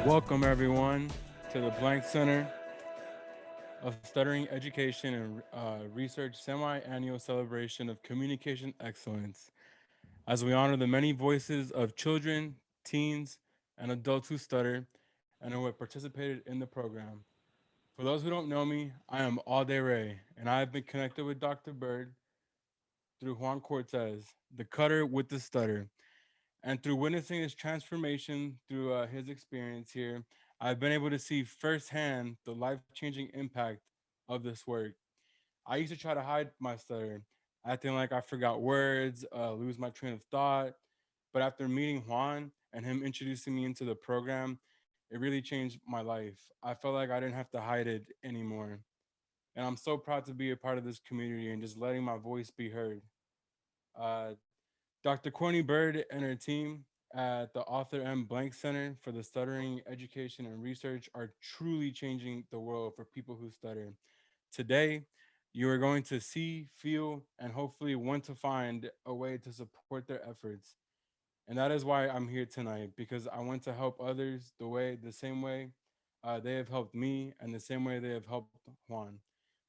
Welcome, everyone, to the Blank Center of Stuttering Education and Research Semi Annual Celebration of Communication Excellence, as we honor the many voices of children, teens, and adults who stutter and who have participated in the program. For those who don't know me, I am Alday Ray, and I have been connected with Dr. Bird through Juan Cortez, the cutter with the stutter. And through witnessing his transformation through his experience here, I've been able to see firsthand the life changing impact of this work. I used to try to hide my stutter, acting like I forgot words, lose my train of thought. But after meeting Juan and him introducing me into the program, it really changed my life. I felt like I didn't have to hide it anymore. And I'm so proud to be a part of this community and just letting my voice be heard. Uh, Dr. Courtney Bird and her team at the Author M. Blank Center for the Stuttering Education and Research are truly changing the world for people who stutter. Today, you are going to see, feel, and hopefully want to find a way to support their efforts. And that is why I'm here tonight, because I want to help others the same way they have helped me, and the same way they have helped Juan.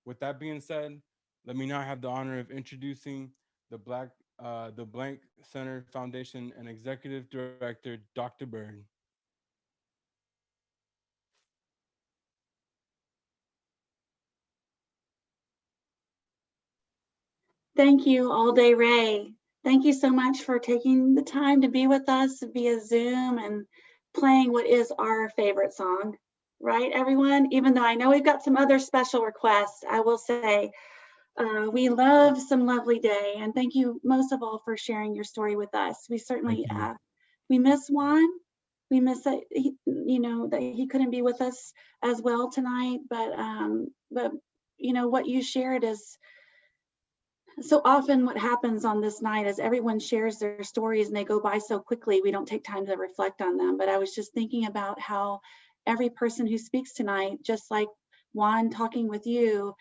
With that being said, let me now have the honor of introducing the Blank Center Foundation and Executive Director, Dr. Bird. Thank you, All Day Ray. Thank you so much for taking the time to be with us via Zoom and playing what is our favorite song, right, everyone? Even though I know we've got some other special requests, I will say we love Some Lovely Day, and thank you most of all for sharing your story with us. We Thank certainly you. we miss Juan. We miss that that he couldn't be with us as well tonight, but what you shared is so often what happens on this night is everyone shares their stories and they go by so quickly we don't take time to reflect on them. But I was just thinking about how every person who speaks tonight, just like Juan talking with you,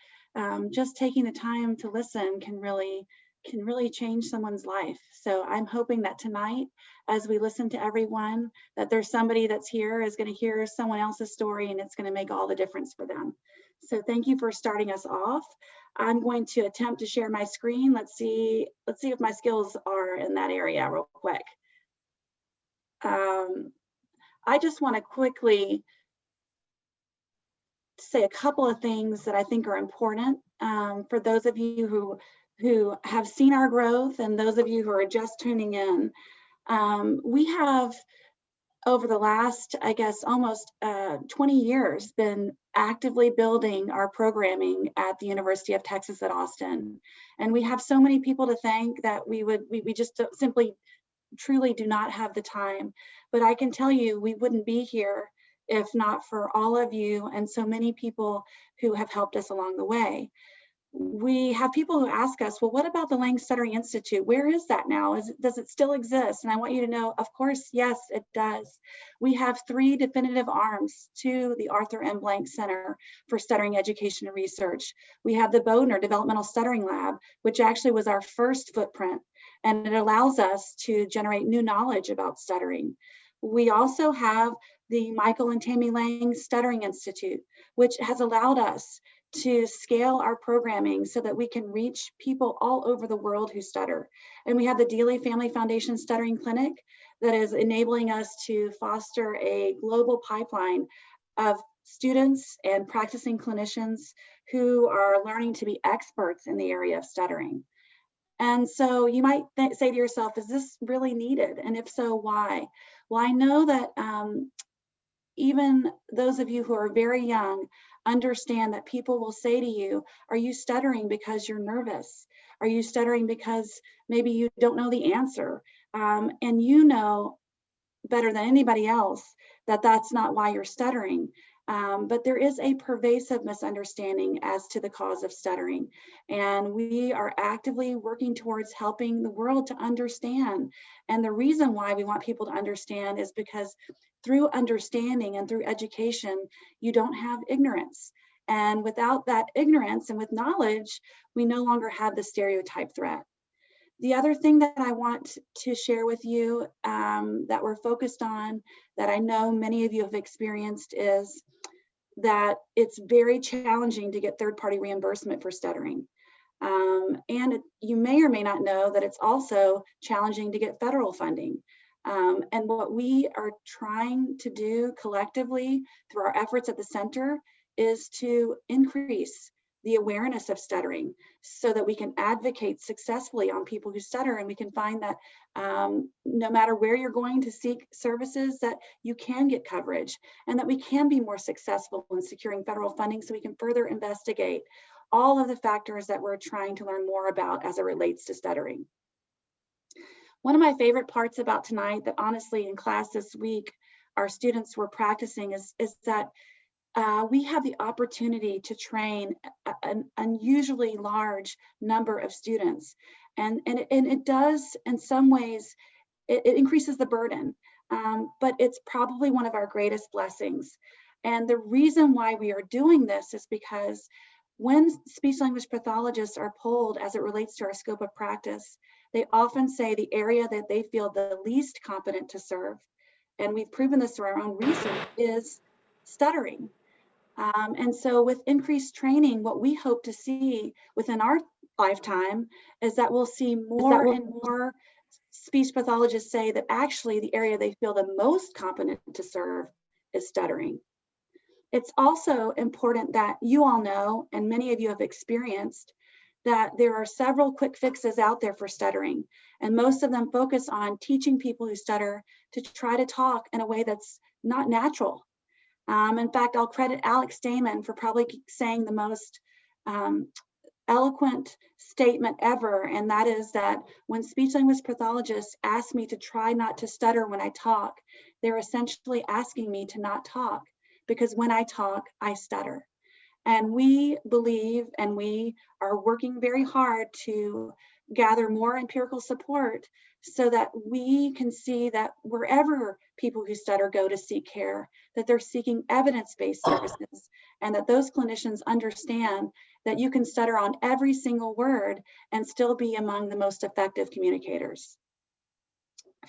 just taking the time to listen can really change someone's life. So I'm hoping that tonight, as we listen to everyone, that there's somebody that's here is going to hear someone else's story and it's going to make all the difference for them. So thank you for starting us off. I'm going to attempt to share my screen. Let's see if my skills are in that area real quick. I just want to quickly say a couple of things that I think are important for those of you who have seen our growth and those of you who are just tuning in. We have, over the last, I guess, almost 20 years, been actively building our programming at the University of Texas at Austin. And we have so many people to thank that we just simply truly do not have the time. But I can tell you, we wouldn't be here if not for all of you and so many people who have helped us along the way. We have people who ask us, well, what about the Lang Stuttering Institute? Where is that now? Does it still exist? And I want you to know, of course, yes, it does. We have 3 definitive arms to the Arthur M. Blank Center for Stuttering Education and Research. We have the Bodner Developmental Stuttering Lab, which actually was our first footprint, and it allows us to generate new knowledge about stuttering. We also have the Michael and Tammy Lang Stuttering Institute, which has allowed us to scale our programming so that we can reach people all over the world who stutter. And we have the Dealey Family Foundation Stuttering Clinic that is enabling us to foster a global pipeline of students and practicing clinicians who are learning to be experts in the area of stuttering. And so you might say to yourself, is this really needed? And if so, why? Well, I know that even those of you who are very young understand that people will say to you, are you stuttering because you're nervous? Are you stuttering because maybe you don't know the answer? And you know better than anybody else that that's not why you're stuttering. But there is a pervasive misunderstanding as to the cause of stuttering. And we are actively working towards helping the world to understand. And the reason why we want people to understand is because through understanding and through education, you don't have ignorance. And without that ignorance and with knowledge, we no longer have the stereotype threat. The other thing that I want to share with you that we're focused on, that I know many of you have experienced, is that it's very challenging to get third-party reimbursement for stuttering. You may or may not know that it's also challenging to get federal funding. And what we are trying to do collectively through our efforts at the center is to increase the awareness of stuttering so that we can advocate successfully on people who stutter, and we can find that no matter where you're going to seek services, that you can get coverage and that we can be more successful in securing federal funding so we can further investigate all of the factors that we're trying to learn more about as it relates to stuttering. One of my favorite parts about tonight that honestly in class this week, our students were practicing is that we have the opportunity to train an unusually large number of students. And it does, in some ways, it increases the burden, but it's probably one of our greatest blessings. And the reason why we are doing this is because when speech language pathologists are polled as it relates to our scope of practice, they often say the area that they feel the least competent to serve, and we've proven this through our own research, is stuttering. And so with increased training, what we hope to see within our lifetime is that we'll see more and more speech pathologists say that actually the area they feel the most competent to serve is stuttering. It's also important that you all know, and many of you have experienced, that there are several quick fixes out there for stuttering, and most of them focus on teaching people who stutter to try to talk in a way that's not natural. In fact, I'll credit Alex Damon for probably saying the most eloquent statement ever, and that is that when speech language pathologists ask me to try not to stutter when I talk, they're essentially asking me to not talk, because when I talk, I stutter. And we believe, and we are working very hard to gather more empirical support so that we can see that wherever people who stutter go to seek care, that they're seeking evidence-based services, and that those clinicians understand that you can stutter on every single word and still be among the most effective communicators.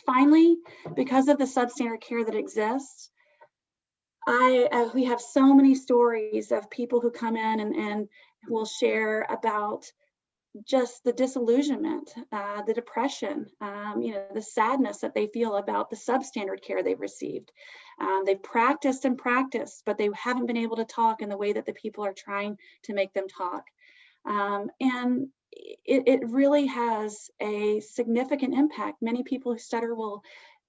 Finally, because of the substandard care that exists, we have so many stories of people who come in and will share about just the disillusionment, the depression, the sadness that they feel about the substandard care they've received. They've practiced and practiced, but they haven't been able to talk in the way that the people are trying to make them talk. And it really has a significant impact. Many people who stutter will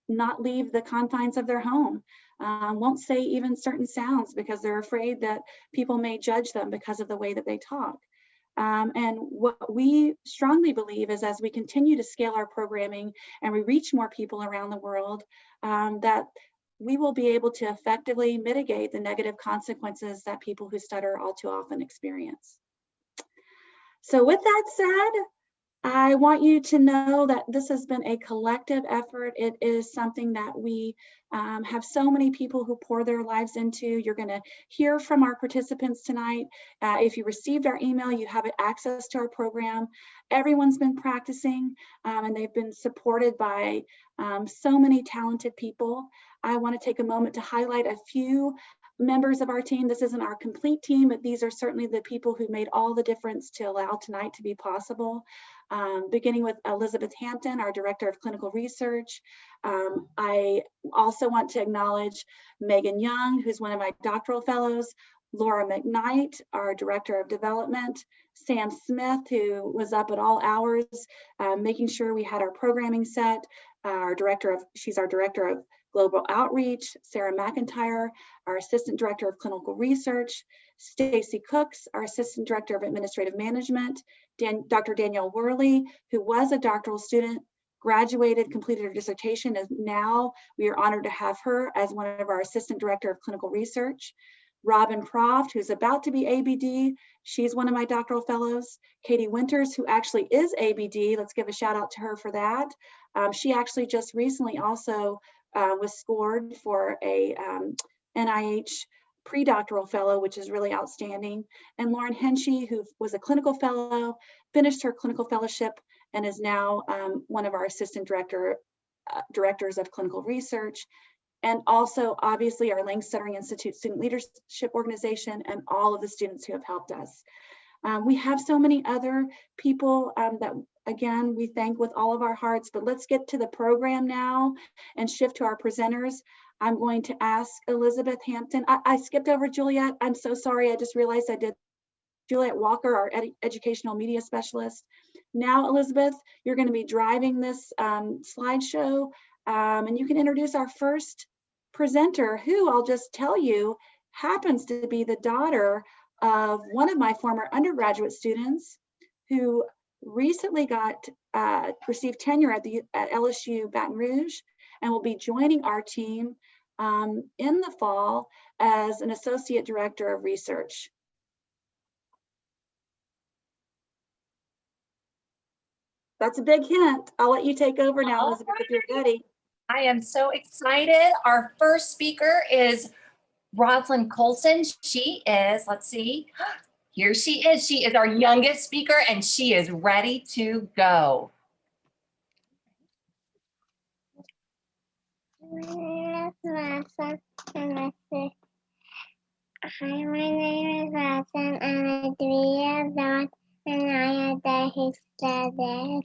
not leave the confines of their home, won't say even certain sounds because they're afraid that people may judge them because of the way that they talk. And what we strongly believe is as we continue to scale our programming and we reach more people around the world, that we will be able to effectively mitigate the negative consequences that people who stutter all too often experience. So with that said, I want you to know that this has been a collective effort. It is something that we have so many people who pour their lives into. You're going to hear from our participants tonight. If you received our email, you have access to our program. Everyone's been practicing and they've been supported by so many talented people. I want to take a moment to highlight a few members of our team. This isn't our complete team, but these are certainly the people who made all the difference to allow tonight to be possible. Beginning with Elizabeth Hampton, our Director of Clinical Research. I also want to acknowledge Megan Young, who's one of my doctoral fellows, Laura McKnight, our Director of Development, Sam Smith, who was up at all hours, making sure we had our programming set, she's our Director of Global Outreach, Sarah McIntyre, our Assistant Director of Clinical Research, Stacy Cooks, our Assistant Director of Administrative Management, Dr. Danielle Worley, who was a doctoral student, graduated, completed her dissertation, and now we are honored to have her as one of our Assistant Director of Clinical Research. Robin Croft, who's about to be ABD, she's one of my doctoral fellows. Katie Winters, who actually is ABD, let's give a shout out to her for that. She actually just recently also was scored for a NIH pre-doctoral fellow, which is really outstanding. And Lauren Henshey, who was a clinical fellow, finished her clinical fellowship and is now one of our assistant directors of clinical research. And also, obviously, our Lang Stuttering Institute Student Leadership Organization and all of the students who have helped us. We have so many other people that, again, we thank with all of our hearts, but let's get to the program now and shift to our presenters. I'm going to ask Elizabeth Hampton. I skipped over Juliet. I'm so sorry. I just realized I did. Juliet Walker, our educational media specialist. Now, Elizabeth, you're going to be driving this slideshow, and you can introduce our first presenter, who I'll just tell you happens to be the daughter of one of my former undergraduate students who recently received tenure at LSU Baton Rouge and will be joining our team in the fall as an associate director of research. That's a big hint. I'll let you take over now, Elizabeth, if you're ready. I am so excited. Our first speaker is Rosalind Colson. She is, let's see, here she is. She is our youngest speaker and she is ready to go. Hi, my name is Rosalind and I'm 3 years old and I am the his studies.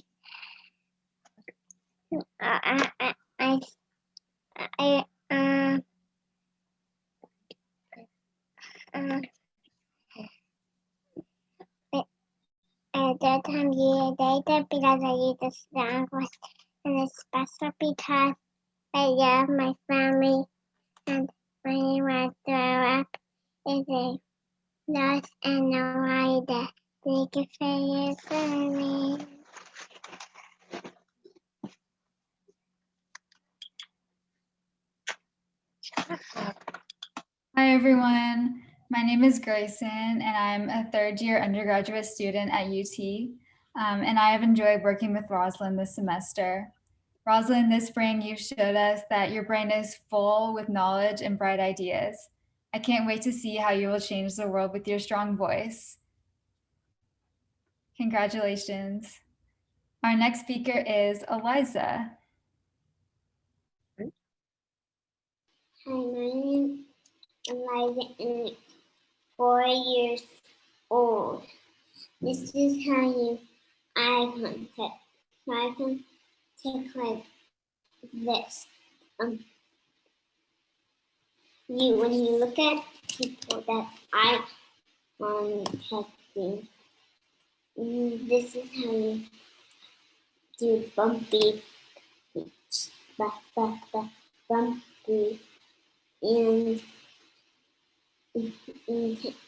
At that time, year later, because I use the strong voice, and it's special because I love my family, and when I want to grow up, is a lost and no idea. Thank you for your family. Hi everyone, my name is Grayson and I'm a third-year undergraduate student at UT, and I have enjoyed working with Rosalind this semester. Rosalind, this spring you showed us that your brain is full with knowledge and bright ideas. I can't wait to see how you will change the world with your strong voice. Congratulations. Our next speaker is Eliza. Hi, my name is Eliza and I'm 4 years old. This is how you eye contact. Eye contact like this. When you look at people that eye contacting, this is how you do bumpy, bumpy, and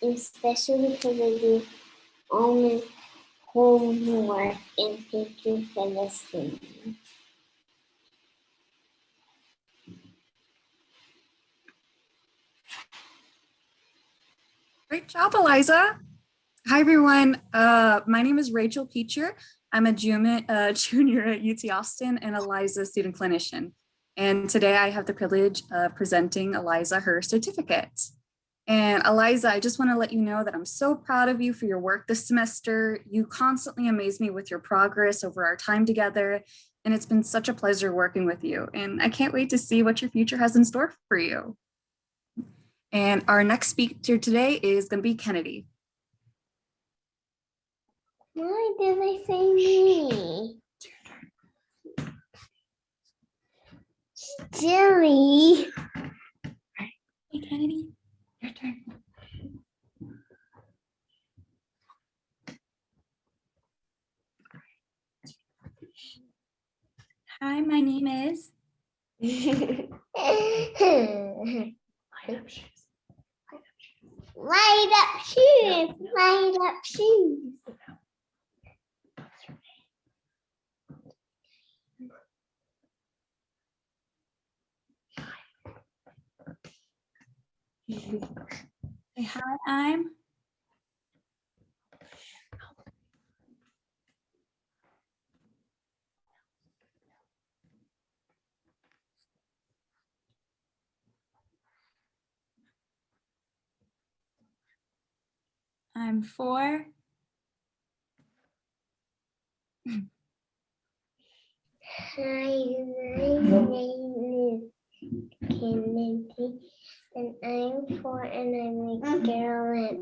especially because I do only homework and thank you for listening. Great job, Eliza. Hi, everyone. My name is Rachel Peacher. I'm a junior at UT Austin and Eliza's student clinician. And today I have the privilege of presenting Eliza her certificate. And Eliza, I just want to let you know that I'm so proud of you for your work this semester. You constantly amaze me with your progress over our time together. And it's been such a pleasure working with you. And I can't wait to see what your future has in store for you. And our next speaker today is going to be Kennedy. Why did they say me? Silly. Hey, Kennedy, your turn. Hi, my name is. Light up shoes. Light up shoes. Say hi, I'm. I'm 4. Hi, my name is Kennedy, and I'm 4, and I'm a girl and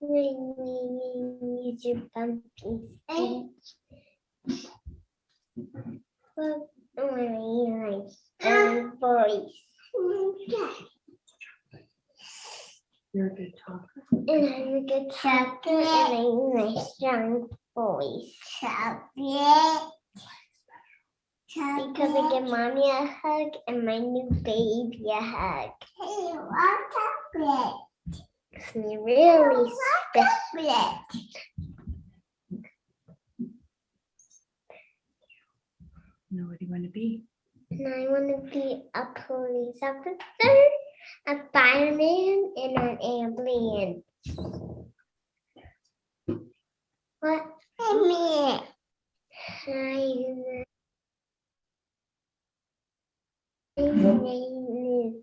my name is your pumpkin speech. But my strong voice. You're a good talker. And I'm a good talker, and I'm a strong voice. Because I give mommy a hug and my new baby a hug. It's really special. Now, what do you want to be? And I want to be a police officer, a fireman, and an ambulance. What? Me. My name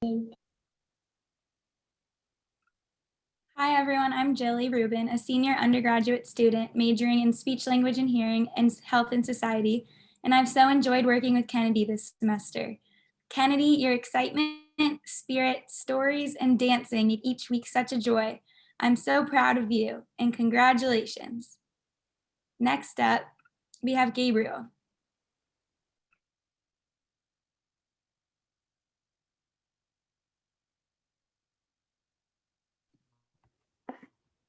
is Hi, everyone. I'm Jilly Rubin, a senior undergraduate student majoring in speech, language, and hearing and health and society, and I've so enjoyed working with Kennedy this semester. Kennedy, your excitement, spirit, stories, and dancing make each week such a joy. I'm so proud of you, and congratulations. Next up, we have Gabriel.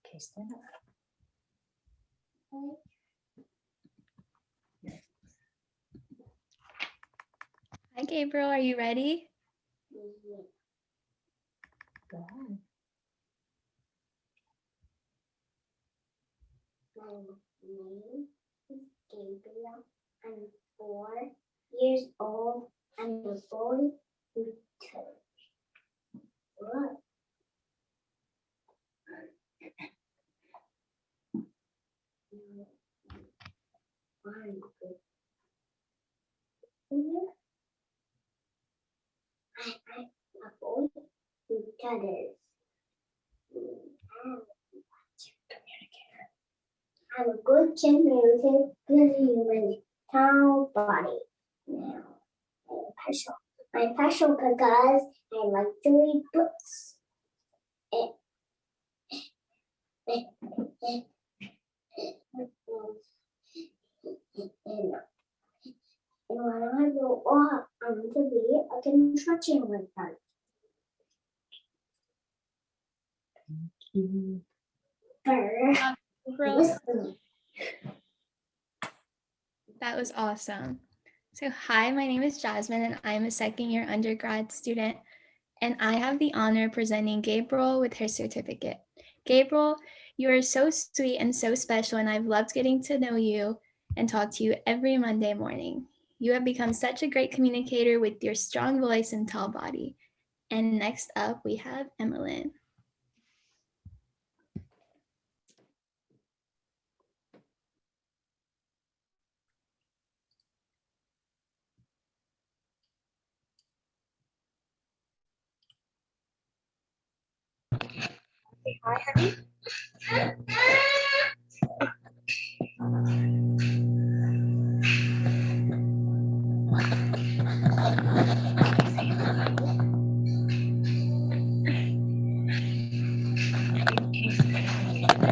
Okay, stand up. Hi, Gabriel. Are you ready? Go ahead. My name is Gabriel. I'm 4 years old. I'm a boy who touch. What? I'm a boy who stutters. I'm a good communicator, good human, tall body. Now, I'm special because I like to read books. And when I grow up, I want to be a construction worker. Gabriel, that was awesome. So hi, my name is Jasmine, and I'm a second-year undergrad student, and I have the honor of presenting Gabriel with her certificate. Gabriel, you are so sweet and so special, and I've loved getting to know you and talk to you every Monday morning. You have become such a great communicator with your strong voice and tall body. And next up, we have Emmeline.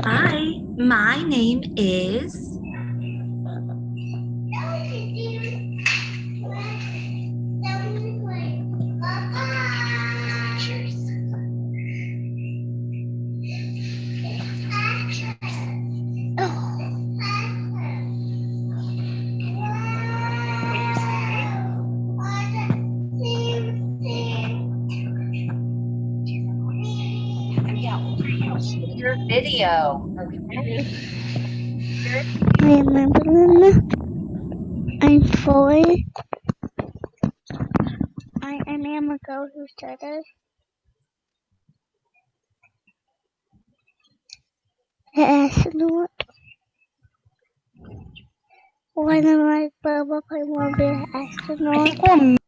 Hi, my name is Your video. Are we ready? I'm 4. I am a girl who stutters. The astronaut. One of my Bubba, I want to be an astronaut.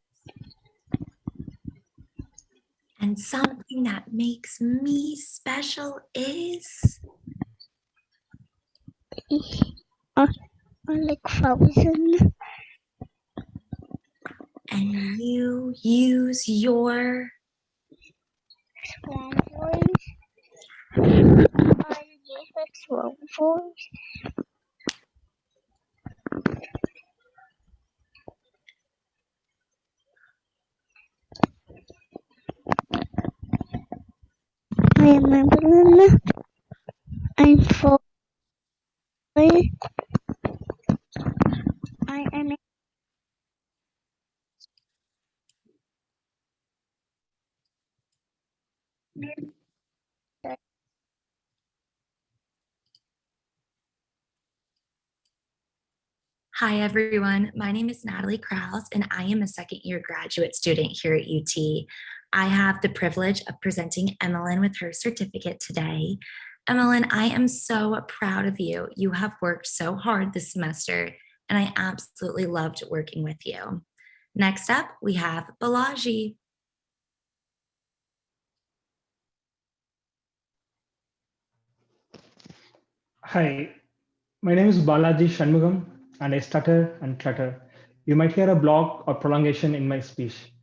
And something that makes me special is Like frozen. and you use your Swan voice. I use the swan voice. I am a banana. I'm 4. I am a Hi, everyone. My name is Natalie Krause, and I am a second-year graduate student here at UT. I have the privilege of presenting Emmeline with her certificate today. Emmeline, I am so proud of you. You have worked so hard this semester, and I absolutely loved working with you. Next up, we have Balaji. Hi, my name is Balaji Shanmugam and I stutter and clutter. You might hear a block or prolongation in my speech.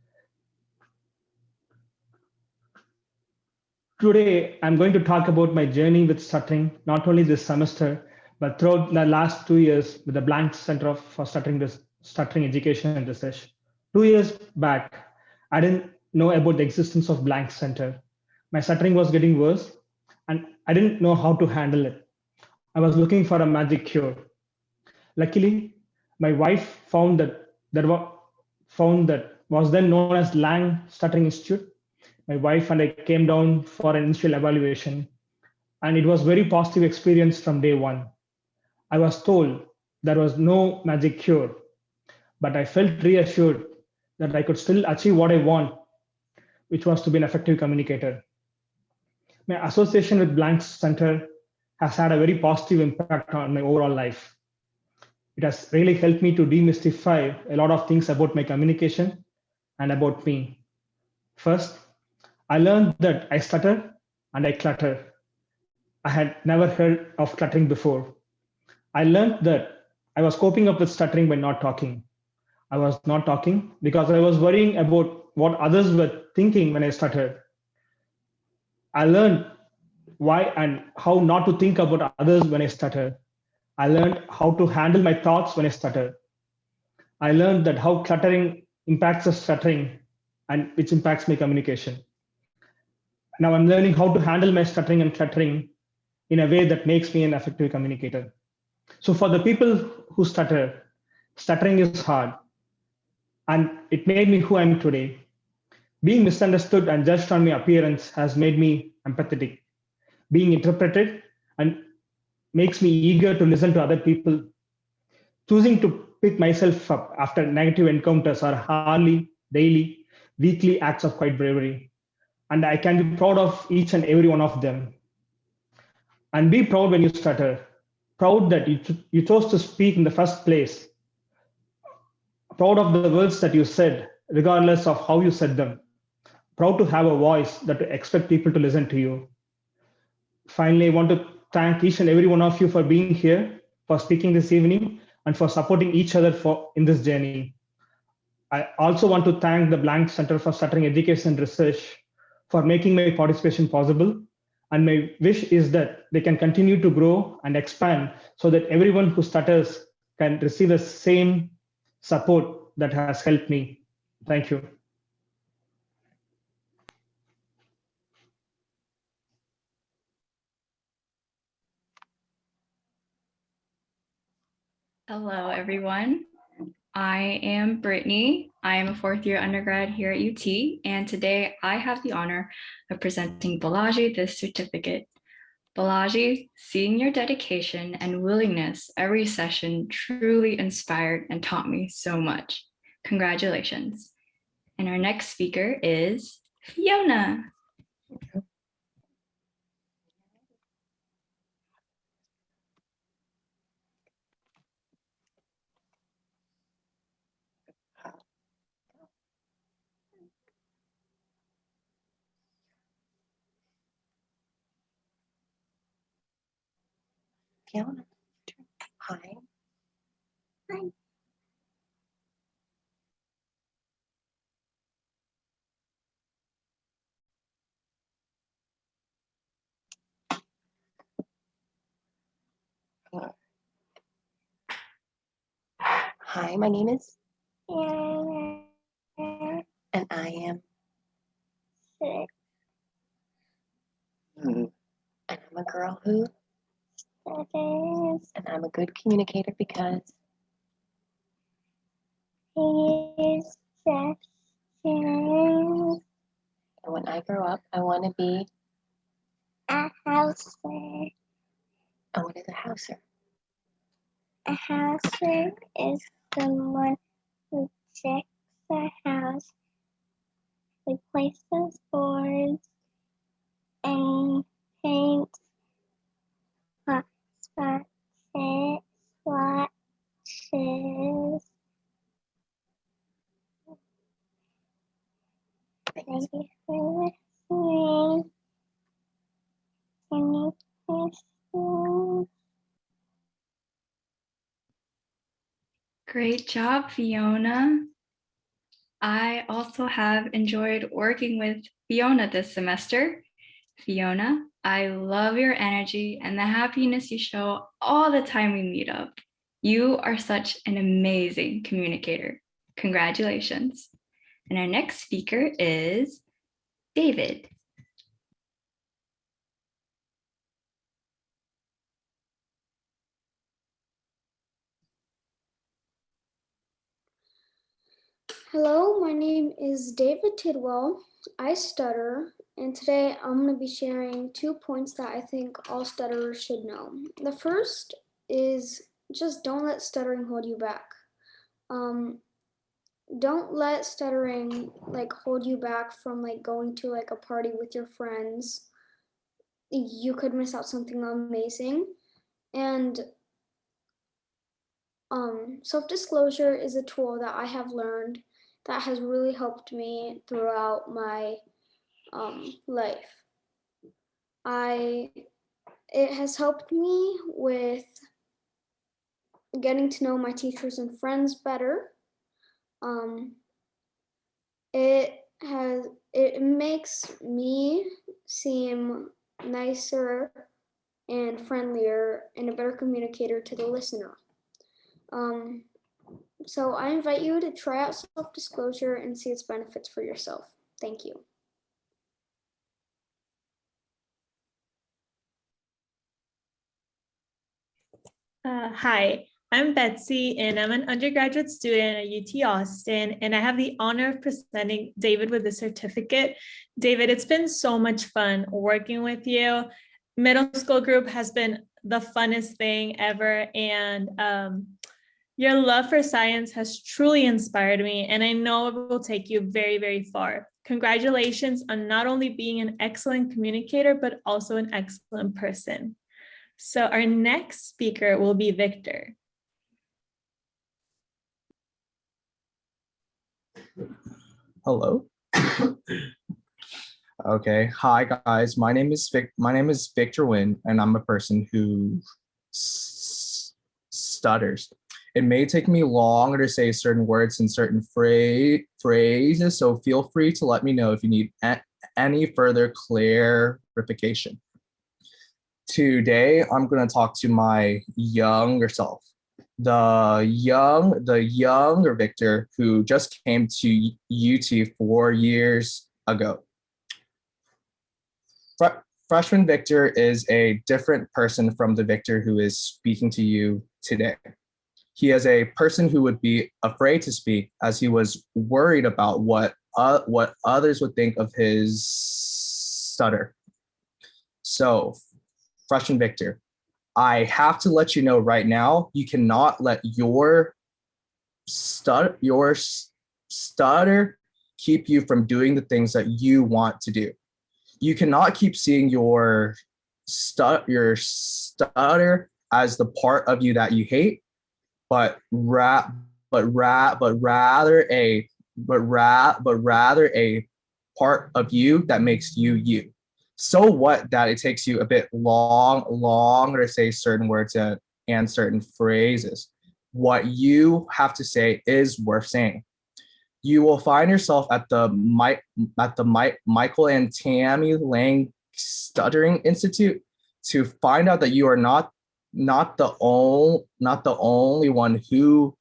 Today, I'm going to talk about my journey with stuttering, not only this semester, but throughout the last 2 years with the Blank Center for Stuttering Education and Research. 2 years back, I didn't know about the existence of Blank Center. My stuttering was getting worse and I didn't know how to handle it. I was looking for a magic cure. Luckily, my wife found that was then known as Lang Stuttering Institute. My wife and I came down for an initial evaluation, and it was very positive experience from day one. I was told there was no magic cure, but I felt reassured that I could still achieve what I want, which was to be an effective communicator. My association with Blank Center has had a very positive impact on my overall life. It has really helped me to demystify a lot of things about my communication and about me. First, I learned that I stutter and I clutter. I had never heard of cluttering before. I learned that I was coping up with stuttering by not talking. I was not talking because I was worrying about what others were thinking when I stuttered. I learned why and how not to think about others when I stutter. I learned how to handle my thoughts when I stutter. I learned that how cluttering impacts the stuttering and which impacts my communication. Now I'm learning how to handle my stuttering and cluttering in a way that makes me an effective communicator. So for the people who stutter, stuttering is hard and it made me who I am today. Being misunderstood and judged on my appearance has made me empathetic. Being interpreted and makes me eager to listen to other people. Choosing to pick myself up after negative encounters are hardly daily, weekly acts of quiet bravery. And I can be proud of each and every one of them. And be proud when you stutter. Proud that you chose to speak in the first place. Proud of the words that you said, regardless of how you said them. Proud to have a voice that to expect people to listen to you. Finally, I want to thank each and every one of you for being here, for speaking this evening, and for supporting each other in this journey. I also want to thank the Blank Center for Stuttering Education and Research for making my participation possible. And my wish is that they can continue to grow and expand so that everyone who stutters can receive the same support that has helped me. Thank you. Hello, everyone. I am Brittany. I am a fourth-year undergrad here at UT, and today I have the honor of presenting Balaji this certificate. Balaji, seeing your dedication and willingness every session truly inspired and taught me so much. Congratulations. And our next speaker is Fiona. Fiona. Hi. Hi. Hi, my name is, Fiona. and I am, 6. and I'm a girl who, Stutters. and I'm a good communicator because He's just and when I grow up, I want to be, a houser. oh, what is a houser? A houser is someone who checks the house, replaces boards, and paints, spots it, swatches. Thank you for listening. Any questions? Great job, Fiona. I also have enjoyed working with Fiona this semester. Fiona, I love your energy and the happiness you show all the time we meet up. You are such an amazing communicator. Congratulations. And our next speaker is David. Hello, my name is David Tidwell. I stutter, and today I'm going to be sharing 2 points that I think all stutterers should know. The first is just don't let stuttering hold you back. Don't let stuttering hold you back from going to a party with your friends. You could miss out something amazing. And self-disclosure is a tool that I have learned that has really helped me throughout my life. It has helped me with getting to know my teachers and friends better. It makes me seem nicer and friendlier and a better communicator to the listener. So I invite you to try out self-disclosure and see its benefits for yourself. Thank you. Hi, I'm Betsy, and I'm an undergraduate student at UT Austin, and I have the honor of presenting David with the certificate. David, it's been so much fun working with you. Middle school group has been the funnest thing ever, and your love for science has truly inspired me, and I know it will take you very, very far. Congratulations on not only being an excellent communicator, but also an excellent person. So our next speaker will be Victor. Hello. Okay. Hi guys. My name is Victor Wynn, and I'm a person who stutters. It may take me longer to say certain words and certain phrases, so feel free to let me know if you need any further clarification. Today, I'm going to talk to my younger self, the younger Victor who just came to UT 4 years ago. Freshman Victor is a different person from the Victor who is speaking to you today. He is a person who would be afraid to speak as he was worried about what others would think of his stutter. So, Freshman Victor, I have to let you know right now, you cannot let your stutter keep you from doing the things that you want to do. You cannot keep seeing your stutter as the part of you that you hate, but rather a part of you that makes you you. So what that it takes you a bit longer to say certain words and certain phrases. What you have to say is worth saying. You will find yourself at the Michael and Tammy Lang Stuttering Institute to find out that you are not the only one who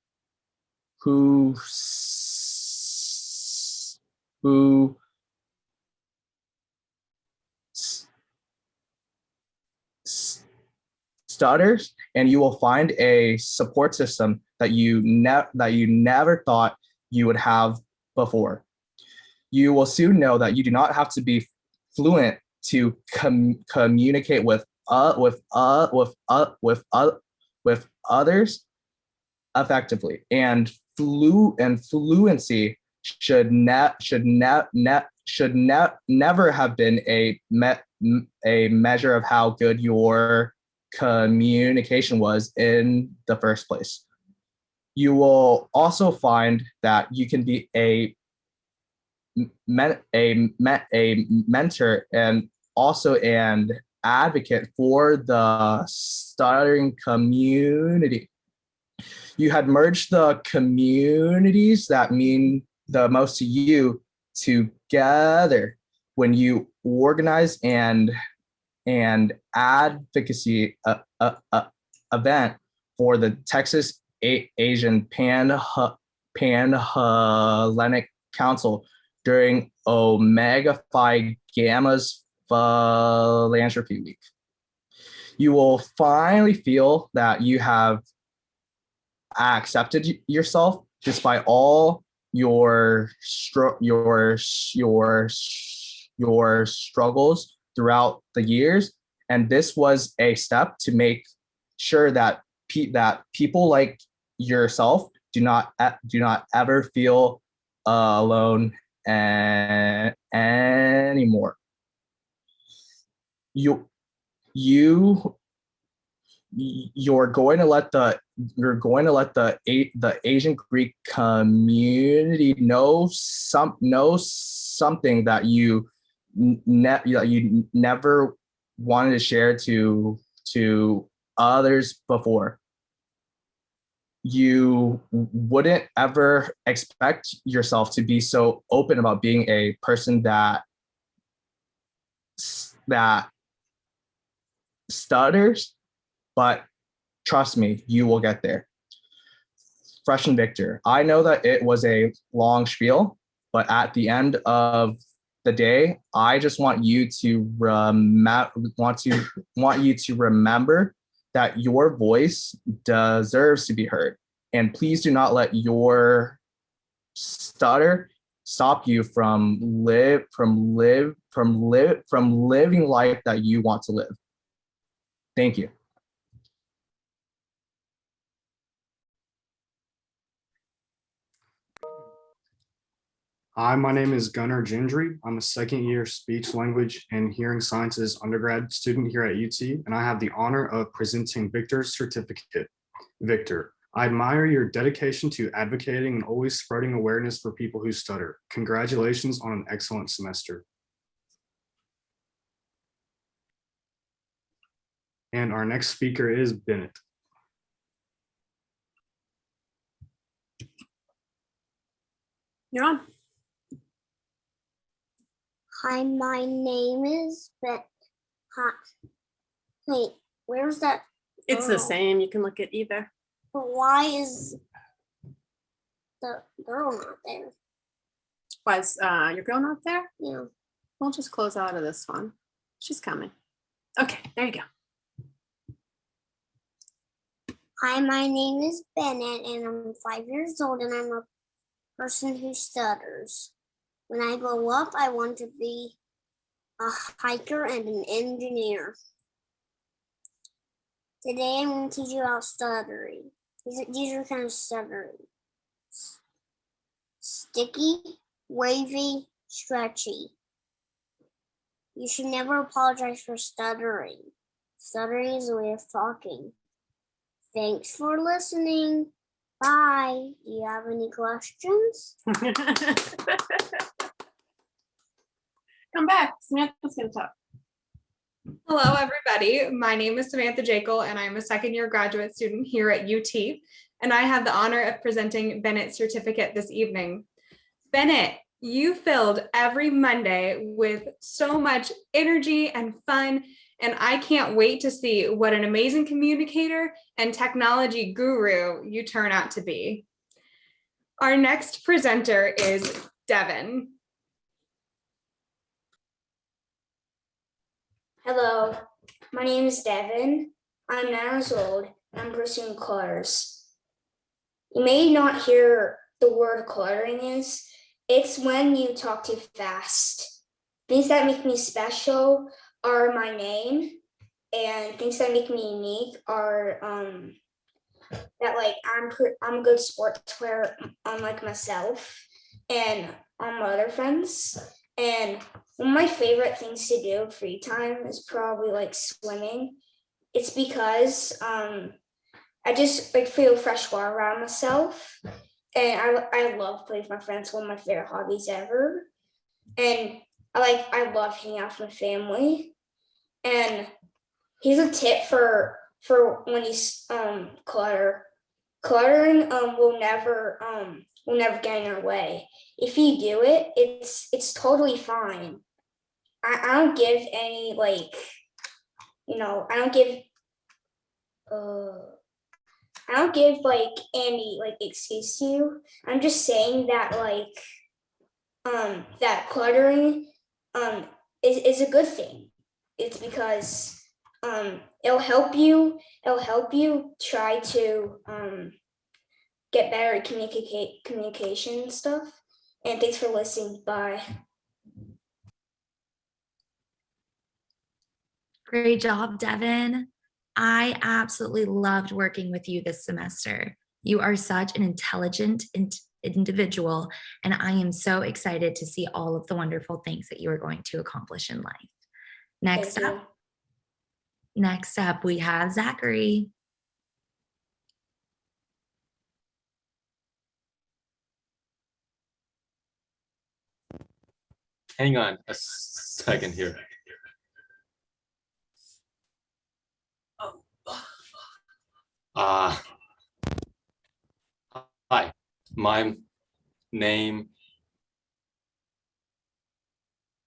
stutters, and you will find a support system that you never thought you would have before. You will soon know that you do not have to be fluent to communicate with others effectively, and fluency should never have been a measure of how good your communication was in the first place. You will also find that you can be a mentor and also an advocate for the stuttering community. You had merged the communities that mean the most to you together when you organize and advocacy event for the Texas Asian Pan-Hellenic Council during Omega Phi Gamma's Philanthropy Week. You will finally feel that you have accepted yourself despite all your struggles throughout the years, and this was a step to make sure that people like yourself do not ever feel alone anymore. You're going to let the Asian Greek community know something that you never wanted to share to others before. You wouldn't ever expect yourself to be so open about being a person that stutters, but trust me, you will get there. Fresh and Victor, I know that it was a long spiel, but at the end of the day, I just want you to remember that your voice deserves to be heard, and please do not let your stutter stop you from living life that you want to live. Thank you. Hi, my name is Gunnar Gendry. I'm a second-year speech, language, and hearing sciences undergrad student here at UT, and I have the honor of presenting Victor's certificate. Victor, I admire your dedication to advocating and always spreading awareness for people who stutter. Congratulations on an excellent semester. And our next speaker is Bennett. You're on. Hi, my name is Bennett. Wait, where's that? It's the same. You can look at either. But why is the girl not there? Why is your girl not there? Yeah. We'll just close out of this one. She's coming. Okay, there you go. Hi, my name is Bennett, and I'm 5 years old, and I'm a person who stutters. When I grow up, I want to be a hiker and an engineer. Today, I'm going to teach you about stuttering. These are kind of stuttering. Sticky, wavy, stretchy. You should never apologize for stuttering. Stuttering is a way of talking. Thanks for listening. Bye. Do you have any questions? Come back. Samantha's going to talk. Hello, everybody. My name is Samantha Jekyll, and I'm a second-year graduate student here at UT, and I have the honor of presenting Bennett's certificate this evening. Bennett, you filled every Monday with so much energy and fun, and I can't wait to see what an amazing communicator and technology guru you turn out to be. Our next presenter is Devin. Hello, my name is Devin. I'm 9 years old. I'm pursuing colors. You may not hear the word coloring is. It's when you talk too fast. Things that make me special are my name, and things that make me unique are that like I'm a good sports player, unlike myself and all my other friends. And one of my favorite things to do free time is probably like swimming. It's because I just like feel fresh water around myself, and I love playing with my friends. One of my favorite hobbies ever, and I love hanging out with my family. And here's a tip for when you clutter. Cluttering will never get in your way. If you do it, it's totally fine. I don't give any like, I don't give like any like excuse to you. I'm just saying that like that cluttering is a good thing. It's because it'll help you try to get better at communication and stuff. And thanks for listening. Bye. Great job, Devin. I absolutely loved working with you this semester. You are such an intelligent individual, and I am so excited to see all of the wonderful things that you are going to accomplish in life. Next up, we have Zachary. Hang on a second here. Hi, my name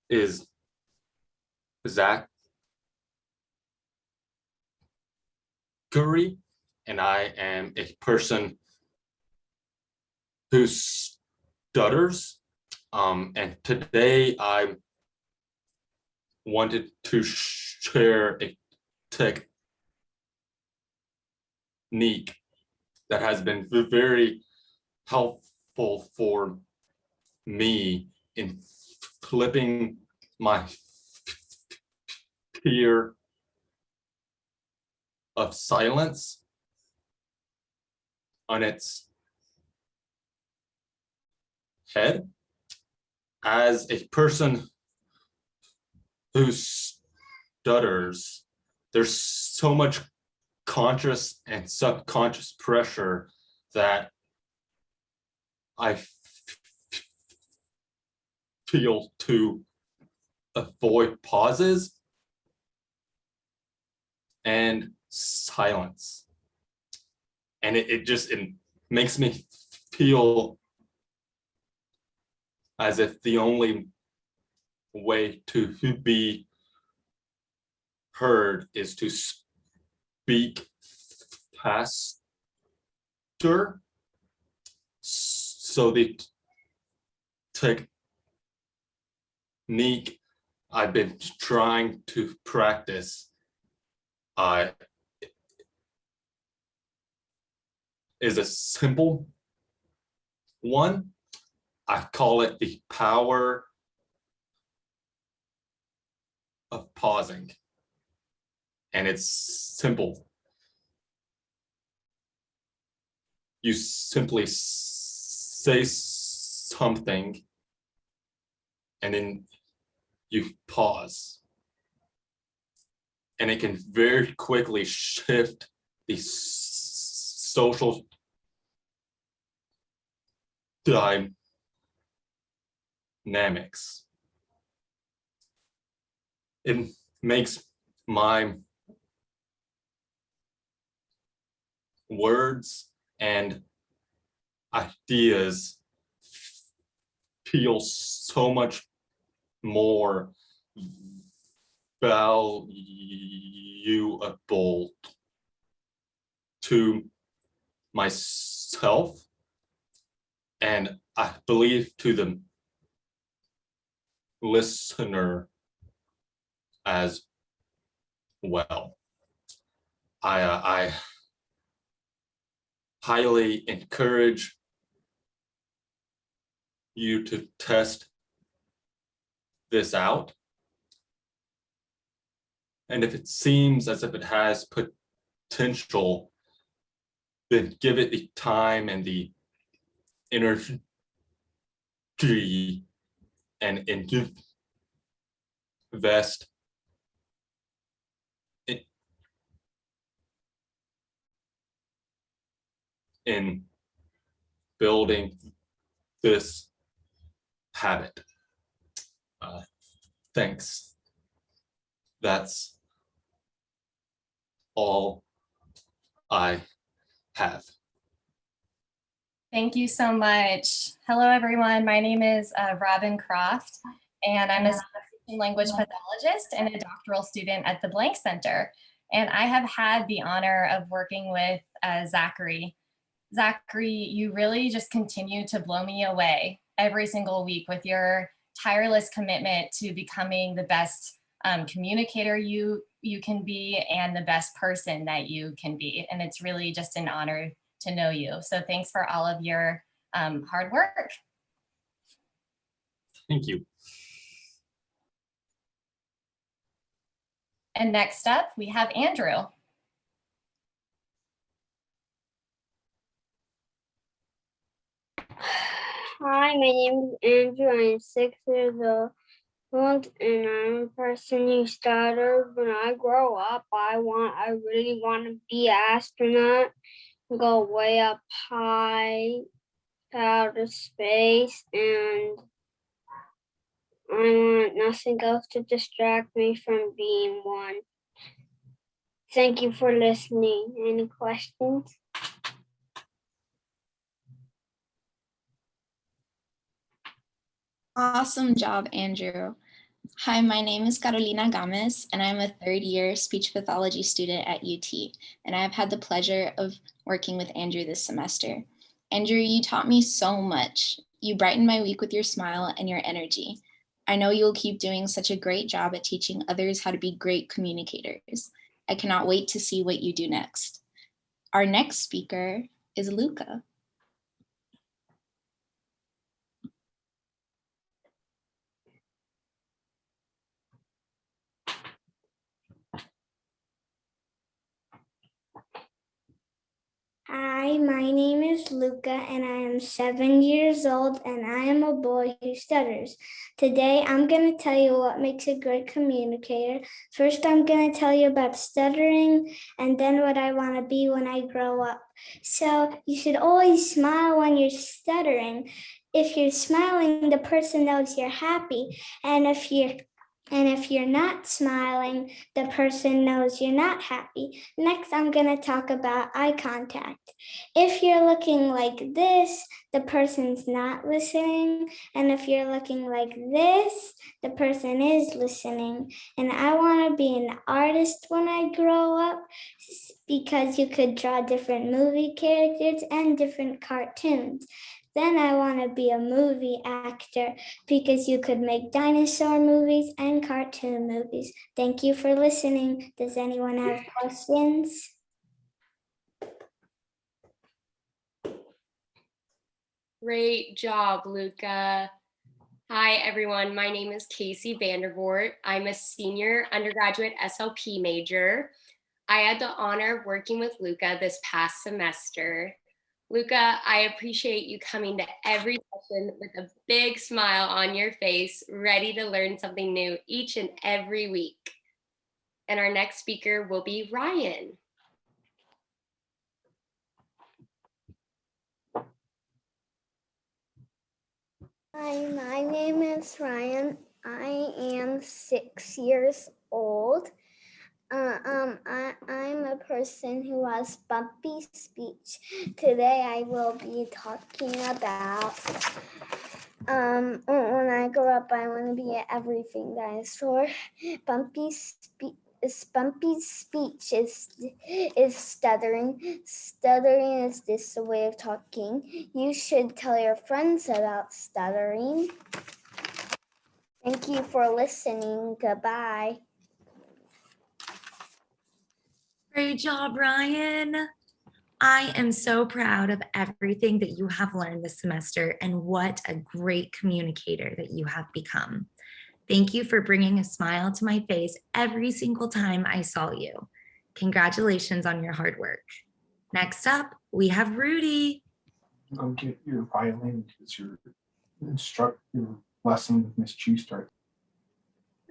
is Zachary, and I am a person who stutters. And today I wanted to share a technique that has been very helpful for me in flipping my fear of silence on its head. As a person who stutters, there's so much conscious and subconscious pressure that I feel to avoid pauses and silence. And it makes me feel as if the only way to be heard is to speak faster. So the technique I've been trying to practice is a simple one. I call it the power of pausing. And it's simple. You simply say something and then you pause. And it can very quickly shift the social dynamics. It makes my words and ideas feel so much more valuable to myself, and I believe to the listener as well. I highly encourage you to test this out. And if it seems as if it has potential, then give it the time and the energy and invest in building this habit. Thanks. That's all I have. Thank you so much. Hello, everyone. My name is Robin Croft, and I'm a language pathologist and a doctoral student at the Blank Center. And I have had the honor of working with Zachary. Zachary, you really just continue to blow me away every single week with your tireless commitment to becoming the best communicator you can be and the best person that you can be. And it's really just an honor to know you. So thanks for all of your hard work. Thank you. And next up, we have Andrew. Hi, my name is Andrew. I am 6 years old, and I'm a person who stutters. When I grow up, I really want to be an astronaut, go way up high, outer space, and I want nothing else to distract me from being one. Thank you for listening. Any questions? Awesome job, Andrew. Hi, my name is Carolina Gomez, and I'm a third-year speech pathology student at UT, and I've had the pleasure of working with Andrew this semester. Andrew, you taught me so much. You brightened my week with your smile and your energy. I know you'll keep doing such a great job at teaching others how to be great communicators. I cannot wait to see what you do next. Our next speaker is Luca. Hi, my name is Luca, and I am 7 years old, and I am a boy who stutters. Today, I'm going to tell you what makes a great communicator. First, I'm going to tell you about stuttering, and then what I want to be when I grow up. So, you should always smile when you're stuttering. If you're smiling, the person knows you're happy, and if you're not smiling, the person knows you're not happy. Next, I'm going to talk about eye contact. If you're looking like this, the person's not listening. And if you're looking like this, the person is listening. And I want to be an artist when I grow up because you could draw different movie characters and different cartoons. Then I want to be a movie actor because you could make dinosaur movies and cartoon movies. Thank you for listening. Does anyone have questions? Great job, Luca. Hi, everyone. My name is Casey Vandervoort. I'm a senior undergraduate SLP major. I had the honor of working with Luca this past semester. Luca, I appreciate you coming to every session with a big smile on your face, ready to learn something new each and every week. And our next speaker will be Ryan. Hi, my name is Ryan. I am 6 years old. person who has bumpy speech. Today I will be talking about when I grow up, I want to be an everything dinosaur. Bumpy speech. Bumpy speech is stuttering. Stuttering is just a way of talking. You should tell your friends about stuttering. Thank you for listening. Goodbye. Great job, Ryan. I am so proud of everything that you have learned this semester and what a great communicator that you have become. Thank you for bringing a smile to my face every single time I saw you. Congratulations on your hard work. Next up, we have Rudy. Go get your violin because your lesson with Miss Chu starts.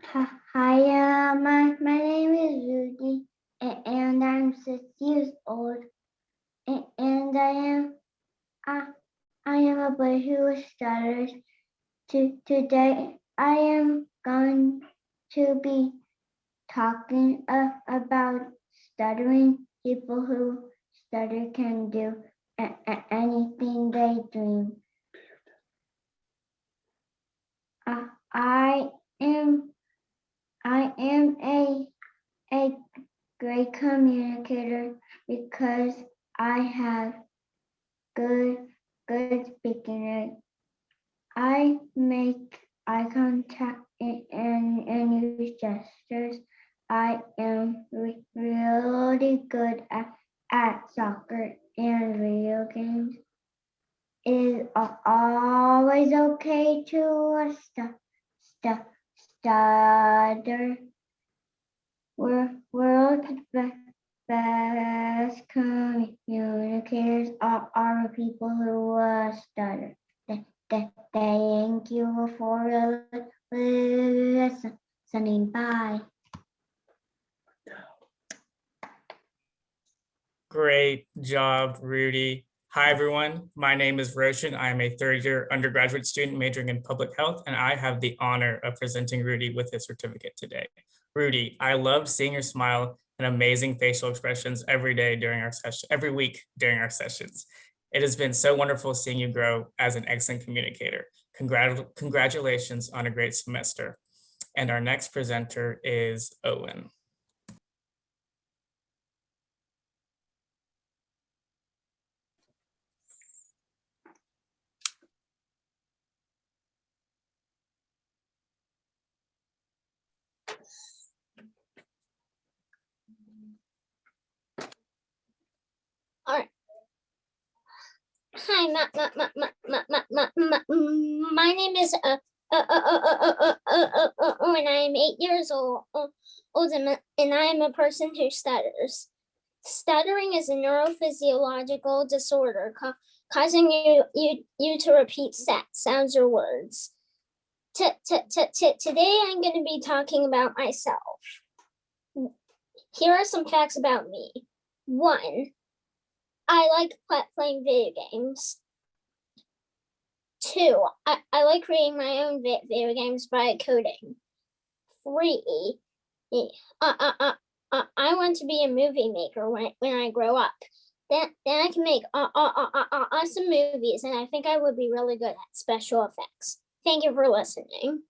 Hi, my name is Rudy, and I'm 6 years old, and I am a boy who stutters. Today, I am going to be talking about stuttering. People who stutter can do anything they dream. I am a great communicator because I have good speaking rate. I make eye contact and use gestures. I am really good at soccer and video games. It is always okay to stutter. World's best communicators are people who stutter. Thank you for listening. Bye. Great job, Rudy. Hi, everyone. My name is Roshan. I am a third-year undergraduate student majoring in public health, and I have the honor of presenting Rudy with his certificate today. Rudy, I loved seeing your smile and amazing facial expressions every day during our session, every week during our sessions. It has been so wonderful seeing you grow as an excellent communicator. Congratulations on a great semester. And our next presenter is Owen. All right. Hi, my name is when I'm 8 years old, and I am a person who stutters. Stuttering is a neurophysiological disorder causing you to repeat sounds or words. Today I'm going to be talking about myself. Here are some facts about me. 1, I like playing video games. 2, I like creating my own video games by coding. 3, I want to be a movie maker when I grow up. Then I can make awesome movies, and I think I would be really good at special effects. Thank you for listening.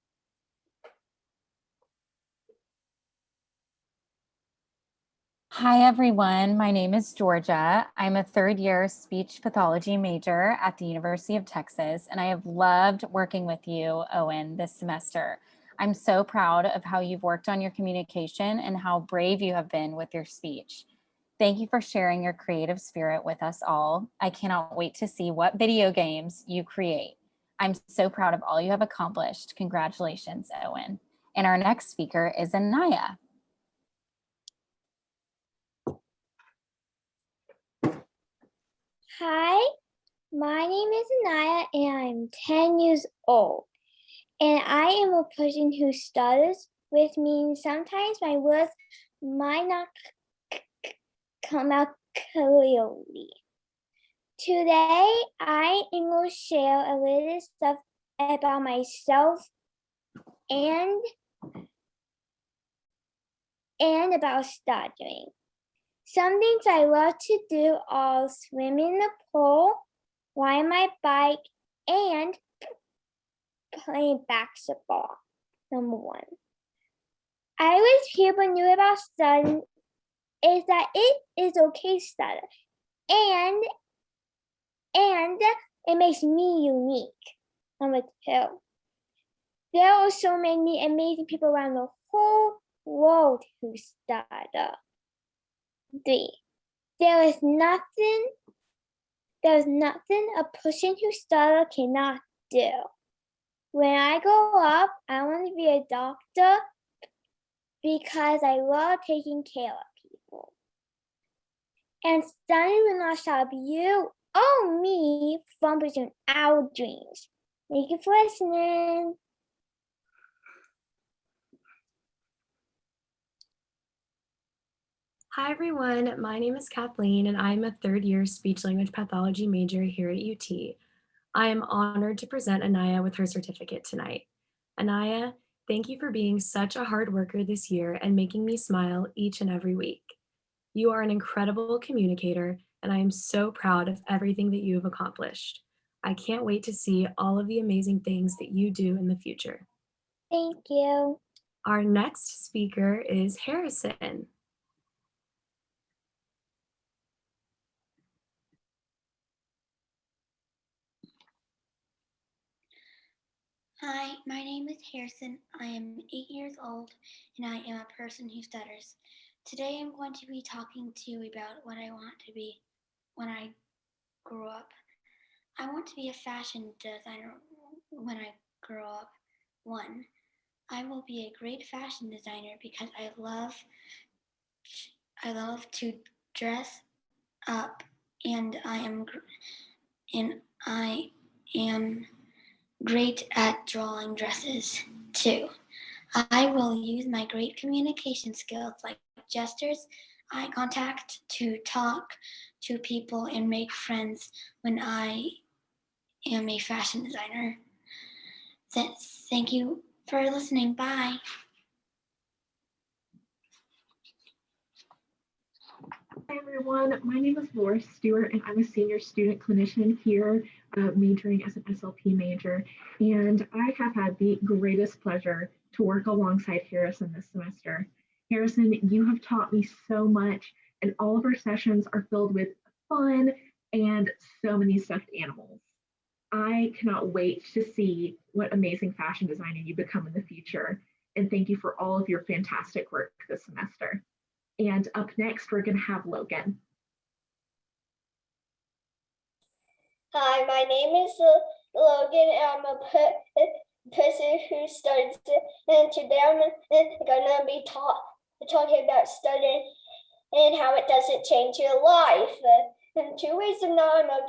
Hi, everyone. My name is Georgia. I'm a third-year speech pathology major at the University of Texas, and I have loved working with you, Owen, this semester. I'm so proud of how you've worked on your communication and how brave you have been with your speech. Thank you for sharing your creative spirit with us all. I cannot wait to see what video games you create. I'm so proud of all you have accomplished. Congratulations, Owen. And our next speaker is Anaya. Hi, my name is Anaya and I'm 10 years old. And I am a person who stutters, which means sometimes my words might not come out clearly. Today, I am going to share a little stuff about myself and about stuttering. Some things I love to do are swim in the pool, ride my bike, and play basketball. Number 1. I wish people knew about studying is that it is okay to study, and it makes me unique. Number 2. There are so many amazing people around the whole world who study. 3. There is nothing a person who studies cannot do. When I grow up, I want to be a doctor because I love taking care of people. And studying will not stop you or me from pursuing our dreams. Thank you for listening. Hi everyone, my name is Kathleen and I'm a 3rd year speech language pathology major here at UT. I am honored to present Anaya with her certificate tonight. Anaya, thank you for being such a hard worker this year and making me smile each and every week. You are an incredible communicator and I am so proud of everything that you have accomplished. I can't wait to see all of the amazing things that you do in the future. Thank you. Our next speaker is Harrison. Hi, my name is Harrison. I am 8 years old and I am a person who stutters. Today I'm going to be talking to you about what I want to be when I grow up. I want to be a fashion designer when I grow up. 1. I will be a great fashion designer because I love to dress up and I am great at drawing dresses. 2. I will use my great communication skills like gestures, eye contact to talk to people and make friends when I am a fashion designer. Thank you for listening. Bye. Hi everyone, my name is Laura Stewart and I'm a senior student clinician here majoring as an SLP major. And I have had the greatest pleasure to work alongside Harrison this semester. Harrison, you have taught me so much and all of our sessions are filled with fun and so many stuffed animals. I cannot wait to see what amazing fashion designer you become in the future. And thank you for all of your fantastic work this semester. And up next, we're going to have Logan. Hi, my name is Logan, and I'm a person who studies. And today I'm going to be talking about studying and how it doesn't change your life. And 2 ways of knowing I'm a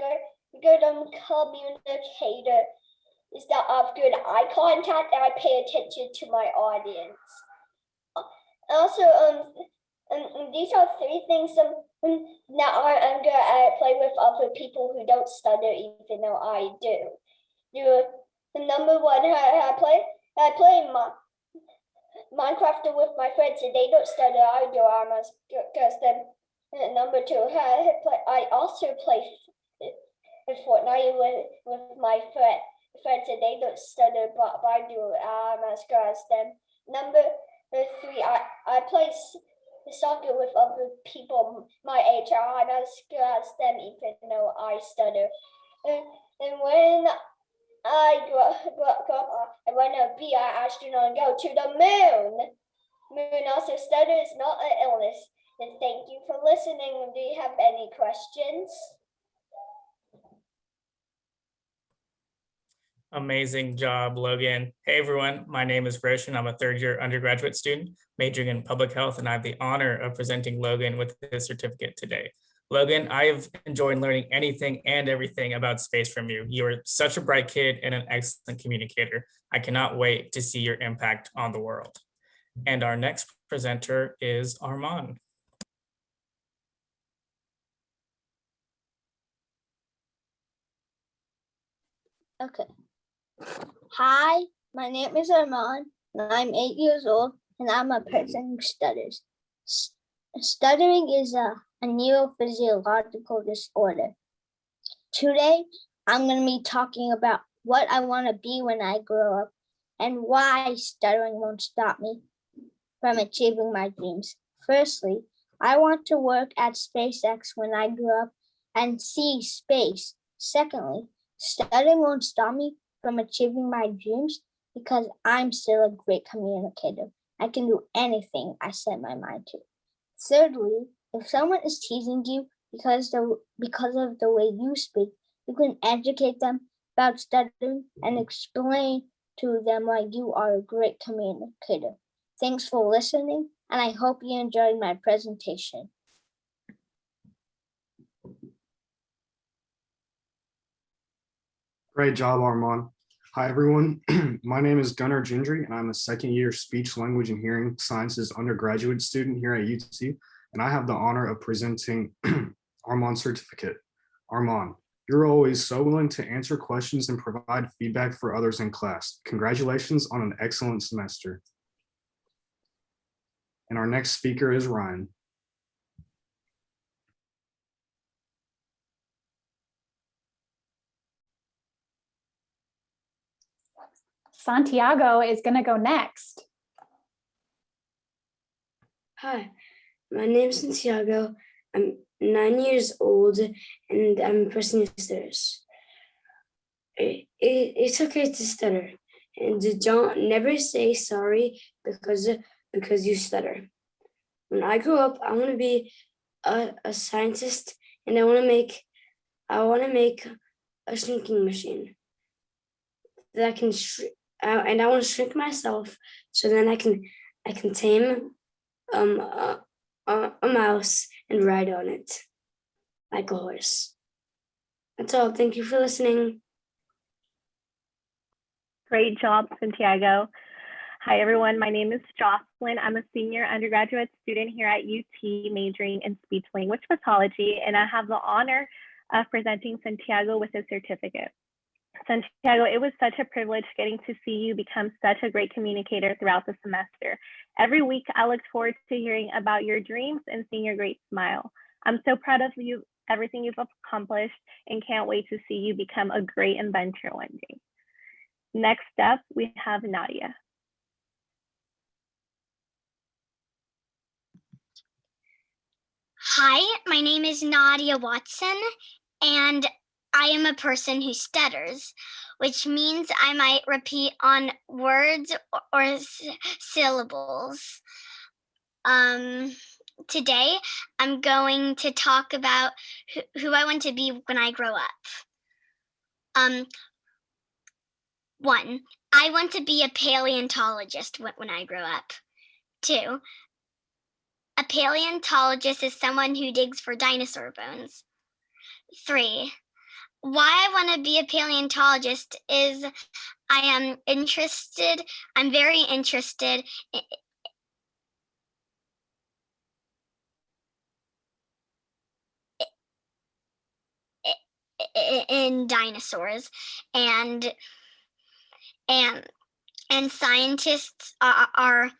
good communicator is that I have good eye contact and I pay attention to my audience. Also, these are 3 things that I'm good at play with other people who don't study, even though I do. Number 1, I play Minecraft with my friends, and they don't study. I do. I must because then. Number 2, I also play Fortnite with my friends, and they don't study, but I do. I must because then. Number 3, I play soccer with other people my age. I must because them even though I study. And when I grow up, I want to be an astronaut and go to the moon. Moon also study is not an illness. And thank you for listening. Do you have any questions? Amazing job, Logan. Hey everyone, my name is Roshan. I'm a 3rd year undergraduate student majoring in public health, and I have the honor of presenting Logan with his certificate today. Logan, I've enjoyed learning anything and everything about space from you. You are such a bright kid and an excellent communicator. I cannot wait to see your impact on the world. And our next presenter is Armand. Okay. Hi, my name is Armand, and I'm 8 years old, and I'm a person who stutters. Stuttering is a neurophysiological disorder. Today, I'm going to be talking about what I want to be when I grow up and why stuttering won't stop me from achieving my dreams. Firstly, I want to work at SpaceX when I grow up and see space. Secondly, stuttering won't stop me from achieving my dreams because I'm still a great communicator. I can do anything I set my mind to. Thirdly, if someone is teasing you because of the way you speak, you can educate them about stuttering and explain to them why you are a great communicator. Thanks for listening, and I hope you enjoyed my presentation. Great job, Armand. Hi, everyone. My name is Gunnar Gendry, and I'm a second-year Speech, Language, and Hearing Sciences undergraduate student here at UT, and I have the honor of presenting Armand's certificate. Armand, you're always so willing to answer questions and provide feedback for others in class. Congratulations on an excellent semester. And our next speaker is Ryan. Santiago is going to go next. Hi, my name is Santiago. I'm 9 years old and I'm a person who stutters. It's okay to stutter, and don't never say sorry because you stutter. When I grow up, I want to be a scientist, and I want to make a shrinking machine that can and I want to shrink myself so then I can tame a mouse and ride on it like a horse. That's all. Thank you for listening. Great job, Santiago. Hi, everyone. My name is Jocelyn. I'm a senior undergraduate student here at UT majoring in speech language pathology, and I have the honor of presenting Santiago with his certificate. Santiago, it was such a privilege getting to see you become such a great communicator throughout the semester. Every week, I look forward to hearing about your dreams and seeing your great smile. I'm so proud of you, everything you've accomplished, and can't wait to see you become a great inventor one day. Next up, we have Nadia. Hi, my name is Nadia Watson, and I am a person who stutters, which means I might repeat on words or syllables. Today, I'm going to talk about who I want to be when I grow up. 1, I want to be a paleontologist when I grow up. 2, a paleontologist is someone who digs for dinosaur bones. 3, why I want to be a paleontologist is I'm very interested in dinosaurs, and scientists are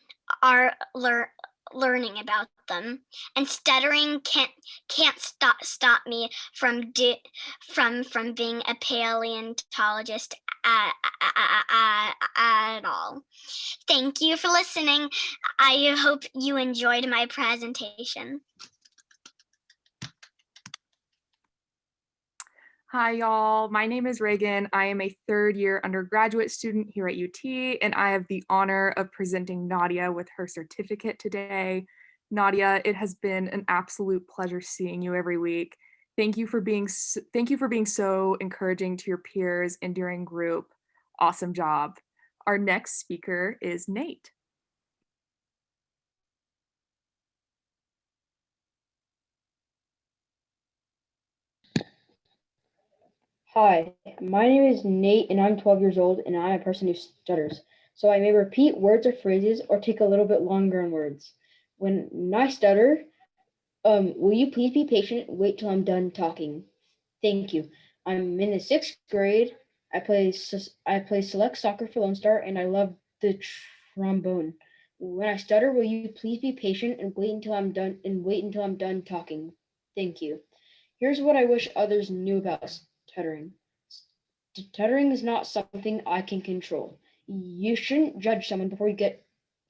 learning about them, and stuttering can't stop me from being a paleontologist at all. Thank you for listening. I hope you enjoyed my presentation. Hi, y'all. My name is Reagan. I am a third-year undergraduate student here at UT, and I have the honor of presenting Nadia with her certificate today. Nadia, it has been an absolute pleasure seeing you every week. Thank you for being so encouraging to your peers and during group. Awesome job. Our next speaker is Nate. Hi, my name is Nate and I'm 12 years old and I'm a person who stutters. So I may repeat words or phrases or take a little bit longer in words. When I stutter, will you please be patient and wait till I'm done talking? Thank you. I'm in the 6th grade. I play select soccer for Lone Star and I love the trombone. When I stutter, will you please be patient and wait until I'm done talking? Thank you. Here's what I wish others knew about stuttering. Stuttering is not something I can control. You shouldn't judge someone before you get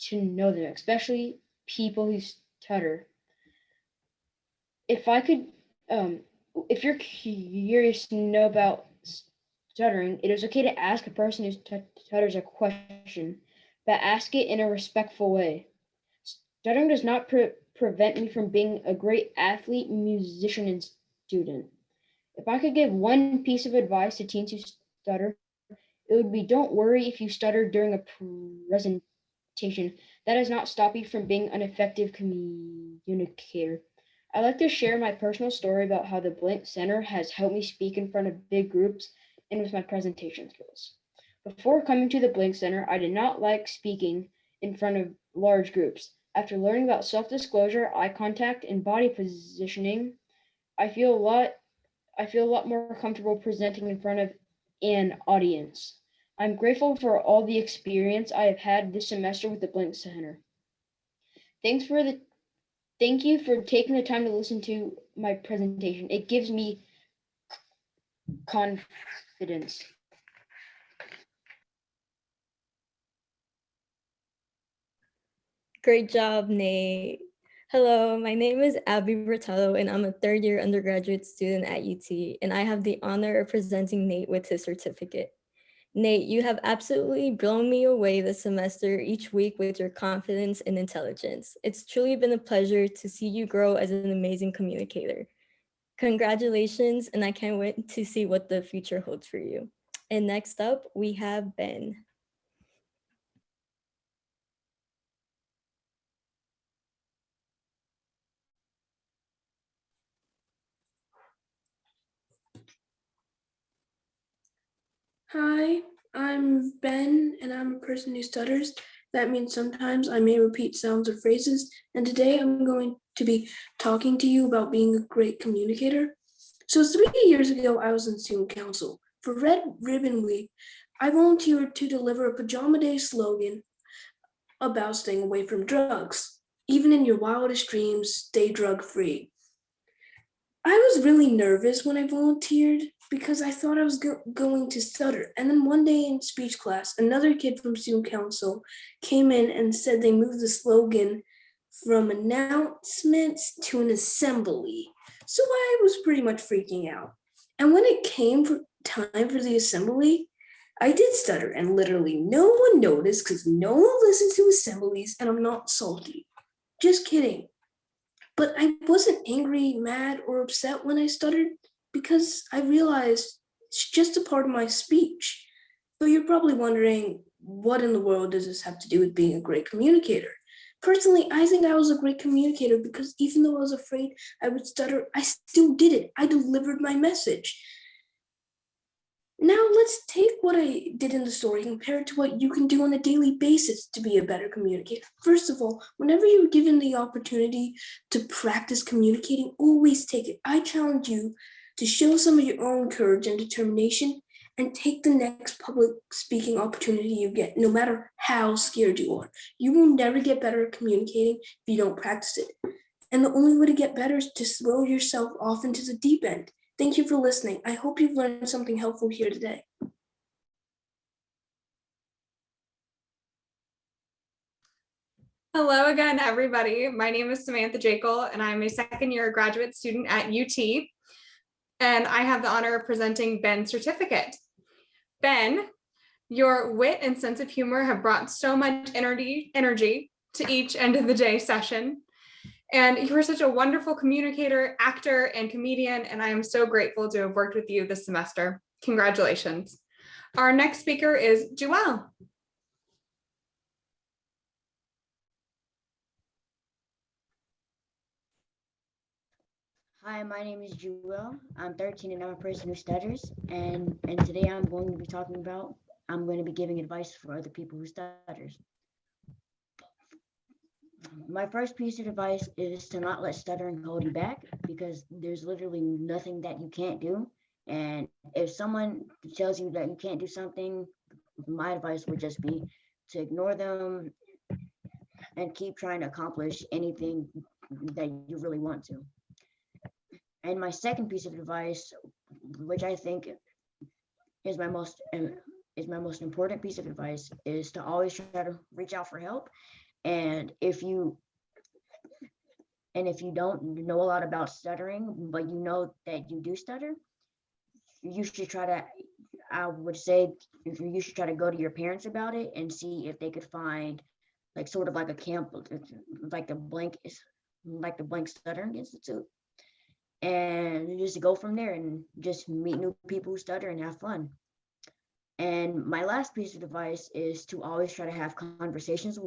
to know them, especially people who stutter. If you're curious to know about stuttering, it is okay to ask a person who stutters a question, but ask it in a respectful way. Stuttering does not prevent me from being a great athlete, musician, and student. If I could give one piece of advice to teens who stutter, it would be don't worry if you stutter during a presentation. That does not stop you from being an effective communicator. I'd like to share my personal story about how the Blank Center has helped me speak in front of big groups and with my presentation skills. Before coming to the Blank Center, I did not like speaking in front of large groups. After learning about self-disclosure, eye contact, and body positioning, I feel a lot more comfortable presenting in front of an audience. I'm grateful for all the experience I have had this semester with the Blank Center. Thank you for taking the time to listen to my presentation. It gives me confidence. Great job, Nate. Hello, my name is Abby Bertello, and I'm a third-year undergraduate student at UT, and I have the honor of presenting Nate with his certificate. Nate, you have absolutely blown me away this semester each week with your confidence and intelligence. It's truly been a pleasure to see you grow as an amazing communicator. Congratulations, and I can't wait to see what the future holds for you. And next up, we have Ben. Hi, I'm Ben, and I'm a person who stutters. That means sometimes I may repeat sounds or phrases, and today I'm going to be talking to you about being a great communicator. So 3 years ago, I was in student council. For Red Ribbon Week, I volunteered to deliver a Pajama Day slogan about staying away from drugs. Even in your wildest dreams, stay drug-free. I was really nervous when I volunteered because I thought I was going to stutter. And then one day in speech class, another kid from student council came in and said they moved the slogan from announcements to an assembly. So I was pretty much freaking out. And when it came for time for the assembly, I did stutter, and literally no one noticed because no one listens to assemblies, and I'm not salty. Just kidding. But I wasn't angry, mad, or upset when I stuttered because I realized it's just a part of my speech. But you're probably wondering, what in the world does this have to do with being a great communicator? Personally, I think I was a great communicator because even though I was afraid I would stutter, I still did it. I delivered my message. Now let's take what I did in the story and compare it to what you can do on a daily basis to be a better communicator. First of all, whenever you're given the opportunity to practice communicating, always take it. I challenge you to show some of your own courage and determination and take the next public speaking opportunity you get, no matter how scared you are. You will never get better at communicating if you don't practice it. And the only way to get better is to throw yourself off into the deep end. Thank you for listening. I hope you've learned something helpful here today. Hello again, everybody. My name is Samantha Jekyll, and I'm a second-year graduate student at UT, and I have the honor of presenting Ben's certificate. Ben, your wit and sense of humor have brought so much energy to each end of the day session. And you are such a wonderful communicator, actor, and comedian, and I am so grateful to have worked with you this semester. Congratulations. Our next speaker is Joelle. Hi, my name is Joelle. I'm 13 and I'm a person who stutters. And today I'm going to be giving advice for other people who stutters. My first piece of advice is to not let stuttering hold you back, because there's literally nothing that you can't do. And if someone tells you that you can't do something, my advice would just be to ignore them and keep trying to accomplish anything that you really want to. And my second piece of advice, which I think is my most important piece of advice, is to always try to reach out for help. And if you don't know a lot about stuttering, but you know that you do stutter, you should try to, I would say, you should try to go to your parents about it and see if they could find like sort of like a camp, like the Blank Stuttering Institute, and just go from there and just meet new people who stutter and have fun. And my last piece of advice is to always try to have conversations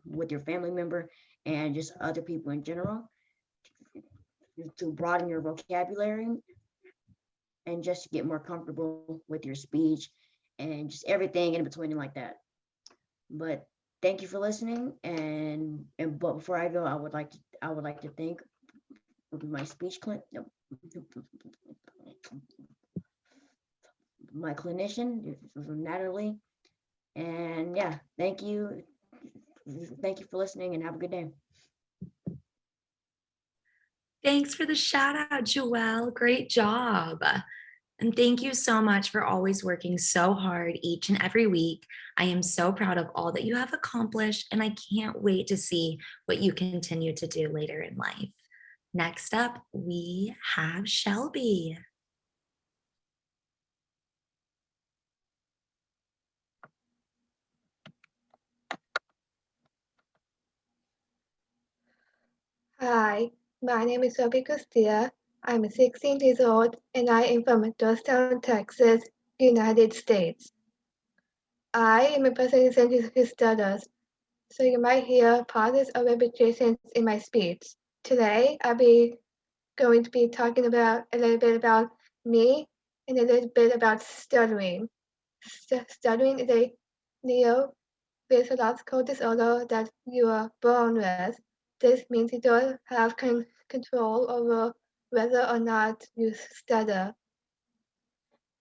with your family member and just other people in general to broaden your vocabulary and just get more comfortable with your speech and just everything in between like that. But thank you for listening. But before I go, I would like to thank my my clinician, Natalie. And yeah, thank you. Thank you for listening and have a good day. Thanks for the shout out, Joelle. Great job. And thank you so much for always working so hard each and every week. I am so proud of all that you have accomplished, and I can't wait to see what you continue to do later in life. Next up, we have Shelby. Hi, my name is Shelby Castilla. I'm 16 years old and I am from Georgetown, Texas, United States. I am a person who stutters, so you might hear pauses or repetitions in my speech. Today, I'll be going to be talking about a little bit about me and a little bit about stuttering. Stuttering is a neurophysiological disorder that you are born with. This means you don't have control over whether or not you stutter.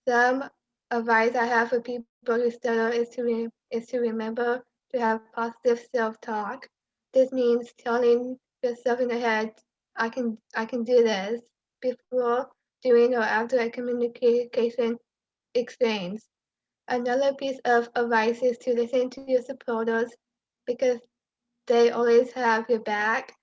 Some advice I have for people who stutter is to remember to have positive self-talk. This means telling yourself in the head, I can do this, before, during, or after a communication exchange. Another piece of advice is to listen to your supporters because they always have your back.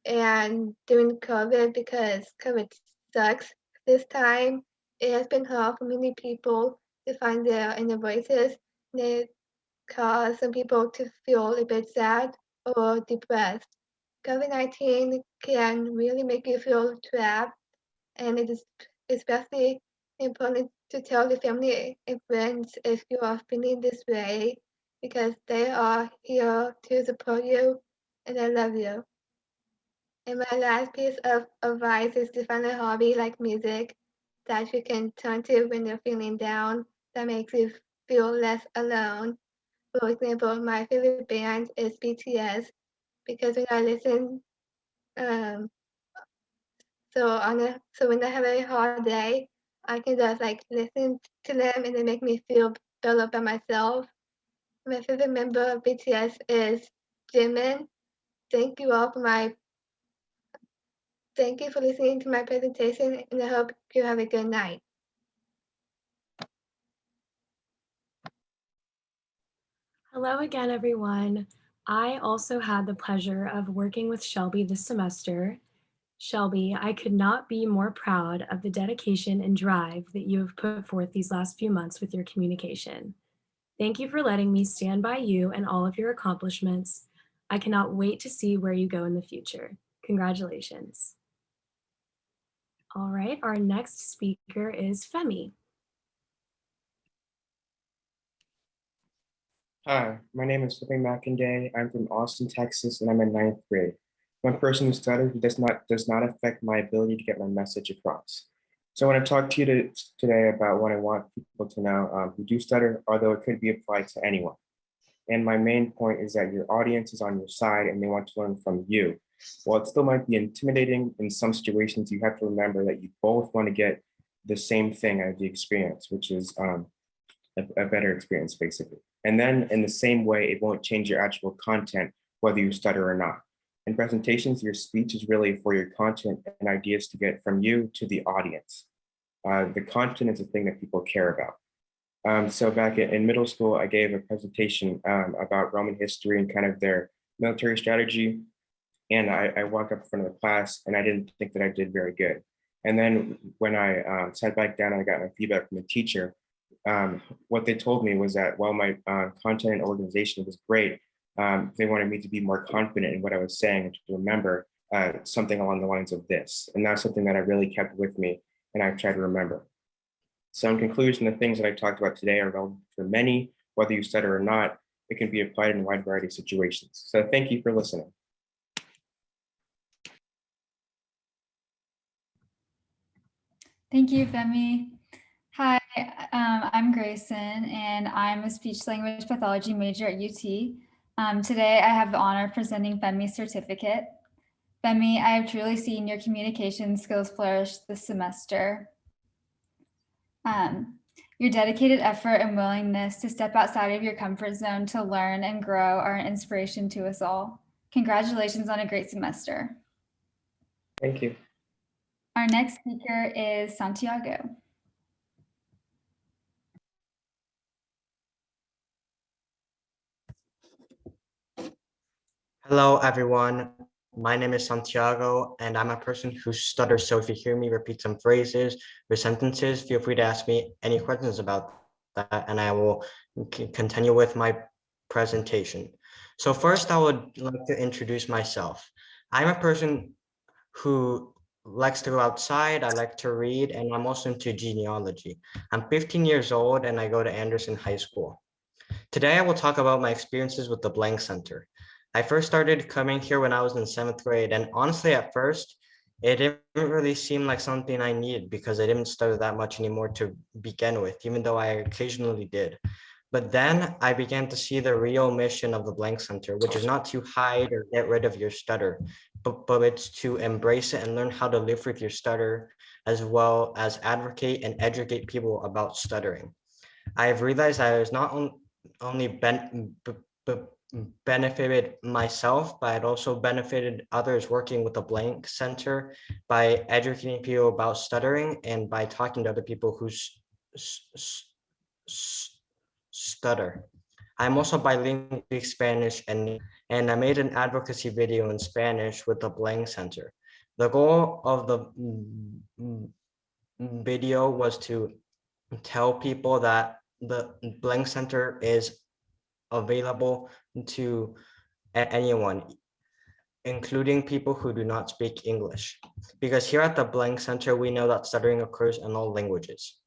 And during COVID, because COVID sucks this time, it has been hard for many people to find their inner voices. And it caused some people to feel a bit sad or depressed. COVID-19 can really make you feel trapped, and it is especially important to tell the family and friends if you are feeling this way, because they are here to support you and they love you. And my last piece of advice is to find a hobby like music that you can turn to when you're feeling down, that makes you feel less alone. For example, my favorite band is BTS because when I listen, so when I have a hard day, I can just like listen to them and they make me feel better about myself. My favorite member of BTS is Jimin. Thank you all Thank you for listening to my presentation, and I hope you have a good night. Hello again, everyone. I also had the pleasure of working with Shelby this semester. Shelby, I could not be more proud of the dedication and drive that you have put forth these last few months with your communication. Thank you for letting me stand by you and all of your accomplishments. I cannot wait to see where you go in the future. Congratulations. All right, our next speaker is Femi. Hi, my name is Femi Mackinday. I'm from Austin, Texas, and I'm in 9th grade. One person who stutters does not affect my ability to get my message across. So I want to talk to you today about what I want people to know who do stutter, although it could be applied to anyone. And my main point is that your audience is on your side and they want to learn from you. While it still might be intimidating in some situations, you have to remember that you both want to get the same thing out of the experience, which is a better experience, basically. And then in the same way, it won't change your actual content whether you stutter or not. In presentations, your speech is really for your content and ideas to get from you to the audience. The content is the thing that people care about. So back in middle school, I gave a presentation about Roman history and kind of their military strategy. And I walked up in front of the class and I didn't think that I did very good. And then when I sat back down and I got my feedback from the teacher, what they told me was that while my content and organization was great, they wanted me to be more confident in what I was saying and to remember something along the lines of this. And that's something that I really kept with me and I've tried to remember. So in conclusion, the things that I talked about today are relevant for many, whether you stutter or not. It can be applied in a wide variety of situations. So thank you for listening. Thank you, Femi. Hi, I'm Grayson, and I'm a speech language pathology major at UT. Today, I have the honor of presenting Femi's certificate. Femi, I have truly seen your communication skills flourish this semester. Your dedicated effort and willingness to step outside of your comfort zone to learn and grow are an inspiration to us all. Congratulations on a great semester. Thank you. Our next speaker is Santiago. Hello, everyone. My name is Santiago, and I'm a person who stutters. So if you hear me repeat some phrases or sentences, feel free to ask me any questions about that, and I will continue with my presentation. So first, I would like to introduce myself. I'm a person who likes to go outside, I like to read, and I'm also into genealogy. I'm 15 years old, and I go to Anderson High School. Today, I will talk about my experiences with the Blank Center. I first started coming here when I was in 7th grade, and honestly, at first, it didn't really seem like something I needed because I didn't stutter that much anymore to begin with, even though I occasionally did. But then I began to see the real mission of the Blank Center, which is not to hide or get rid of your stutter, but it's to embrace it and learn how to live with your stutter, as well as advocate and educate people about stuttering. I have realized I was not only benefited myself, but it also benefited others working with the Blank Center by educating people about stuttering and by talking to other people who stutter. I'm also bilingual in Spanish, and I made an advocacy video in Spanish with the Blank Center. The goal of the video was to tell people that the Blank Center is available to anyone, including people who do not speak English. Because here at the Blank Center, we know that stuttering occurs in all languages.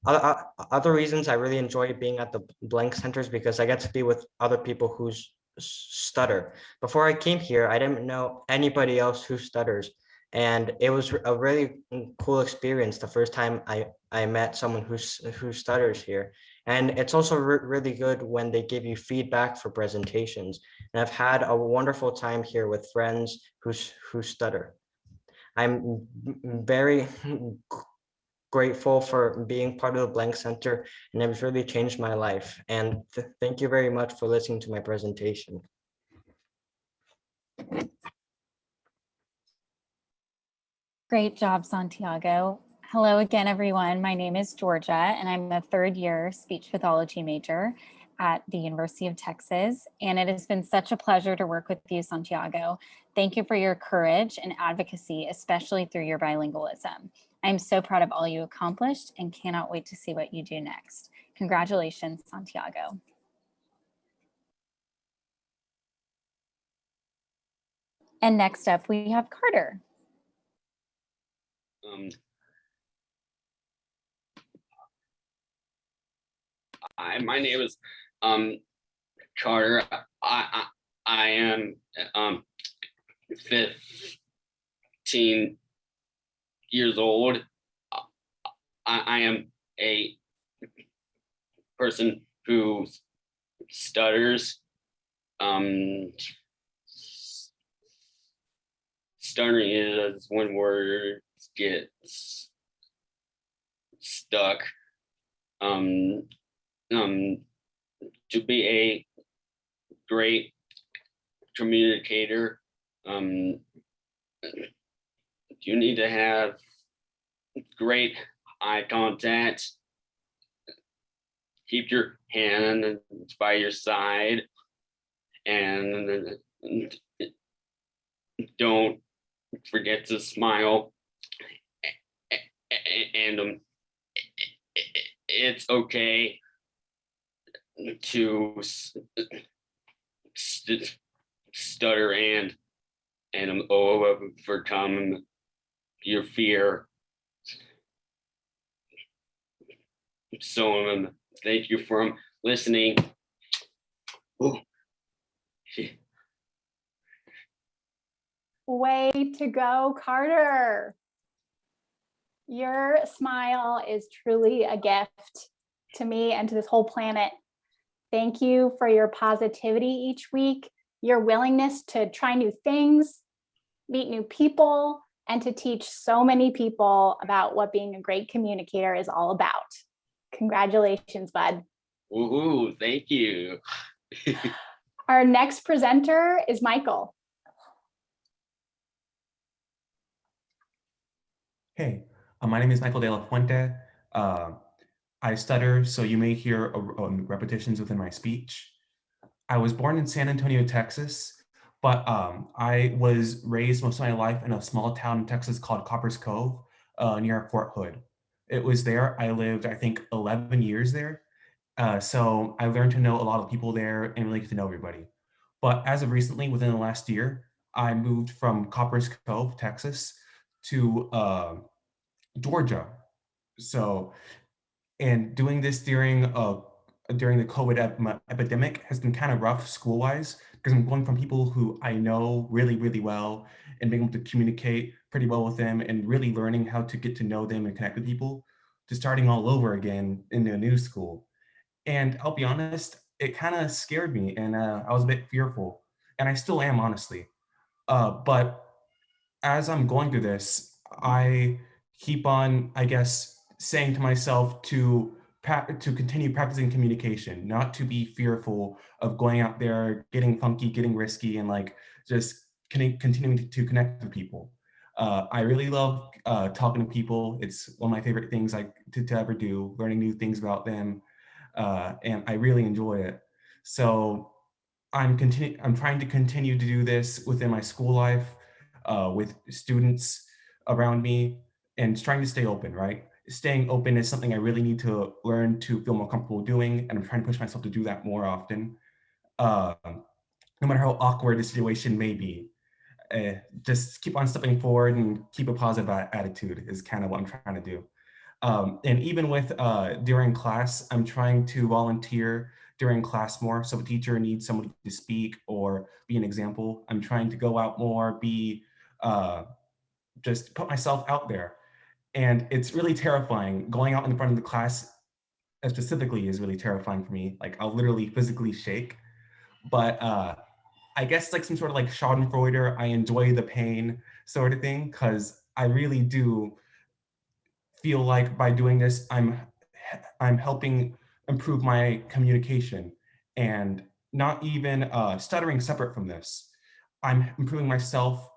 Other reasons I really enjoy being at the Blank Center is because I get to be with other people who stutter. Before I came here, I didn't know anybody else who stutters. And it was a really cool experience the first time I met someone who stutters here. And it's also really good when they give you feedback for presentations. And I've had a wonderful time here with friends who stutter. I'm very grateful for being part of the Blank Center, and it's really changed my life. And thank you very much for listening to my presentation. Great job, Santiago. Hello again, everyone. My name is Georgia, and I'm a third-year speech pathology major at the University of Texas. And it has been such a pleasure to work with you, Santiago. Thank you for your courage and advocacy, especially through your bilingualism. I'm so proud of all you accomplished and cannot wait to see what you do next. Congratulations, Santiago. And next up, we have Carter. My name is Carter. I am 15 years old. I am a person who stutters. Stuttering is when words get stuck. To be a great communicator. You need to have great eye contact. Keep your hand by your side and don't forget to smile. And it's okay to stutter and overcome your fear. So thank you for listening. Ooh. Way to go, Carter. Your smile is truly a gift to me and to this whole planet. Thank you for your positivity each week, your willingness to try new things, meet new people, and to teach so many people about what being a great communicator is all about. Congratulations, bud. Ooh, thank you. Our next presenter is Michael. Hey, my name is Michael De La Fuente. I stutter, so you may hear repetitions within my speech. I was born in San Antonio, Texas, but I was raised most of my life in a small town in Texas called Coppers Cove, near Fort Hood. It was there I lived, I think, 11 years there. So I learned to know a lot of people there and really get to know everybody. But as of recently, within the last year, I moved from Coppers Cove, Texas, to Georgia. So, and doing this during the COVID epidemic has been kind of rough school-wise, because I'm going from people who I know really, really well and being able to communicate pretty well with them and really learning how to get to know them and connect with people, to starting all over again in a new school. And I'll be honest, it kind of scared me, and I was a bit fearful, and I still am, honestly. But as I'm going through this, I keep on, I guess, saying to myself to continue practicing communication, not to be fearful of going out there, getting funky, getting risky, and like just continuing to connect with people. I really love talking to people. It's one of my favorite things to ever do, learning new things about them, and I really enjoy it. So I'm trying to continue to do this within my school life, with students around me, and trying to stay open, right? Staying open is something I really need to learn to feel more comfortable doing, and I'm trying to push myself to do that more often. No matter how awkward the situation may be, just keep on stepping forward and keep a positive attitude is kind of what I'm trying to do. And even with during class, I'm trying to volunteer during class more. So if a teacher needs somebody to speak or be an example, I'm trying to go out more, just put myself out there. And it's really terrifying. Going out in front of the class specifically is really terrifying for me. Like I'll literally physically shake. But I guess like some sort of like schadenfreude, I enjoy the pain sort of thing, because I really do feel like by doing this, I'm helping improve my communication, and not even stuttering separate from this. I'm improving myself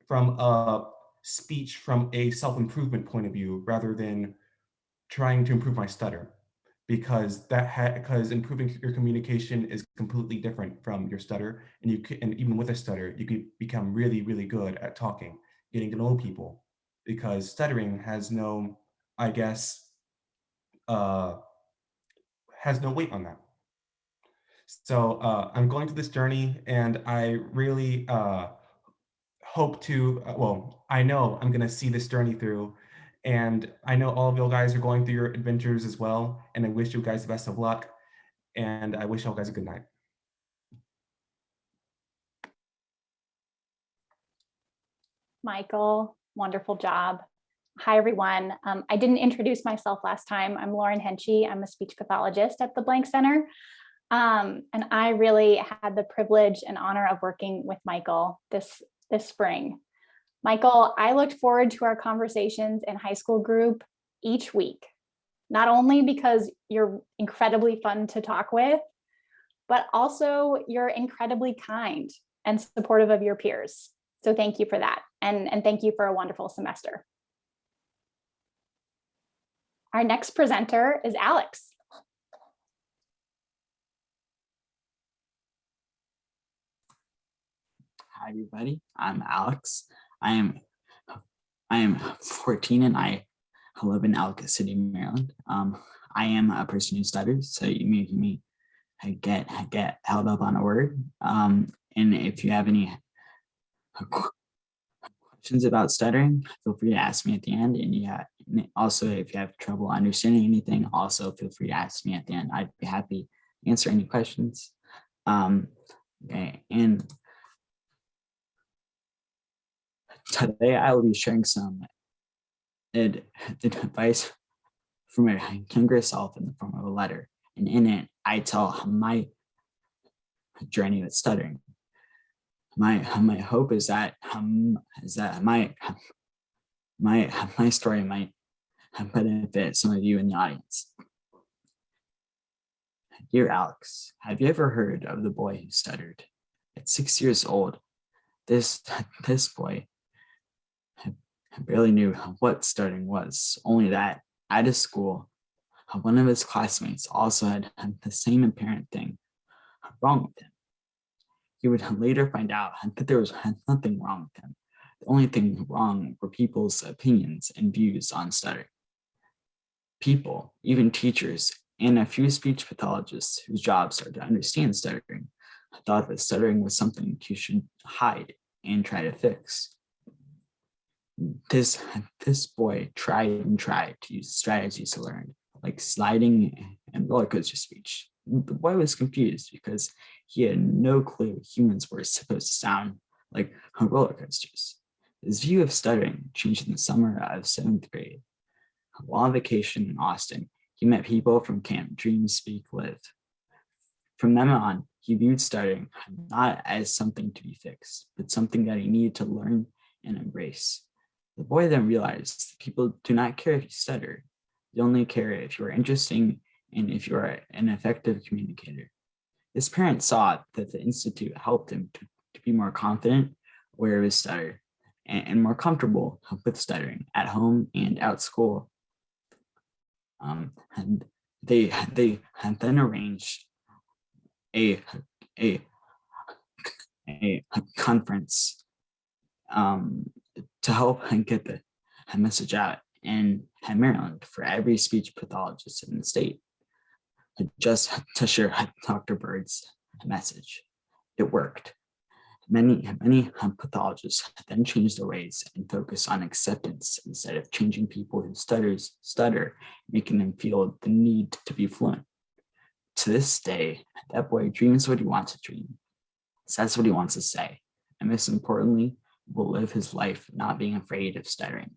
from a speech from a self-improvement point of view, rather than trying to improve my stutter, because because improving your communication is completely different from your stutter, and even with a stutter, you can become really, really good at talking, getting to know people, because stuttering has no, I guess, has no weight on that. So I'm going through this journey, and I really hope to, well, I know I'm going to see this journey through, and I know all of you guys are going through your adventures as well, and I wish you guys the best of luck, and I wish you guys a good night. Michael, wonderful job. Hi, everyone. I didn't introduce myself last time. I'm Lauren Henchy. I'm a speech pathologist at the Blank Center. And I really had the privilege and honor of working with Michael this spring. Michael, I looked forward to our conversations in high school group each week, not only because you're incredibly fun to talk with, but also you're incredibly kind. and supportive of your peers. So thank you for that. And thank you for a wonderful semester. Our next presenter is Alex. Hi, everybody. I'm Alex. I am 14 and I live in Ellicott City, Maryland. I am a person who stutters, so you may hear me get held up on a word. And if you have any questions about stuttering, feel free to ask me at the end. And also, if you have trouble understanding anything, also feel free to ask me at the end. I'd be happy to answer any questions. Okay, and today I will be sharing some advice from my younger self in the form of a letter. And in it, I tell my journey with stuttering. My hope is that my story might benefit some of you in the audience. Dear Alex, have you ever heard of the boy who stuttered? At 6 years old, this boy barely knew what stuttering was, only that at his school, one of his classmates also had the same apparent thing wrong with him. He would later find out that there was nothing wrong with him. The only thing wrong were people's opinions and views on stuttering. People, even teachers, and a few speech pathologists whose jobs are to understand stuttering, thought that stuttering was something you should hide and try to fix. This boy tried to use strategies to learn, like sliding and roller coaster speech. The boy was confused because he had no clue humans were supposed to sound like roller coasters. His view of stuttering changed in the summer of 7th grade. While on vacation in Austin, he met people from Camp Dream Speak Live. From then on, he viewed stuttering not as something to be fixed, but something that he needed to learn and embrace. The boy then realized that people do not care if you stutter. They only care if you are interesting and if you are an effective communicator. His parents saw that the Institute helped him to be more confident, aware of his stutter, and more comfortable with stuttering at home and at school. And they had then arranged a conference to help get the message out in Maryland for every speech pathologist in the state, just to share Dr. Bird's message. It worked. Many pathologists then changed their ways and focus on acceptance instead of changing people who stutter, making them feel the need to be fluent. To this day, that boy dreams what he wants to dream, says what he wants to say, and most importantly, will live his life not being afraid of stuttering.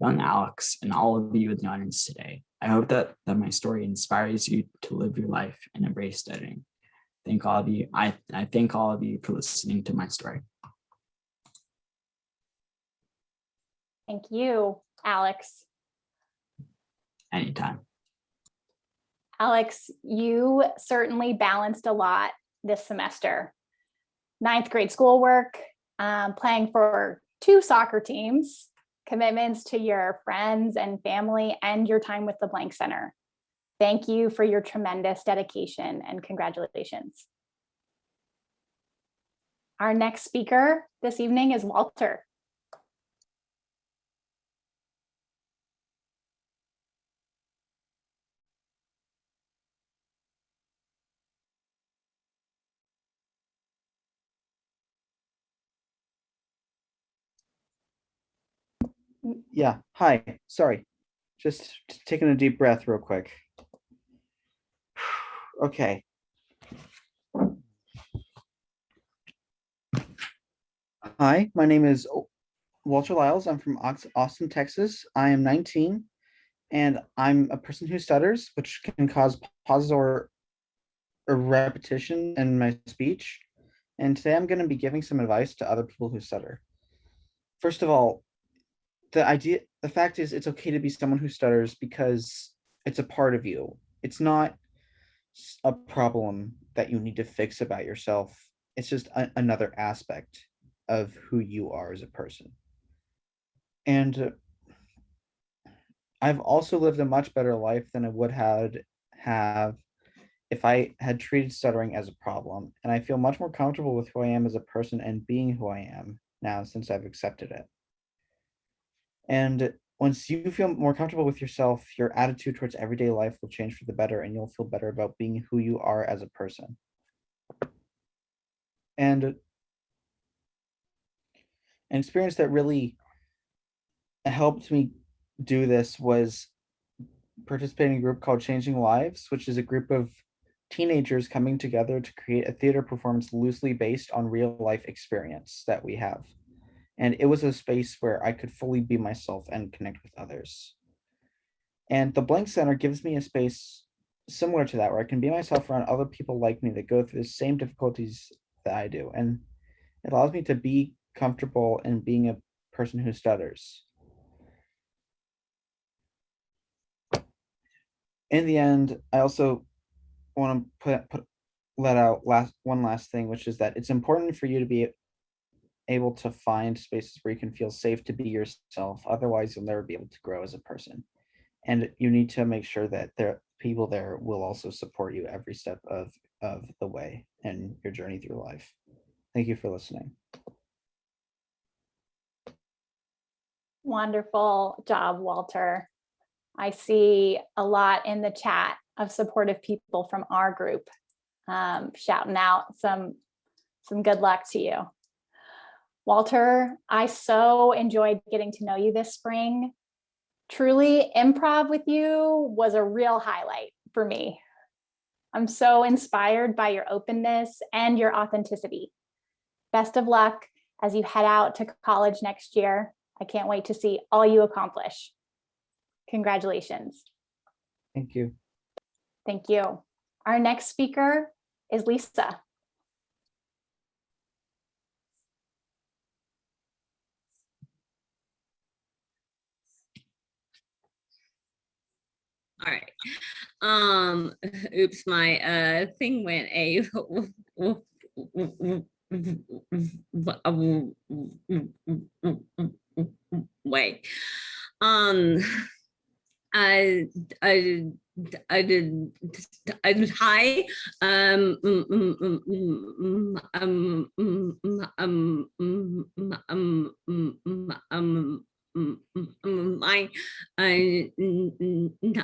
Young Alex and all of you in the audience today, I hope that my story inspires you to live your life and embrace stuttering. Thank all of you. I thank all of you for listening to my story. Thank you, Alex. Anytime. Alex, you certainly balanced a lot this semester. 9th grade schoolwork, playing for 2 soccer teams, commitments to your friends and family, and your time with the Blank Center. Thank you for your tremendous dedication and congratulations. Our next speaker this evening is Walter. Yeah, hi, sorry. Just taking a deep breath real quick. Okay. Hi, my name is Walter Lyles. I'm from Austin, Texas. I am 19 and I'm a person who stutters, which can cause pauses or repetition in my speech. And today I'm going to be giving some advice to other people who stutter. First of all, the fact is it's okay to be someone who stutters because it's a part of you. It's not a problem that you need to fix about yourself. it's just another aspect of who you are as a person. And I've also lived a much better life than I would have if I had treated stuttering as a problem. And I feel much more comfortable with who I am as a person and being who I am now since I've accepted it. And once you feel more comfortable with yourself, your attitude towards everyday life will change for the better, and you'll feel better about being who you are as a person. And an experience that really helped me do this was participating in a group called Changing Lives, which is a group of teenagers coming together to create a theater performance loosely based on real life experience that we have. And it was a space where I could fully be myself and connect with others. And the Blank Center gives me a space similar to that, where I can be myself around other people like me that go through the same difficulties that I do. And it allows me to be comfortable in being a person who stutters. In the end, I also want to let out one last thing, which is that it's important for you to be able to find spaces where you can feel safe to be yourself. Otherwise, you'll never be able to grow as a person. And you need to make sure that people there will also support you every step of the way in your journey through life. Thank you for listening. Wonderful job, Walter. I see a lot in the chat of supportive people from our group, shouting out some good luck to you. Walter, I so enjoyed getting to know you this spring. Truly, improv with you was a real highlight for me. I'm so inspired by your openness and your authenticity. Best of luck as you head out to college next year. I can't wait to see all you accomplish. Congratulations. Thank you. Thank you. Our next speaker is Lisa. All right. Oops, my thing went a way. I did hi. My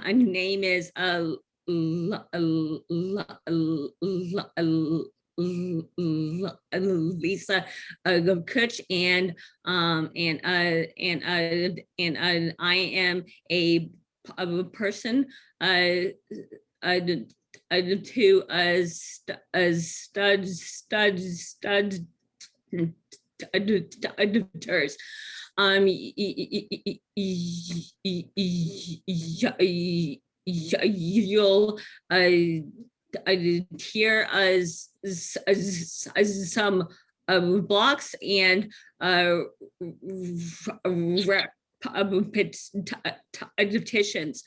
name is Lisa Kutch, and I am a person tutors. You'll hear some blocks and repetitions.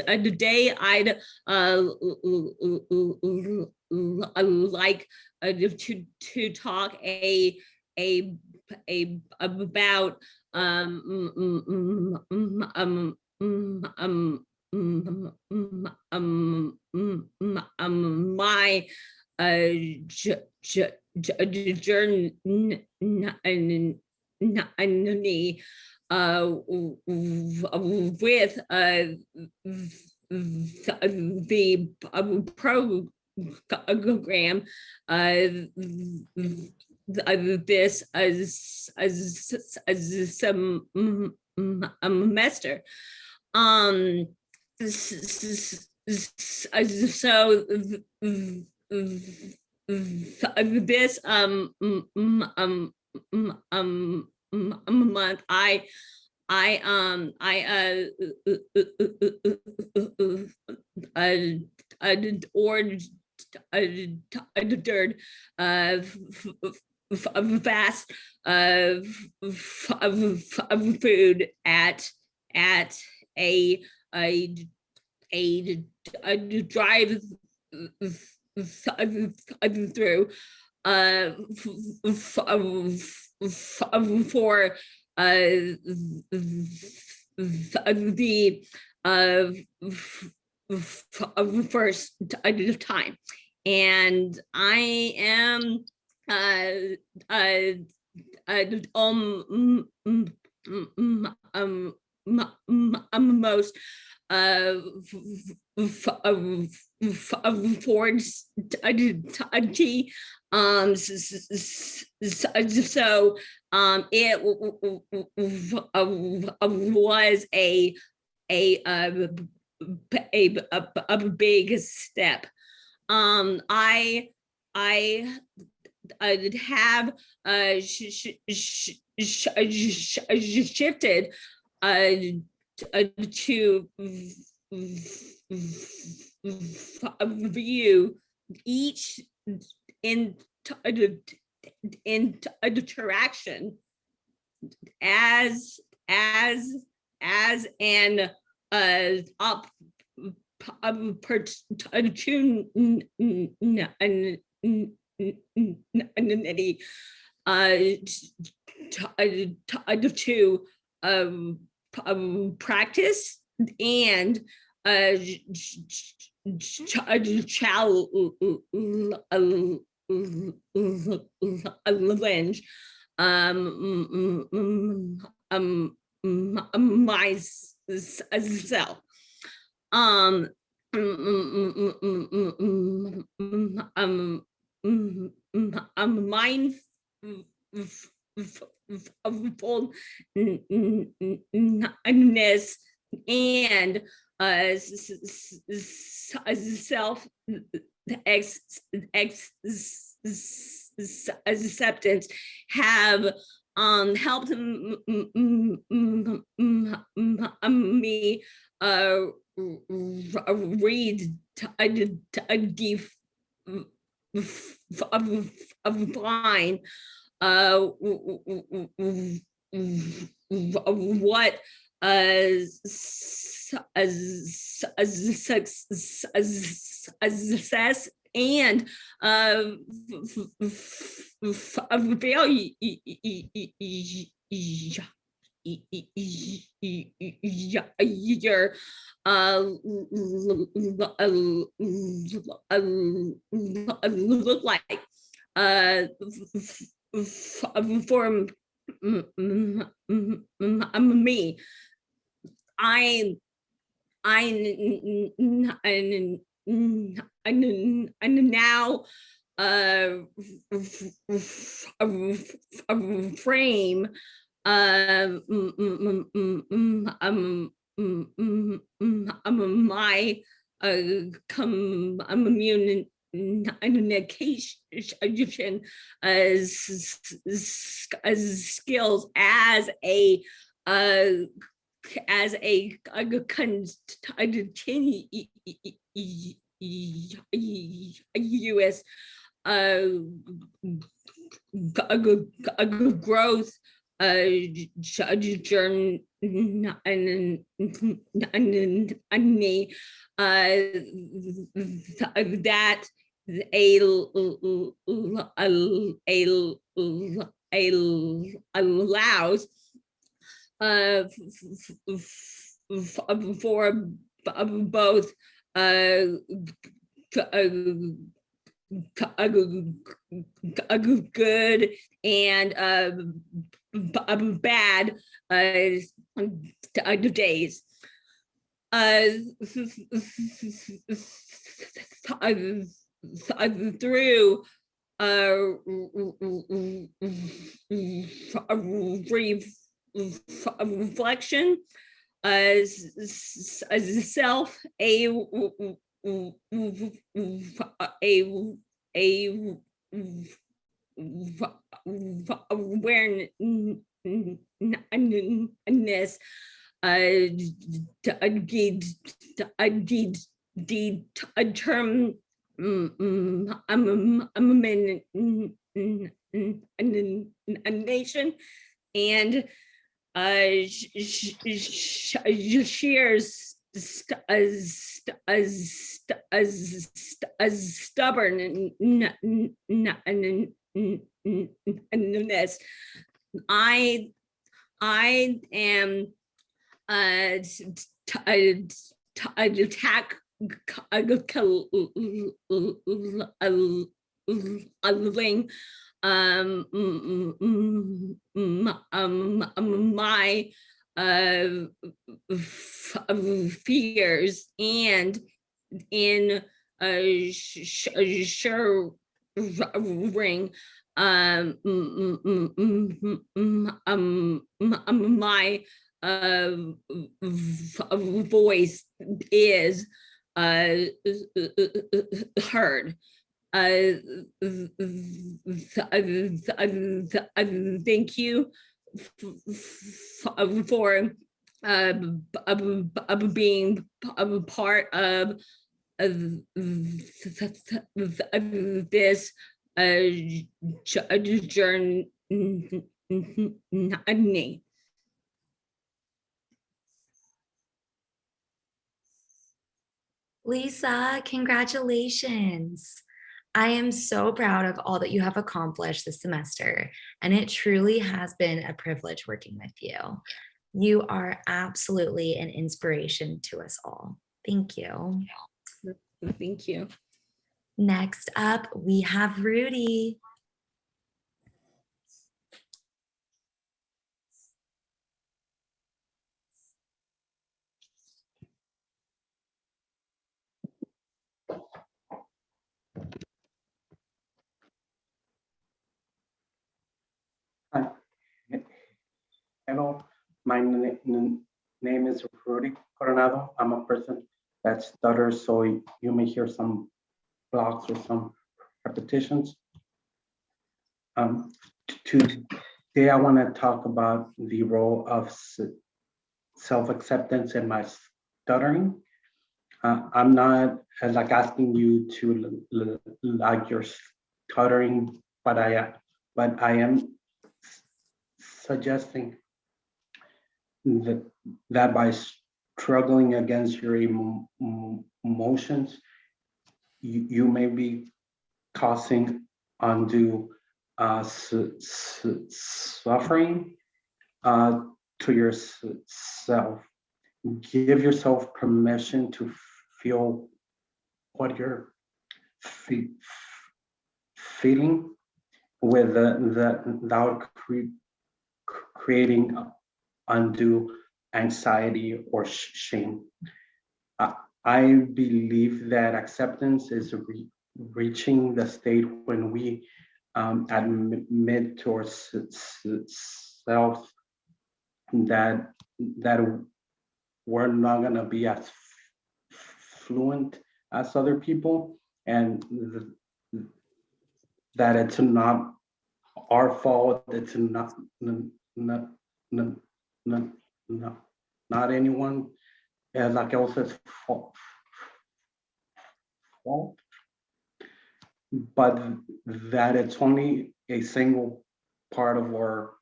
Today I'd like to talk about my journey with the program. This semester. So this month I ordered vast food at a drive through for the first time, and I am most forward so it was a big step. I have shifted to view each interaction as an opportunity to practice and challenge myself. Mindfulness and self acceptance have helped me redefine what success and failure look like for me. I now frame my communication skills as a continuous growth journey that allows for both good and bad days. Through reflection, self awareness, determination, and sheer stubbornness. I am tackling my fears and in sharing my voice is heard. Thank you for being a part of this journey. Lisa, congratulations. I am so proud of all that you have accomplished this semester, and it truly has been a privilege working with you. You are absolutely an inspiration to us all. Thank you. Thank you. Next up, we have Rudy. Hi. Hello, my name is Rudy Coronado. I'm a person that stutters, so you may hear some blocks or some repetitions. Today I want to talk about the role of self-acceptance in my stuttering. I'm not like asking you to like your stuttering, but I am suggesting that by struggling against your emotions, you may be causing undue suffering to yourself. Give yourself permission to feel what you're feeling without creating undue anxiety or shame. I believe that acceptance is reaching the state when we admit to ourselves that we're not gonna be as fluent as other people, and that it's not our fault. It's not anyone like else's fault, but that it's only a single part of our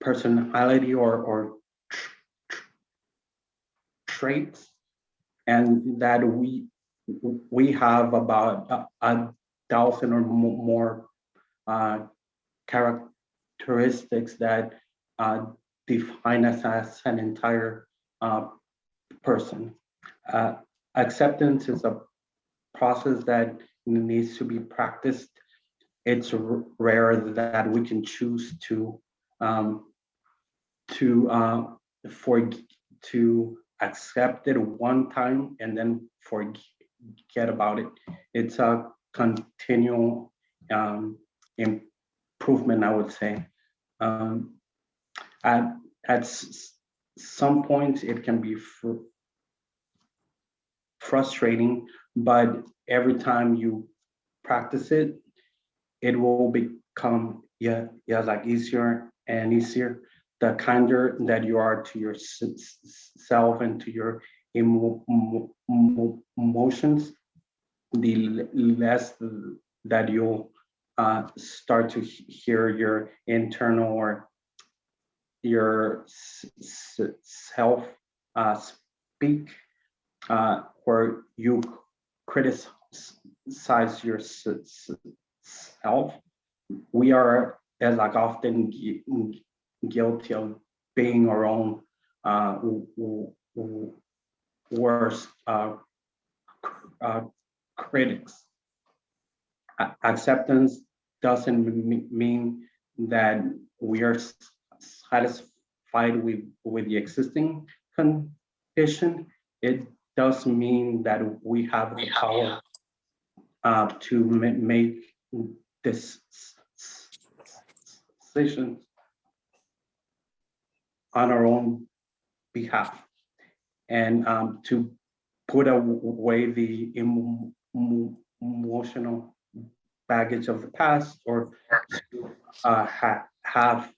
personality or traits, and that we have about 1,000 or more characteristics that define us as an entire person. Acceptance is a process that needs to be practiced. It's rare that we can choose to accept it one time and then forget about it. It's a continual improvement, I would say. At some points, it can be frustrating, but every time you practice it, it will become like easier and easier. The kinder that you are to yourself and to your emotions, the less that you'll start to hear your internal or your self speak, where you criticize yourself. We are as like often guilty of being our own worst critics. Acceptance doesn't mean that we are satisfied with the existing condition. It does mean that we have the power to make this decision on our own behalf, and to put away the emotional baggage of the past, or to have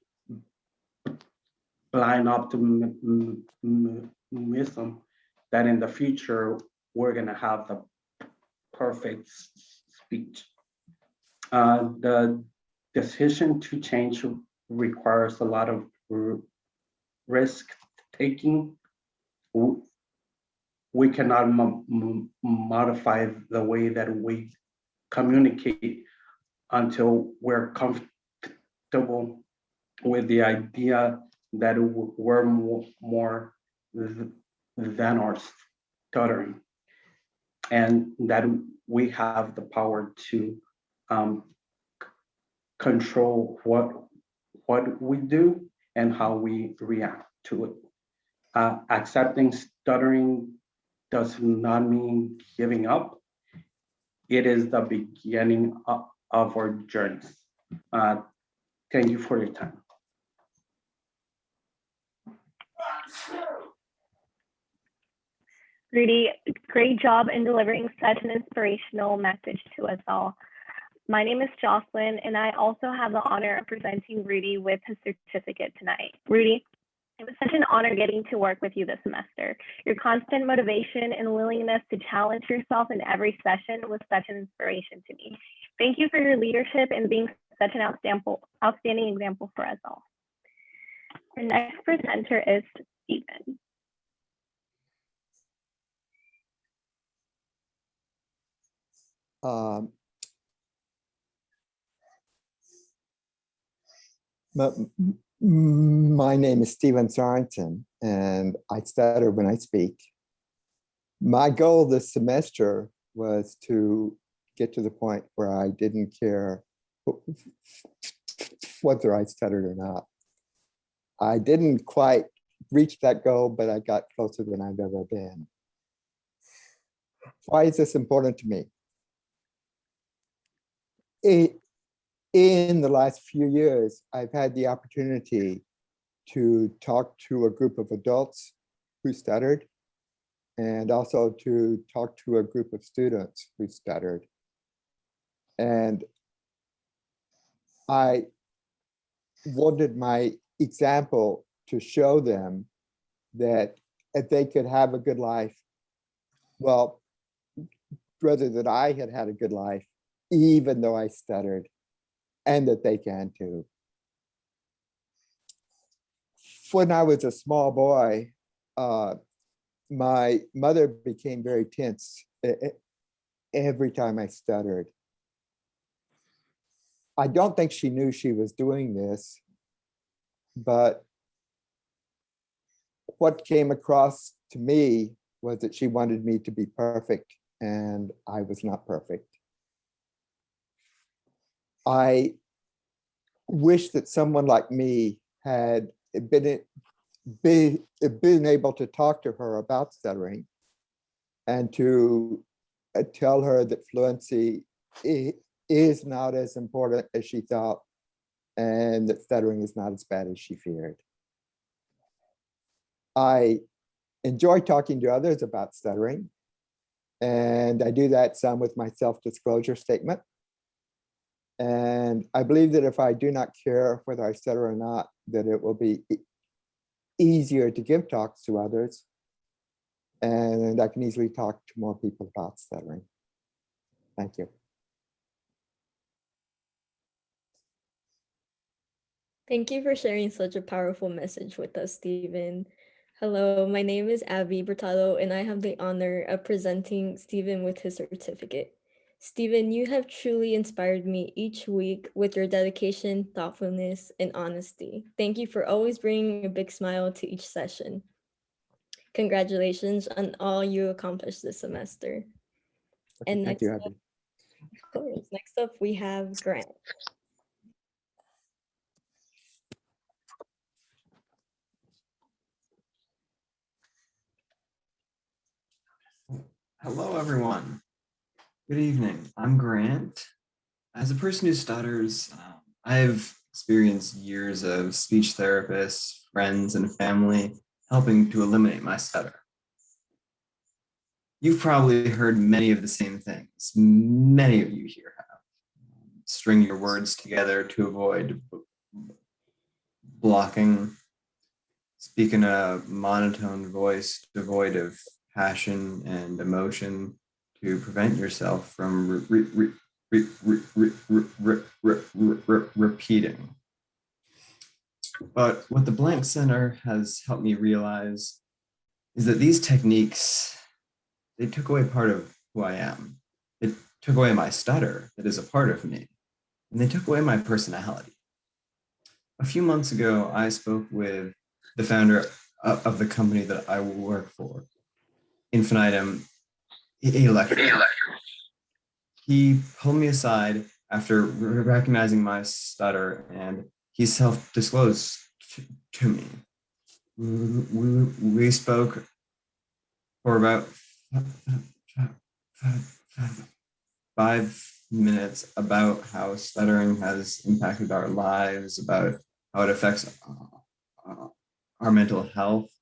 blind optimism that in the future we're going to have the perfect speech. The decision to change requires a lot of risk taking. We cannot modify the way that we communicate until we're comfortable with the idea that we're more than our stuttering, and that we have the power to control what we do and how we react to it. Accepting stuttering does not mean giving up. It is the beginning of our journeys. Thank you for your time. Rudy, great job in delivering such an inspirational message to us all. My name is Jocelyn, and I also have the honor of presenting Rudy with his certificate tonight. Rudy, it was such an honor getting to work with you this semester. Your constant motivation and willingness to challenge yourself in every session was such an inspiration to me. Thank you for your leadership and being such an outstanding example for us all. Our next presenter is Stephen. My name is Stephen Sorensen, and I stutter when I speak. My goal this semester was to get to the point where I didn't care whether I stuttered or not. I didn't quite reach that goal, but I got closer than I've ever been. Why is this important to me? In the last few years, I've had the opportunity to talk to a group of adults who stuttered, and also to talk to a group of students who stuttered. And I wanted my example to show them that if they could have a good life, well, rather that I had had a good life, even though I stuttered, and that they can too. When I was a small boy, my mother became very tense every time I stuttered. I don't think she knew she was doing this, but what came across to me was that she wanted me to be perfect, and I was not perfect. I wish that someone like me had been able to talk to her about stuttering, and to tell her that fluency is not as important as she thought, and that stuttering is not as bad as she feared. I enjoy talking to others about stuttering, and I do that some with my self-disclosure statement. And I believe that if I do not care whether I stutter or not, that it will be easier to give talks to others, and I can easily talk to more people about stuttering. Thank you. Thank you for sharing such a powerful message with us, Stephen. Hello, my name is Abby Bertalo, and I have the honor of presenting Stephen with his certificate. Stephen, you have truly inspired me each week with your dedication, thoughtfulness, and honesty. Thank you for always bringing a big smile to each session. Congratulations on all you accomplished this semester. And Thank you, Abby. of course, next up we have Grant. Hello, everyone. Good evening. I'm Grant. As a person who stutters, I've experienced years of speech therapists, friends, and family helping to eliminate my stutter. You've probably heard many of the same things. Many of you here have. String your words together to avoid blocking. Speak in a monotone voice, devoid of passion and emotion, to prevent yourself from repeating. But what the Blank Center has helped me realize is that these techniques, they took away part of who I am. It took away my stutter that is a part of me, and they took away my personality. A few months ago, I spoke with the founder of the company that I work for, Infinitum Electric. He pulled me aside after recognizing my stutter, and he self-disclosed to me. We spoke for about 5 minutes about how stuttering has impacted our lives, about how it affects our mental health.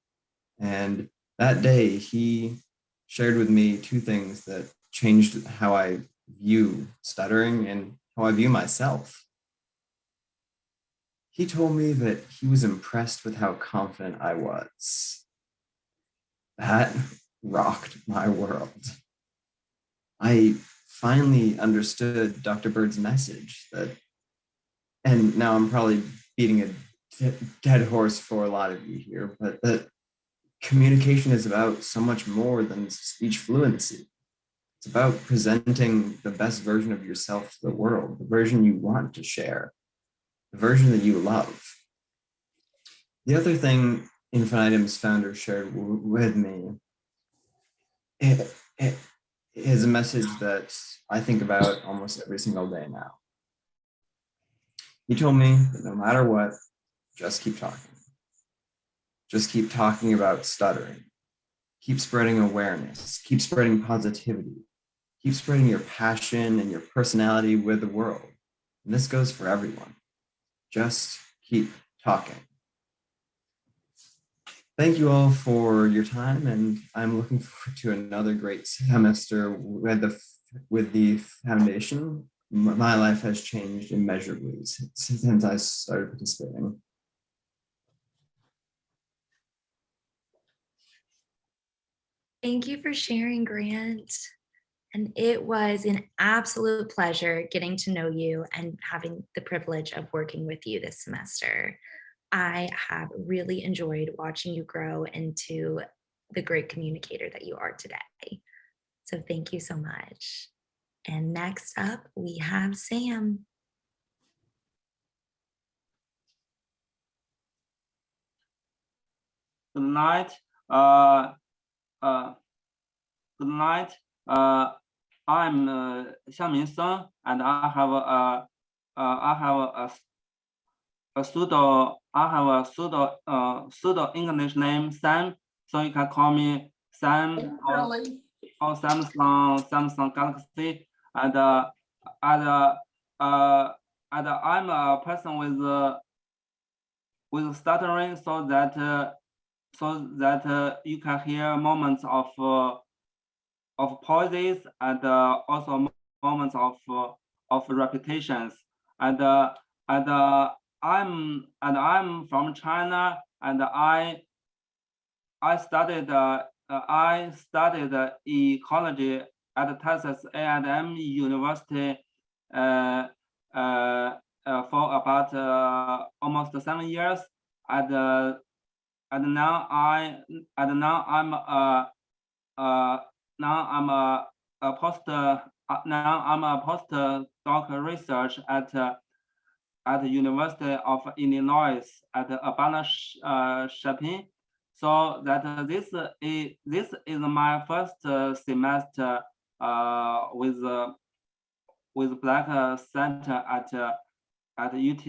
And that day, he shared with me two things that changed how I view stuttering and how I view myself. He told me that he was impressed with how confident I was. That rocked my world. I finally understood Dr. Bird's message that, and now I'm probably beating a dead horse for a lot of you here, but that communication is about so much more than speech fluency. It's about presenting the best version of yourself to the world, the version you want to share, the version that you love. The other thing Infinitum's founder shared with me is a message that I think about almost every single day now. He told me that no matter what, just keep talking. Just keep talking about stuttering. Keep spreading awareness. Keep spreading positivity. Keep spreading your passion and your personality with the world. And this goes for everyone. Just keep talking. Thank you all for your time, and I'm looking forward to another great semester with the foundation. My life has changed immeasurably since I started participating. Thank you for sharing, Grant. And it was an absolute pleasure getting to know you and having the privilege of working with you this semester. I have really enjoyed watching you grow into the great communicator that you are today. So thank you so much. And next up, we have Sam. Good night. Good night. I'm Xiangmin Seng, and I have a pseudo English name Sam, so you can call me Sam or Samsung Galaxy, and I'm a person with stuttering, so that you can hear moments of pauses and also moments of repetitions, and I'm from China, and I studied ecology at Texas A&M University for about almost 7 years, and and now I'm a postdoc research at the University of Illinois at Urbana-Champaign. So that this is my first semester with Black Center at UT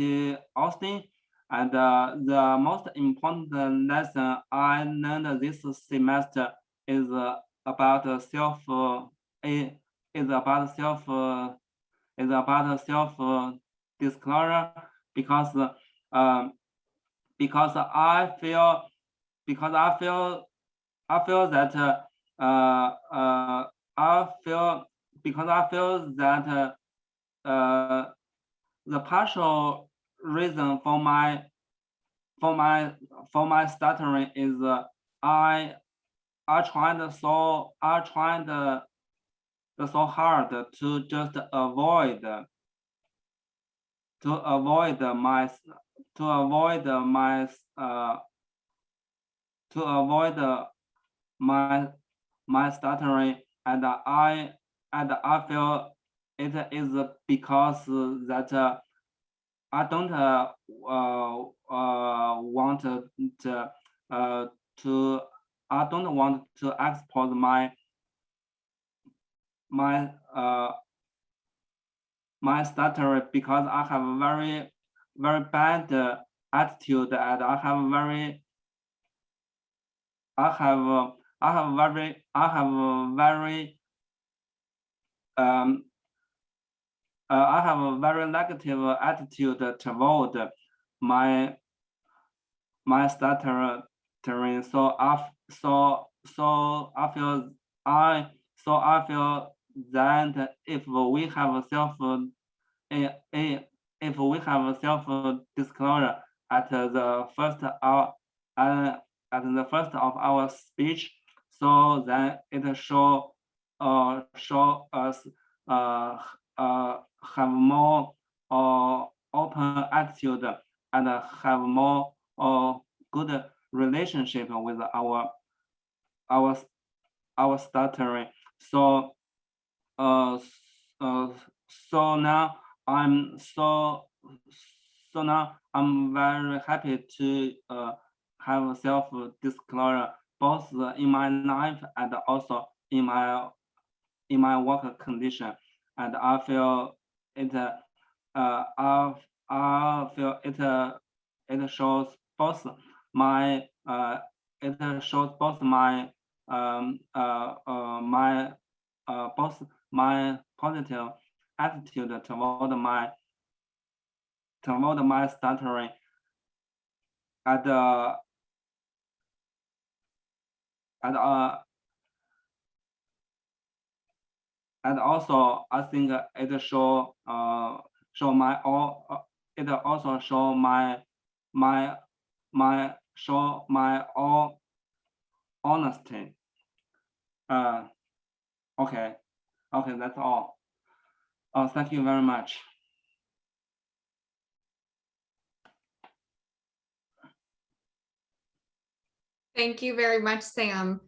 Austin, and the most important lesson I learned this semester is about self disclosure, because I feel that the partial reason for my stuttering is I tried so hard to just avoid my stuttering, and I feel it is because that I don't want to export my stuttering, because I have a very bad attitude, and I have a very negative attitude toward my stuttering. So I feel that if we have self disclosure at the first of our speech, so then it show us have more open attitude and have more good relationship with our stuttering. So now I'm very happy to have self-disclosure both in my life and also in my work condition, and I feel it. I feel it. It shows both my both my positive attitude toward my stuttering, and also I think it show my all. It also show my all honesty. Okay, that's all. Thank you very much. Thank you very much, Sam.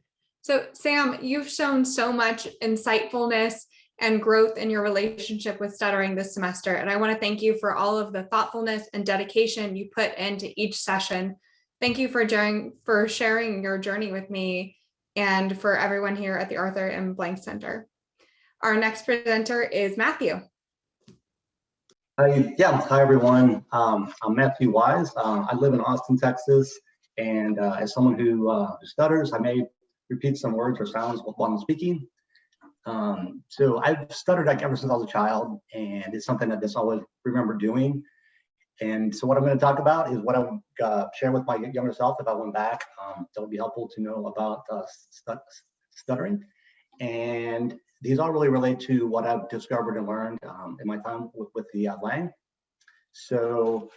So Sam, you've shown so much insightfulness and growth in your relationship with stuttering this semester. And I want to thank you for all of the thoughtfulness and dedication you put into each session. Thank you for sharing your journey with me and for everyone here at the Arthur M. Blank Center. Our next presenter is Matthew. Hi everyone. I'm Matthew Wise. I live in Austin, Texas, and as someone who stutters, I may repeat some words or sounds while I'm speaking. So I've stuttered like ever since I was a child, and it's something that I just always remember doing. And so what I'm going to talk about is what I would share with my younger self if I went back. That would be helpful to know about stuttering. And these all really relate to what I've discovered and learned in my time with the Lang. So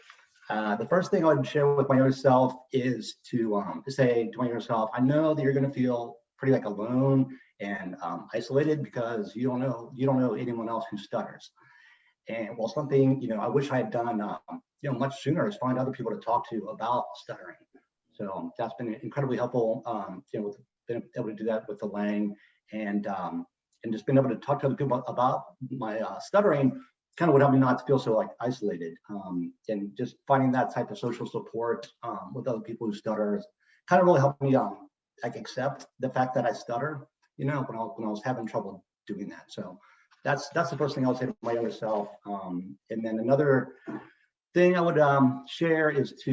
the first thing I would share with my younger self is to say to my younger self, I know that you're going to feel pretty like alone and isolated because you don't know anyone else who stutters. And well, something I wish I had done much sooner is find other people to talk to about stuttering. So that's been incredibly helpful. With being able to do that with the Lang, and just being able to talk to other people about my stuttering kind of would help me not to feel so like isolated. And just finding that type of social support with other people who stutter kind of really helped me like accept the fact that I stutter, when I was having trouble doing that. So that's the first thing I would say to my younger self. And then another thing I would share is to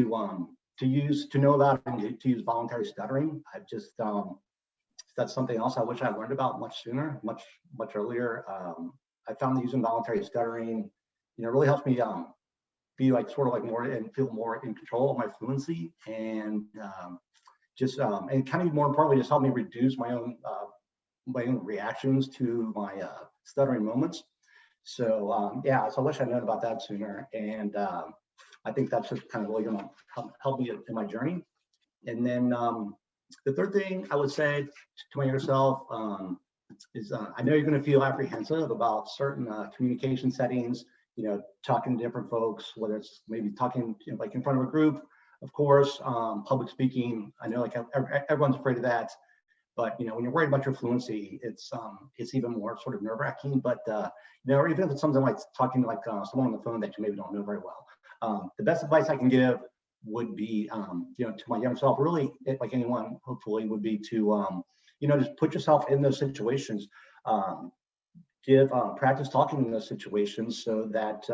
know about and to use voluntary stuttering. I've just that's something else I wish I learned about much sooner, much earlier. I found that using voluntary stuttering, really helps me be like sort of like more and feel more in control of my fluency, and and kind of more importantly, just help me reduce my own reactions to my stuttering moments. So yeah, so I wish I'd known about that sooner, and I think that's just kind of really going to help me in my journey. And then the third thing I would say to my younger self is I know you're going to feel apprehensive about certain communication settings, talking to different folks, whether it's maybe talking like in front of a group, of course, public speaking. I know like everyone's afraid of that, but when you're worried about your fluency, it's even more sort of nerve-wracking. But or even if it's something like talking to like someone on the phone that you maybe don't know very well, the best advice I can give would be to my younger self, really like anyone hopefully, would be to just put yourself in those situations, practice talking in those situations so that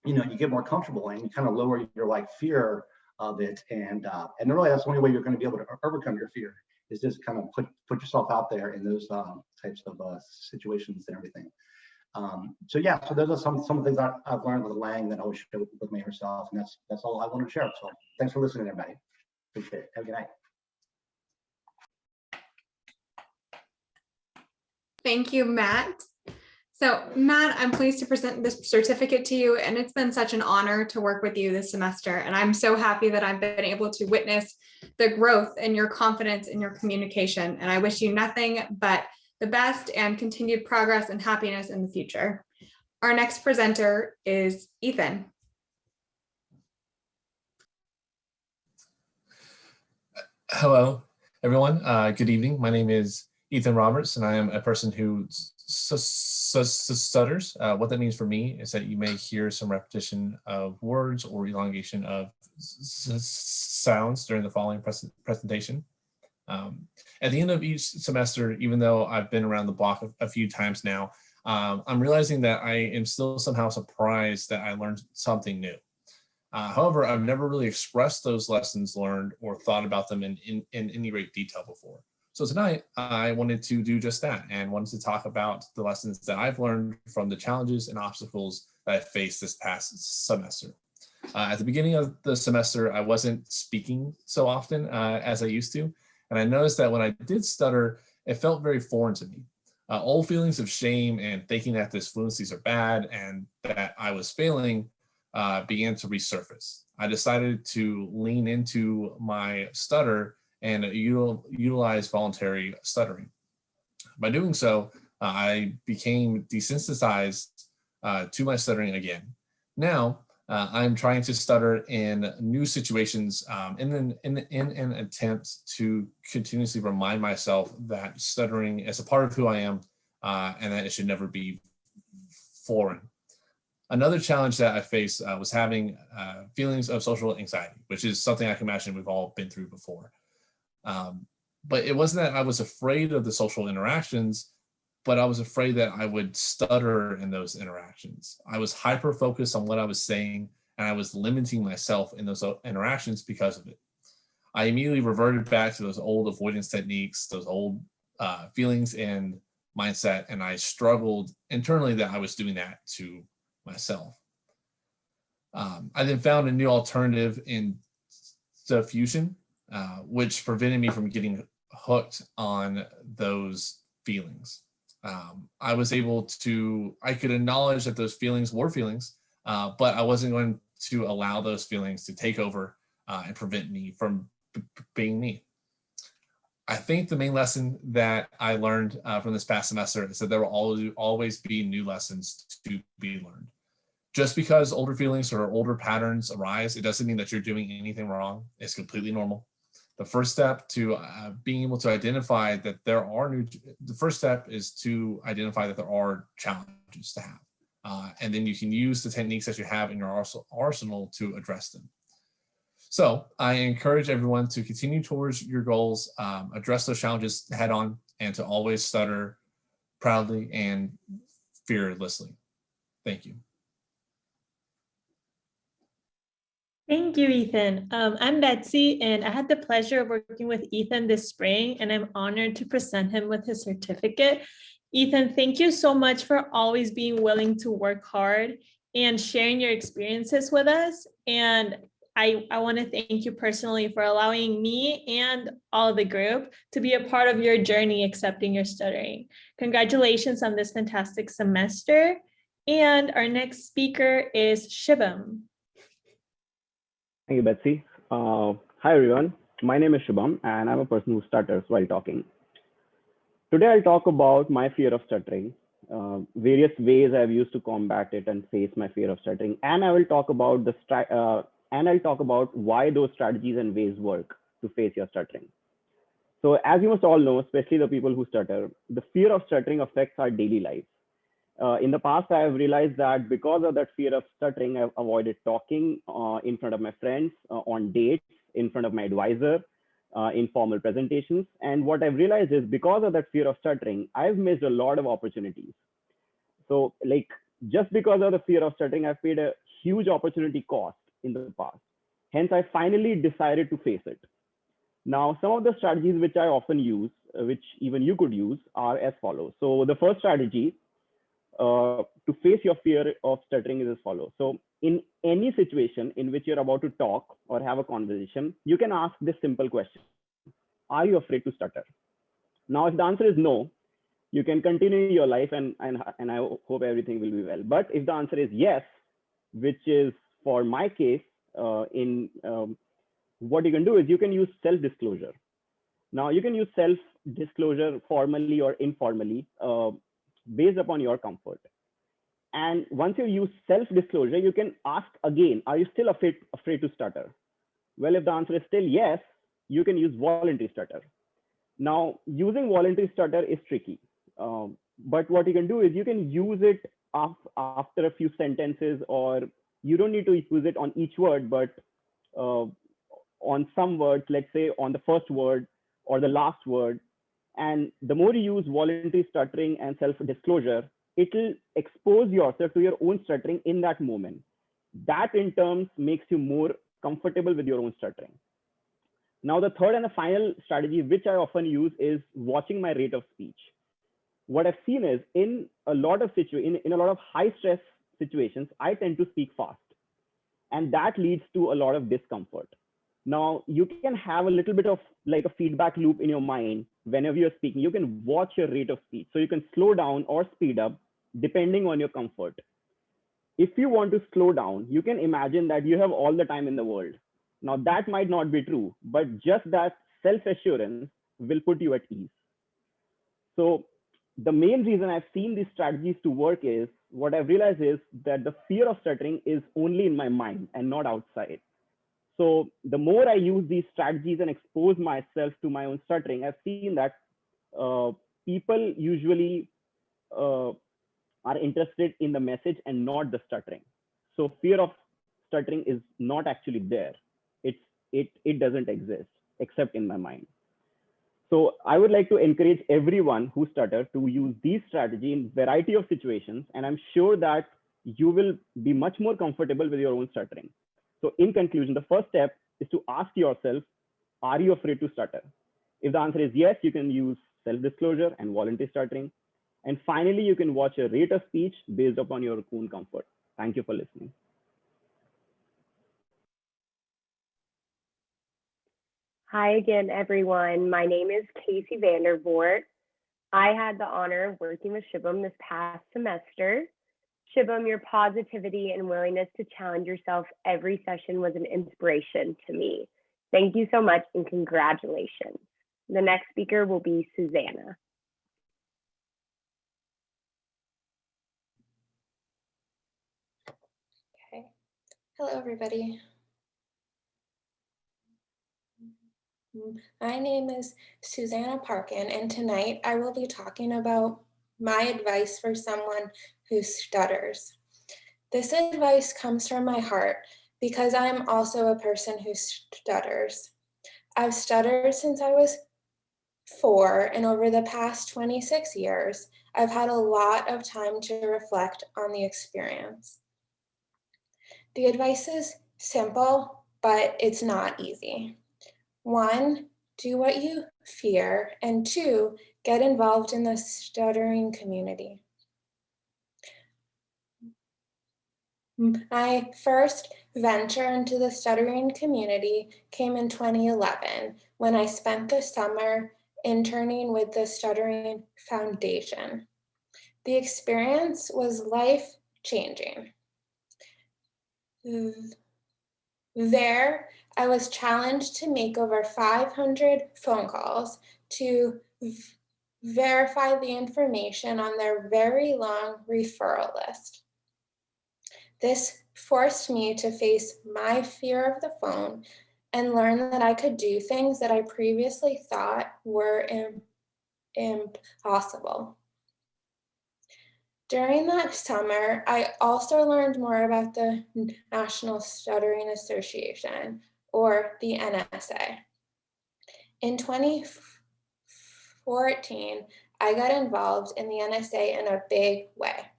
you get more comfortable and you kind of lower your like fear of it, and really that's the only way you're going to be able to overcome your fear, is just kind of put yourself out there in those types of situations and everything. So yeah, so those are some of the things I've learned with Lang that I always share with my younger self, and that's all I want to share. So thanks for listening, everybody. Appreciate it. Have a good night. Thank you, Matt. So Matt, I'm pleased to present this certificate to you, and it's been such an honor to work with you this semester. And I'm so happy that I've been able to witness the growth in your confidence in your communication. And I wish you nothing but the best and continued progress and happiness in the future. Our next presenter is Ethan. Hello, everyone. Good evening. My name is Ethan Roberts, and I am a person who stutters. What that means for me is that you may hear some repetition of words or elongation of sounds during the following presentation. At the end of each semester, even though I've been around the block a few times now, I'm realizing that I am still somehow surprised that I learned something new. However, I've never really expressed those lessons learned or thought about them in any great detail before. So tonight, I wanted to do just that and wanted to talk about the lessons that I've learned from the challenges and obstacles that I faced this past semester. At the beginning of the semester, I wasn't speaking so often as I used to. And I noticed that when I did stutter, it felt very foreign to me. Old feelings of shame and thinking that these fluencies are bad and that I was failing began to resurface. I decided to lean into my stutter and utilize voluntary stuttering. By doing so, I became desensitized to my stuttering again. Now, I'm trying to stutter in new situations in an attempt to continuously remind myself that stuttering is a part of who I am and that it should never be foreign. Another challenge that I faced was having feelings of social anxiety, which is something I can imagine we've all been through before. But it wasn't that I was afraid of the social interactions, but I was afraid that I would stutter in those interactions. I was hyper-focused on what I was saying, and I was limiting myself in those interactions because of it. I immediately reverted back to those old avoidance techniques, those old feelings and mindset, and I struggled internally that I was doing that to myself. I then found a new alternative in diffusion, which prevented me from getting hooked on those feelings. I was able to, I could acknowledge that those feelings were feelings, but I wasn't going to allow those feelings to take over and prevent me from being me. I think the main lesson that I learned from this past semester is that there will always be new lessons to be learned. Just because older feelings or older patterns arise, it doesn't mean that you're doing anything wrong. It's completely normal. The first step to being able to identify that there are the first step is to identify that there are challenges to have. And then you can use the techniques that you have in your arsenal to address them. So I encourage everyone to continue towards your goals, address those challenges head on, and to always stutter proudly and fearlessly. Thank you. Thank you, Ethan. I'm Betsy, and I had the pleasure of working with Ethan this spring, and I'm honored to present him with his certificate. Ethan, thank you so much for always being willing to work hard and sharing your experiences with us. And I want to thank you personally for allowing me and all the group to be a part of your journey accepting your stuttering. Congratulations on this fantastic semester. And our next speaker is Shibam. Thank you, Betsy. Hi, everyone. My name is Shubham, and I'm a person who stutters while talking. Today, I'll talk about my fear of stuttering, various ways I've used to combat it and face my fear of stuttering, and I will talk about why those strategies and ways work to face your stuttering. So, as you must all know, especially the people who stutter, the fear of stuttering affects our daily life. In the past, I have realized that because of that fear of stuttering, I've avoided talking in front of my friends, on dates, in front of my advisor, in formal presentations. And what I've realized is because of that fear of stuttering, I've missed a lot of opportunities. So like just because of the fear of stuttering, I've paid a huge opportunity cost in the past. Hence, I finally decided to face it. Now, some of the strategies which I often use, which even you could use, are as follows. So the first strategy to face your fear of stuttering is as follows. So in any situation in which you're about to talk or have a conversation, you can ask this simple question: are you afraid to stutter? Now, if the answer is no, you can continue your life and I hope everything will be well. But if the answer is yes, which is for my case, what you can do is you can use self-disclosure. Now, you can use self-disclosure formally or informally, based upon your comfort. And once you use self-disclosure, you can ask again, are you still afraid to stutter? Well, if the answer is still yes, you can use voluntary stutter. Now, using voluntary stutter is tricky, but what you can do is you can use it after a few sentences, or you don't need to use it on each word, but on some words, let's say on the first word or the last word. And the more you use voluntary stuttering and self-disclosure, it will expose yourself to your own stuttering in that moment. That in turn makes you more comfortable with your own stuttering. Now, the third and the final strategy, which I often use, is watching my rate of speech. What I've seen is in a lot of high stress situations, I tend to speak fast, and that leads to a lot of discomfort. Now, you can have a little bit of like a feedback loop in your mind whenever you're speaking. You can watch your rate of speech. So you can slow down or speed up depending on your comfort. If you want to slow down, you can imagine that you have all the time in the world. Now, that might not be true, but just that self-assurance will put you at ease. So the main reason I've seen these strategies to work is, what I've realized is that the fear of stuttering is only in my mind and not outside. So the more I use these strategies and expose myself to my own stuttering, I've seen that people usually are interested in the message and not the stuttering. So fear of stuttering is not actually there. It doesn't exist except in my mind. So I would like to encourage everyone who stutters to use these strategies in a variety of situations, and I'm sure that you will be much more comfortable with your own stuttering. So in conclusion, the first step is to ask yourself, are you afraid to stutter? If the answer is yes, you can use self-disclosure and voluntary stuttering. And finally, you can watch your rate of speech based upon your own comfort. Thank you for listening. Hi again, everyone. My name is Casey Vandervoort. I had the honor of working with Shibam this past semester. Shibam, your positivity and willingness to challenge yourself every session was an inspiration to me. Thank you so much and congratulations. The next speaker will be Susanna. Hello, everybody. My name is Susanna Parkin, and tonight I will be talking about my advice for someone who stutters. This advice comes from my heart because I am also a person who stutters. I've stuttered since I was 4, and over the past 26 years, I've had a lot of time to reflect on the experience. The advice is simple, but it's not easy. 1, do what you fear, and 2, get involved in the stuttering community. My first venture into the stuttering community came in 2011 when I spent the summer interning with the Stuttering Foundation. The experience was life-changing. There, I was challenged to make over 500 phone calls to verify the information on their very long referral list. This forced me to face my fear of the phone and learn that I could do things that I previously thought were impossible. During that summer, I also learned more about the National Stuttering Association, or the NSA. In 2014, I got involved in the NSA in a big way.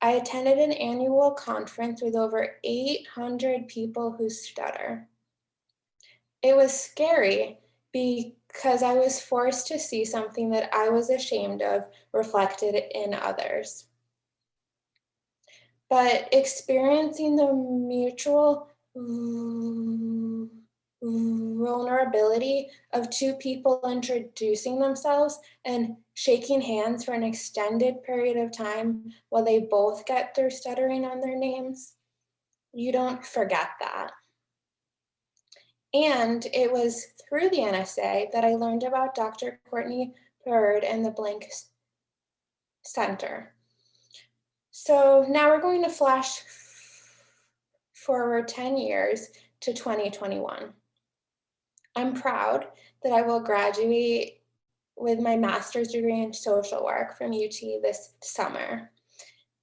I attended an annual conference with over 800 people who stutter. It was scary because I was forced to see something that I was ashamed of reflected in others. But experiencing the mutual vulnerability of 2 people introducing themselves and shaking hands for an extended period of time while they both get their stuttering on their names, you don't forget that. And it was through the NSA that I learned about Dr. Courtney Bird and the Blank Center. So now we're going to flash forward 10 years to 2021. I'm proud that I will graduate with my master's degree in social work from UT this summer.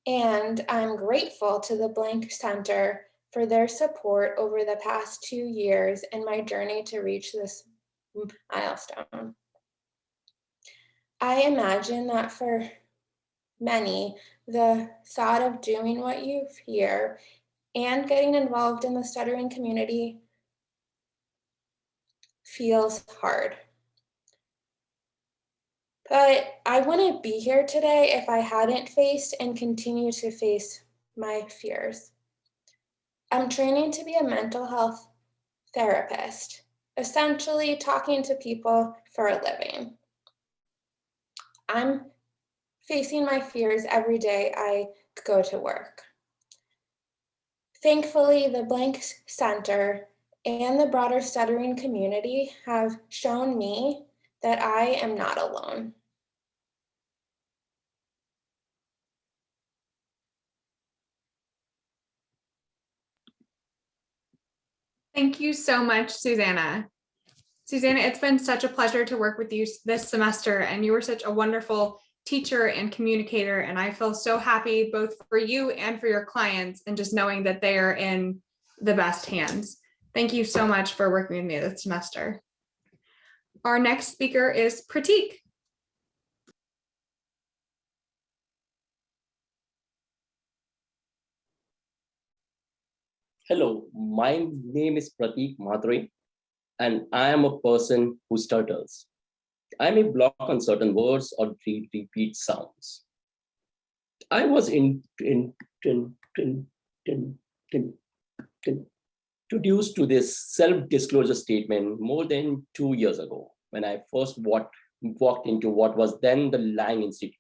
And I'm grateful to the Blank Center for their support over the past 2 years in my journey to reach this milestone. I imagine that for many, the thought of doing what you fear and getting involved in the stuttering community feels hard. But I wouldn't be here today if I hadn't faced and continue to face my fears. I'm training to be a mental health therapist, essentially talking to people for a living. I'm facing my fears every day I go to work. Thankfully, the Blank Center and the broader stuttering community have shown me that I am not alone. Thank you so much, Susanna. Susanna, it's been such a pleasure to work with you this semester, and you were such a wonderful teacher and communicator, and I feel so happy both for you and for your clients, and just knowing that they are in the best hands. Thank you so much for working with me this semester. Our next speaker is Pratik. Hello, my name is Pratik Mhatre, and I am a person who stutters. I may block on certain words or repeat sounds. I was introduced to this self-disclosure statement more than 2 years ago when I first walked into what was then the Lang Institute.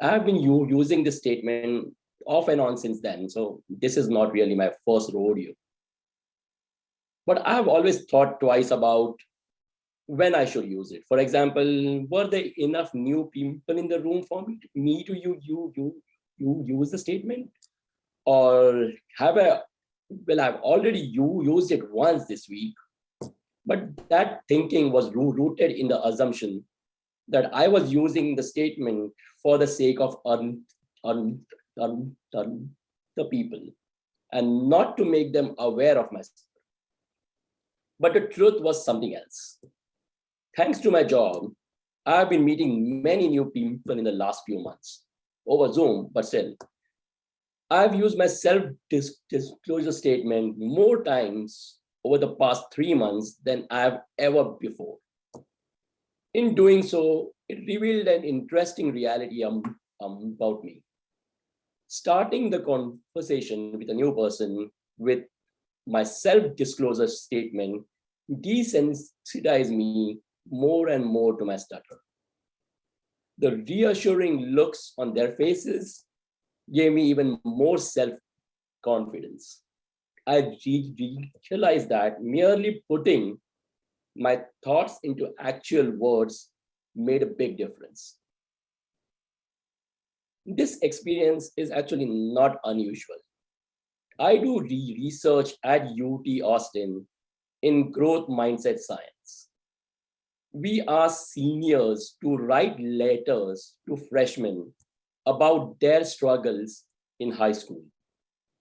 I have been using this statement off and on since then, so this is not really my first rodeo. But I have always thought twice about when I should use it. For example, were there enough new people in the room for me to use the statement? Or have I Well, I've already used it once this week, but that thinking was rooted in the assumption that I was using the statement for the sake of the people and not to make them aware of myself. But the truth was something else. Thanks to my job, I've been meeting many new people in the last few months over Zoom, but still, I've used my self-disclosure statement more times over the past 3 months than I've ever before. In doing so, it revealed an interesting reality about me. Starting the conversation with a new person with my self-disclosure statement desensitized me more and more to my stutter. The reassuring looks on their faces gave me even more self-confidence. I realized that merely putting my thoughts into actual words made a big difference. This experience is actually not unusual. I do research at UT Austin in growth mindset science. We ask seniors to write letters to freshmen about their struggles in high school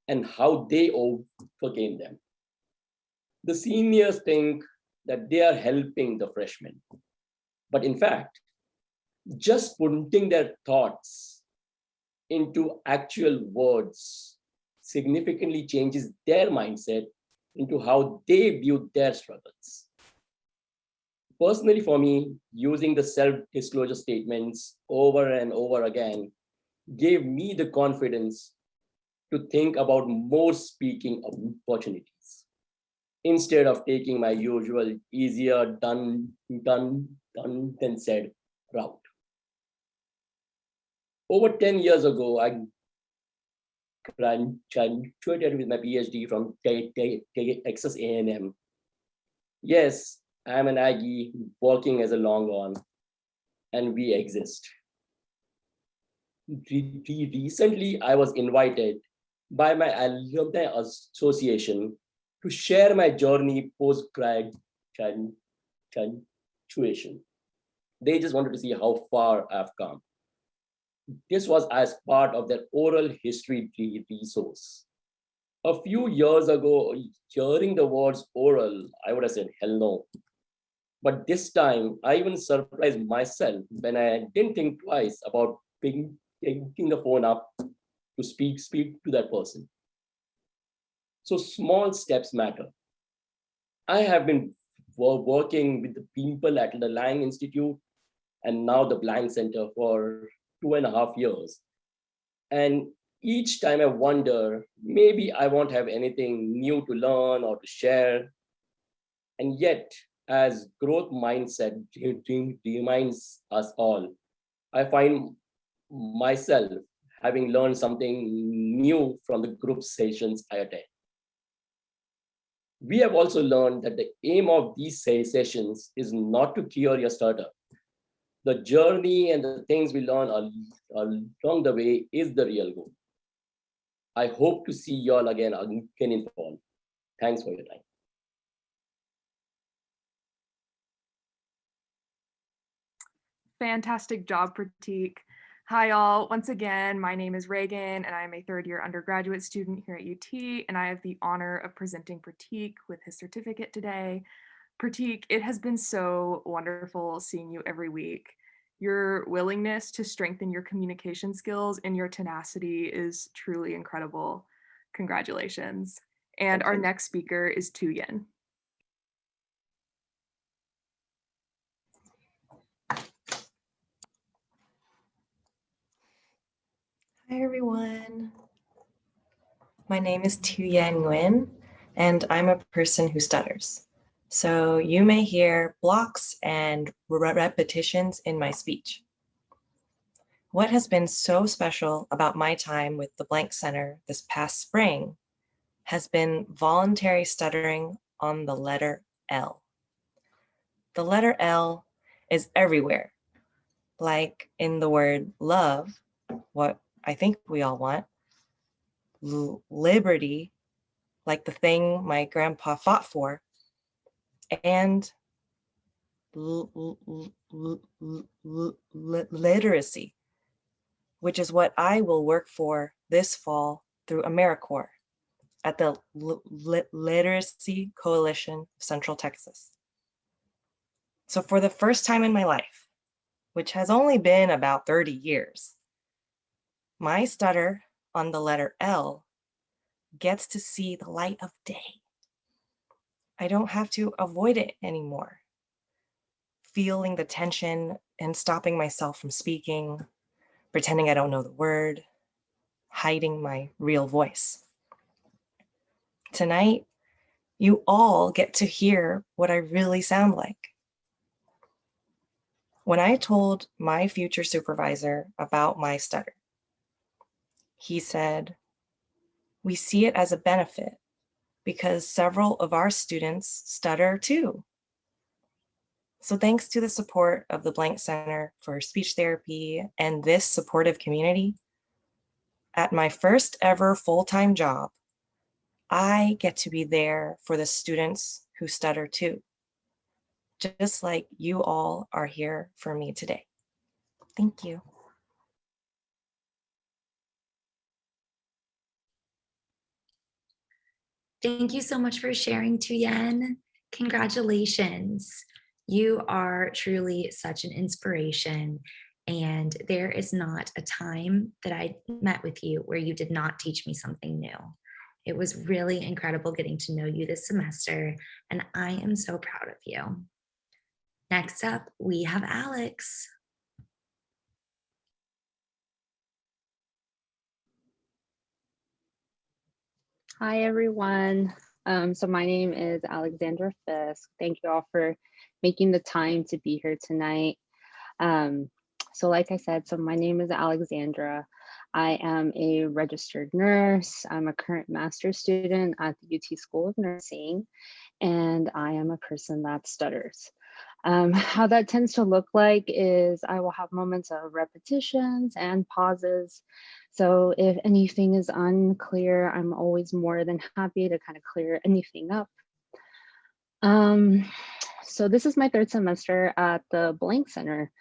and how they overcame them. The seniors think that they are helping the freshmen, but in fact, just putting their thoughts into actual words significantly changes their mindset into how they view their struggles. Personally, for me, using the self-disclosure statements over and over again gave me the confidence to think about more speaking opportunities instead of taking my usual easier done than said route. Over 10 years ago, I graduated with my PhD from Texas A&M. Yes, I'm an Aggie working as a Longhorn, and we exist. Recently, I was invited by my alumni association to share my journey post-graduation. They just wanted to see how far I've come. This was as part of their oral history resource. A few years ago, hearing the words oral, I would have said, hell no. But this time, I even surprised myself when I didn't think twice about picking the phone up to speak to that person. So small steps matter. I have been working with the people at the Lang Institute and now the Blank Center for 2.5 years. And each time I wonder, maybe I won't have anything new to learn or to share. And yet, as growth mindset reminds us all, I find myself having learned something new from the group sessions I attend. We have also learned that the aim of these sessions is not to cure your stutter. The journey and the things we learn along the way is the real goal. I hope to see you all again in fall. Thanks for your time. Fantastic job, Pratik. Hi, all. Once again, my name is Reagan, and I'm a third-year undergraduate student here at UT, and I have the honor of presenting Pratik with his certificate today. Pratik, it has been so wonderful seeing you every week. Your willingness to strengthen your communication skills and your tenacity is truly incredible. Congratulations. And our next speaker is Tu Yen. Hi, everyone. My name is Tu Yen Nguyen, and I'm a person who stutters. So you may hear blocks and repetitions in my speech. What has been so special about my time with the Blank Center this past spring has been voluntary stuttering on the letter L. The letter L is everywhere, like in the word love, what I think we all want, liberty, like the thing my grandpa fought for, and literacy, which is what I will work for this fall through AmeriCorps at the Literacy Coalition of Central Texas. So for the first time in my life, which has only been about 30 years, my stutter on the letter L gets to see the light of day. I don't have to avoid it anymore, feeling the tension and stopping myself from speaking, pretending I don't know the word, hiding my real voice. Tonight, you all get to hear what I really sound like. When I told my future supervisor about my stutter, he said, "We see it as a benefit because several of our students stutter too." So thanks to the support of the Blank Center for Speech Therapy and this supportive community, at my first ever full-time job, I get to be there for the students who stutter too, just like you all are here for me today. Thank you. Thank you so much for sharing, Tuyen. Congratulations. You are truly such an inspiration. And there is not a time that I met with you where you did not teach me something new. It was really incredible getting to know you this semester, and I am so proud of you. Next up, we have Alex. Hi, everyone. So my name is Alexandra Fisk. Thank you all for making the time to be here tonight. So like I said, so my name is Alexandra. I am a registered nurse. I'm a current master's student at the UT School of Nursing, and I am a person that stutters. How that tends to look like is I will have moments of repetitions and pauses. So if anything is unclear, I'm always more than happy to kind of clear anything up. So this is my third semester at the Blank Center.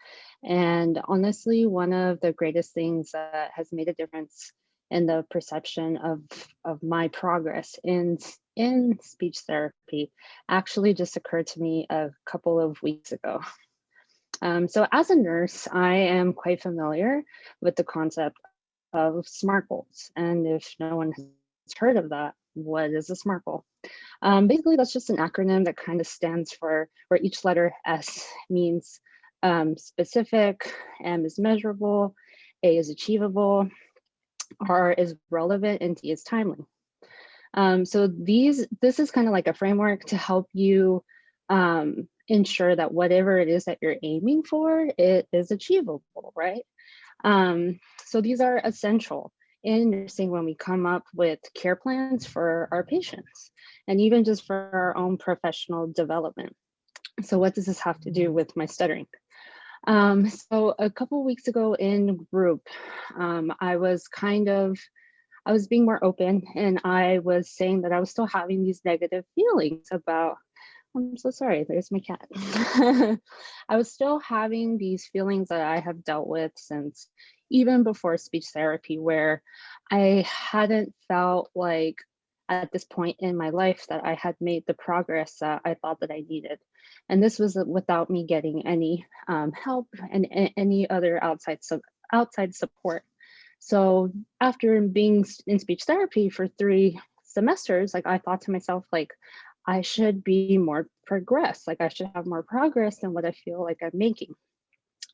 And honestly, one of the greatest things that has made a difference in the perception of my progress in speech therapy actually just occurred to me a couple of weeks ago. So as a nurse, I am quite familiar with the concept of SMART goals. And if no one has heard of that, what is a SMART goal? Basically, that's just an acronym that kind of stands for where each letter S means specific, M is measurable, A is achievable, R is relevant, and T is timely. So this is kind of like a framework to help you ensure that whatever it is that you're aiming for, it is achievable, right? So these are essential in nursing when we come up with care plans for our patients and even just for our own professional development. So what does this have to do with my stuttering? So a couple of weeks ago in group, I was being more open, and I was saying that I was still having these negative feelings about, I'm so sorry, there's my cat. I was still having these feelings that I have dealt with since even before speech therapy, where I hadn't felt like at this point in my life that I had made the progress that I thought that I needed. And this was without me getting any help and any other outside support. So after being in speech therapy for 3 semesters, like I thought to myself, like, I should be more progressed, like I should have more progress than what I feel like I'm making.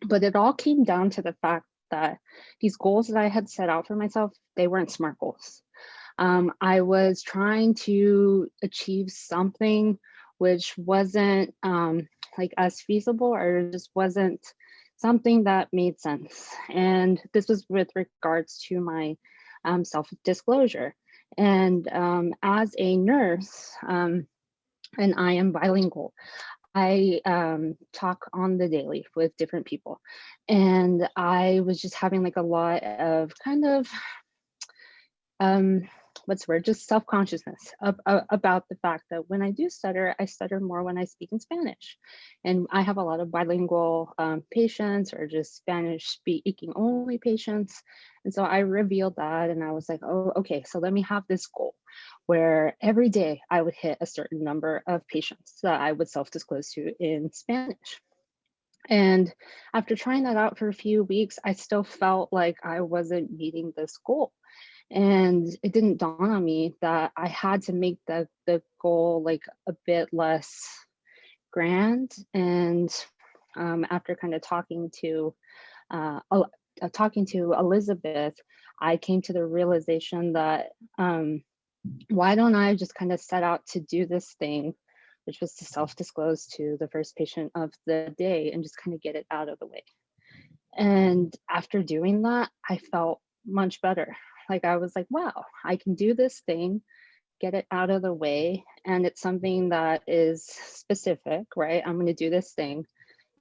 But it all came down to the fact that these goals that I had set out for myself, they weren't SMART goals. I was trying to achieve something which wasn't like as feasible, or just wasn't something that made sense. And this was with regards to my self-disclosure. And as a nurse, and I am bilingual, I talk on the daily with different people. And I was just having like a lot of kind of what's weird, just self-consciousness about the fact that when I do stutter, I stutter more when I speak in Spanish. And I have a lot of bilingual patients or just Spanish speaking only patients. And so I revealed that and I was like, oh, okay, so let me have this goal where every day I would hit a certain number of patients that I would self-disclose to in Spanish. And after trying that out for a few weeks, I still felt like I wasn't meeting this goal. And it didn't dawn on me that I had to make the goal like a bit less grand. And after kind of talking to Elizabeth, I came to the realization that why don't I just kind of set out to do this thing, which was to self-disclose to the first patient of the day and just kind of get it out of the way. And after doing that, I felt much better. Like I was like, wow, I can do this thing, get it out of the way. And it's something that is specific, right? I'm going to do this thing.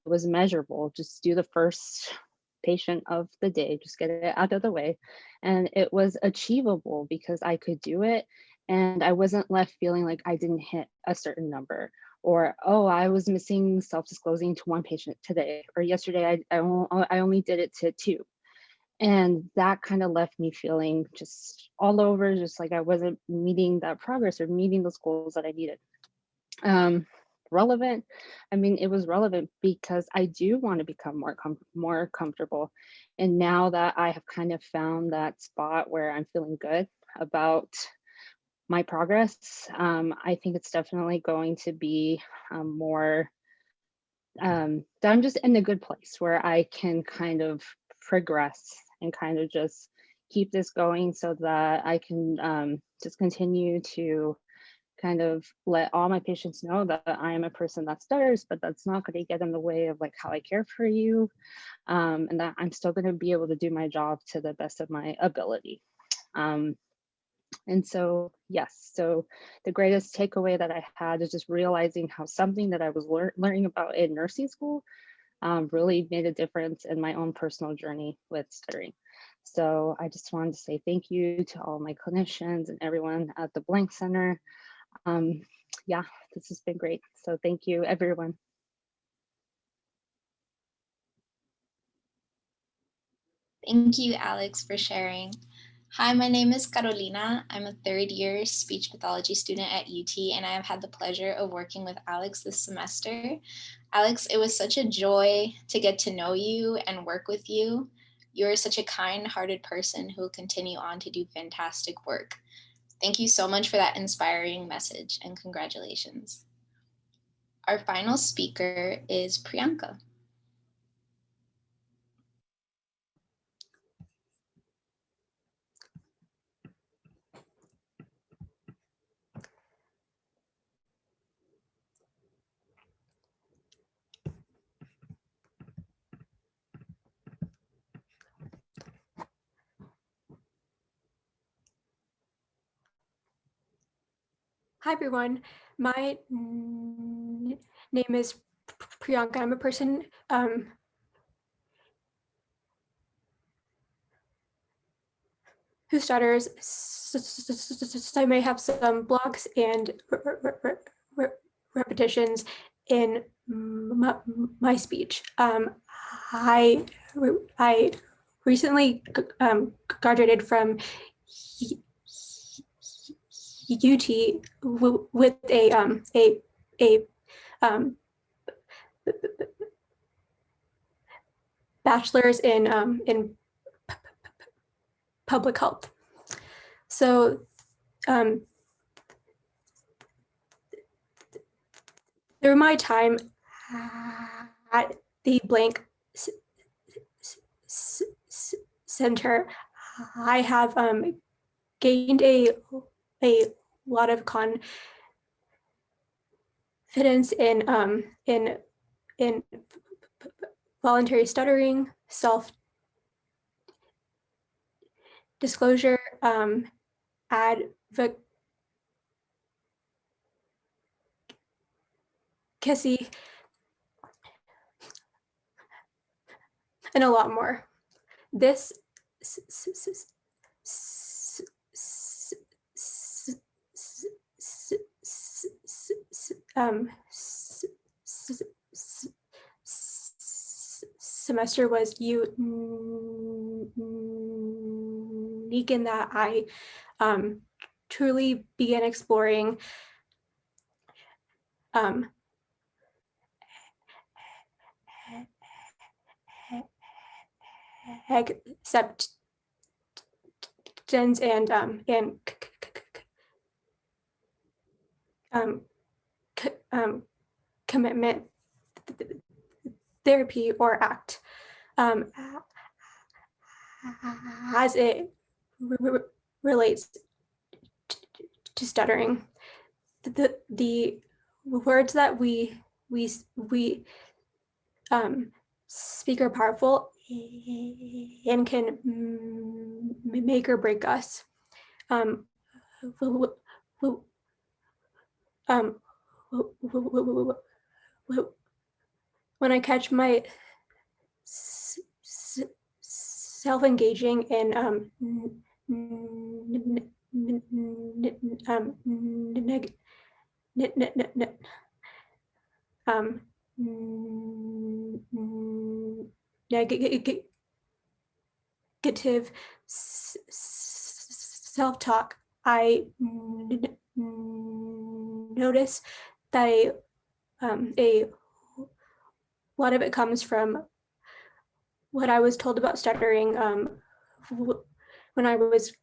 It was measurable. Just do the first patient of the day, just get it out of the way. And it was achievable because I could do it. And I wasn't left feeling like I didn't hit a certain number, or, oh, I was missing self-disclosing to one patient today, or yesterday I only did it to 2. And that kind of left me feeling just all over, just like I wasn't meeting that progress or meeting those goals that I needed. Relevant, I mean, it was relevant because I do want to become more comfortable. And now that I have kind of found that spot where I'm feeling good about my progress, I think it's definitely going to be more, that I'm just in a good place where I can kind of progress and kind of just keep this going so that I can just continue to kind of let all my patients know that I am a person that stutters, but that's not going to get in the way of like how I care for you, and that I'm still going to be able to do my job to the best of my ability. And so, yes, so the greatest takeaway that I had is just realizing how something that I was learning about in nursing school really made a difference in my own personal journey with stuttering. So I just wanted to say thank you to all my clinicians and everyone at the Blank Center. Yeah, this has been great. So thank you, everyone. Thank you, Alex, for sharing. Hi, my name is Carolina. I'm a 3rd year speech pathology student at UT, and I have had the pleasure of working with Alex this semester. Alex, it was such a joy to get to know you and work with you. You're such a kind-hearted person who will continue on to do fantastic work. Thank you so much for that inspiring message, and congratulations. Our final speaker is Priyanka. Hi, everyone. My name is Priyanka. I'm a person who stutters, so I may have some blocks and repetitions in my speech. I recently graduated from UT with a bachelor's in public health. So through my time at the Blank Center, I have gained a lot of confidence in voluntary stuttering, self-disclosure, advocacy, and a lot more. This semester was unique in that I truly began exploring acceptance and commitment therapy or ACT as it relates to stuttering. The words that we speak are powerful and can make or break us. When I catch my self-engaging in negative self-talk, I notice that a lot of it comes from what I was told about stuttering when I was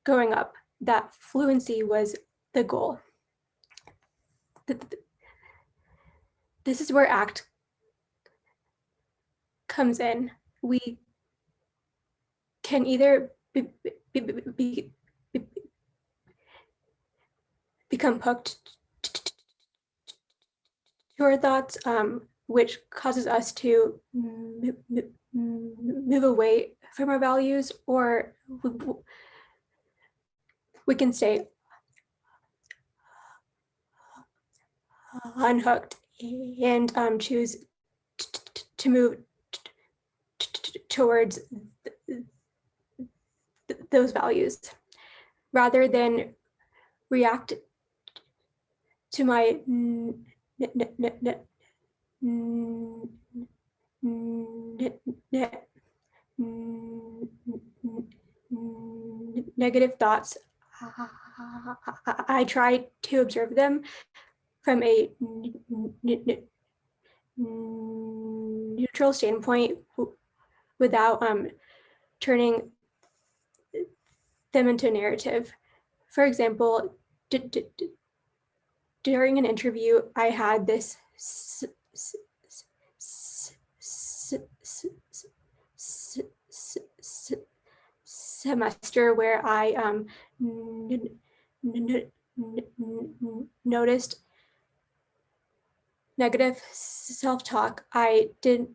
growing up, that fluency was the goal. This is where ACT comes in. We can either become hooked to our thoughts, which causes us to move away from our values, or we can stay unhooked and choose to move towards those values rather than react to my negative thoughts. I try to observe them from a neutral standpoint without turning them into a narrative. For example, during an interview, I had this semester where I noticed negative self-talk. I did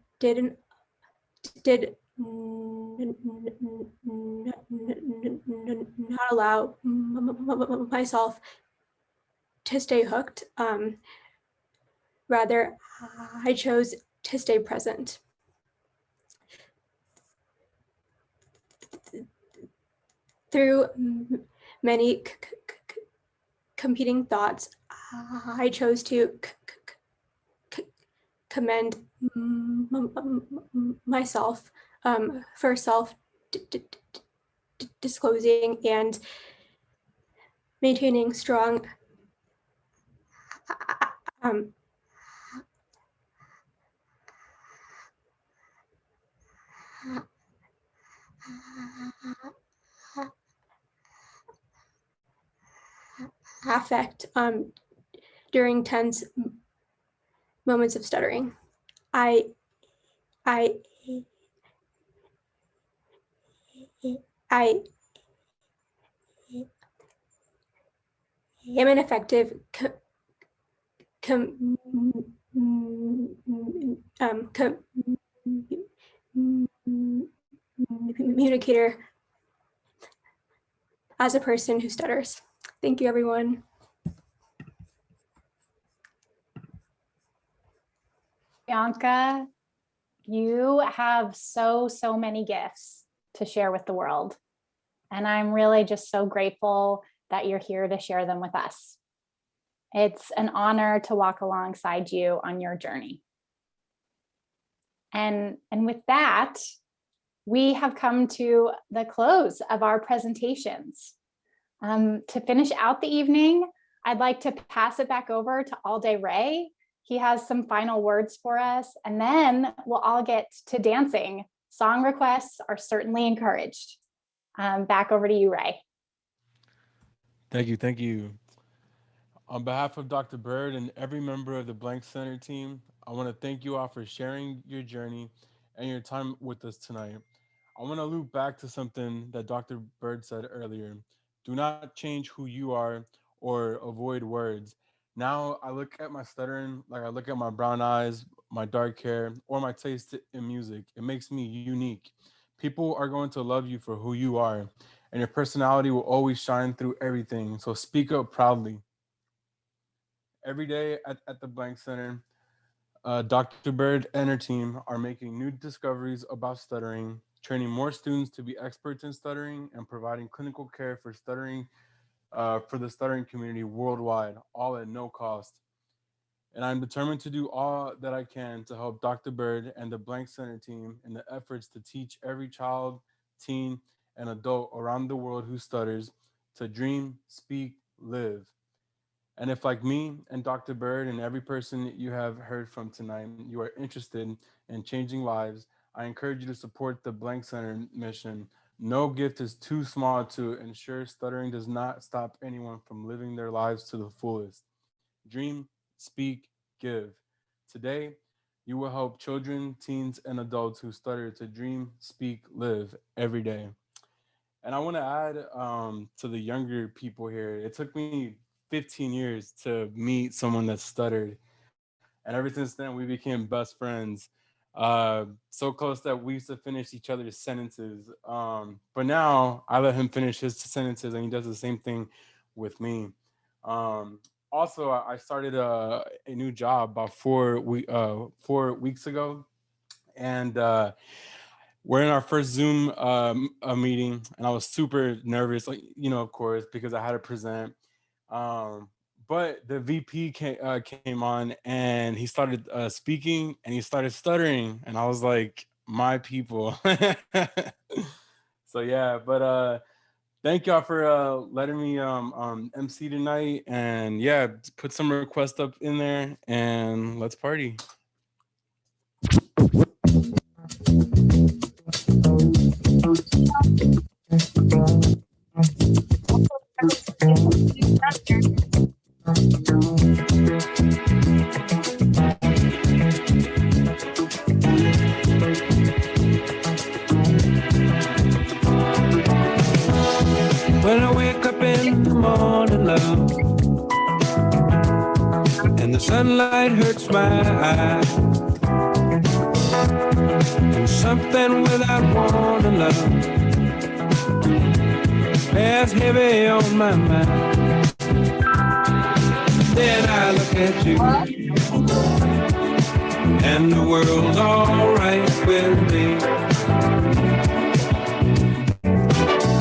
not allow myself to stay hooked. Rather, I chose to stay present. Through many competing thoughts, I chose to commend myself for self-disclosing and maintaining strong affect during tense moments of stuttering. I am an effective communicator as a person who stutters. Thank you, everyone. Bianca, you have so many gifts to share with the world. And I'm really just so grateful that you're here to share them with us. It's an honor to walk alongside you on your journey. And with that, we have come to the close of our presentations. To finish out the evening, I'd like to pass it back over to Alday Ray. He has some final words for us, and then we'll all get to dancing. Song requests are certainly encouraged. Back over to you, Ray. Thank you, thank you. On behalf of Dr. Bird and every member of the Blank Center team, I want to thank you all for sharing your journey and your time with us tonight. I want to loop back to something that Dr. Bird said earlier. Do not change who you are or avoid words. Now I look at my stuttering like I look at my brown eyes, my dark hair, or my taste in music. It makes me unique. People are going to love you for who you are, and your personality will always shine through everything. So speak up proudly. Every day at the Blank Center, Dr. Bird and her team are making new discoveries about stuttering, training more students to be experts in stuttering, and providing clinical care for stuttering for the stuttering community worldwide, all at no cost. And I'm determined to do all that I can to help Dr. Bird and the Blank Center team in the efforts to teach every child, teen, and adult around the world who stutters to dream, speak, live. And if, like me and Dr. Bird and every person you have heard from tonight, you are interested in changing lives, I encourage you to support the Blank Center mission. No gift is too small to ensure stuttering does not stop anyone from living their lives to the fullest. Dream, speak, give. Today, you will help children, teens, and adults who stutter to dream, speak, live every day. And I want to add to the younger people here, it took me 15 years to meet someone that stuttered. And ever since then, we became best friends. So close that we used to finish each other's sentences. But now I let him finish his sentences and he does the same thing with me. Also, I started a new job about 4 weeks ago. And we're in our first Zoom meeting and I was super nervous, like, you know, of course, because I had to present. But the VP came on and he started speaking and he started stuttering and I was like, my people. So yeah, but thank y'all for letting me MC tonight, and yeah, put some requests up in there and let's party. When I wake up in the morning, love, and the sunlight hurts my eyes, and something without warning, love, bears heavy on my mind. Then I look at you, and the world's all right with me.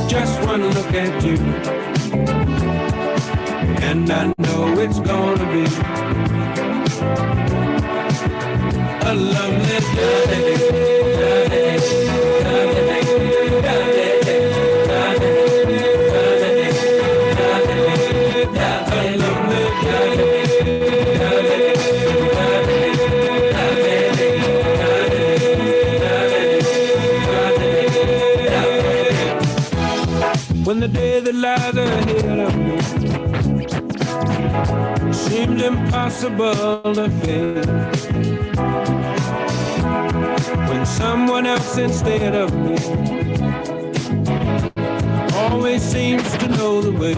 Just one look at you, and I know it's gonna be a lovely day. When the day that lies ahead of me seems impossible to face, when someone else instead of me always seems to know the way,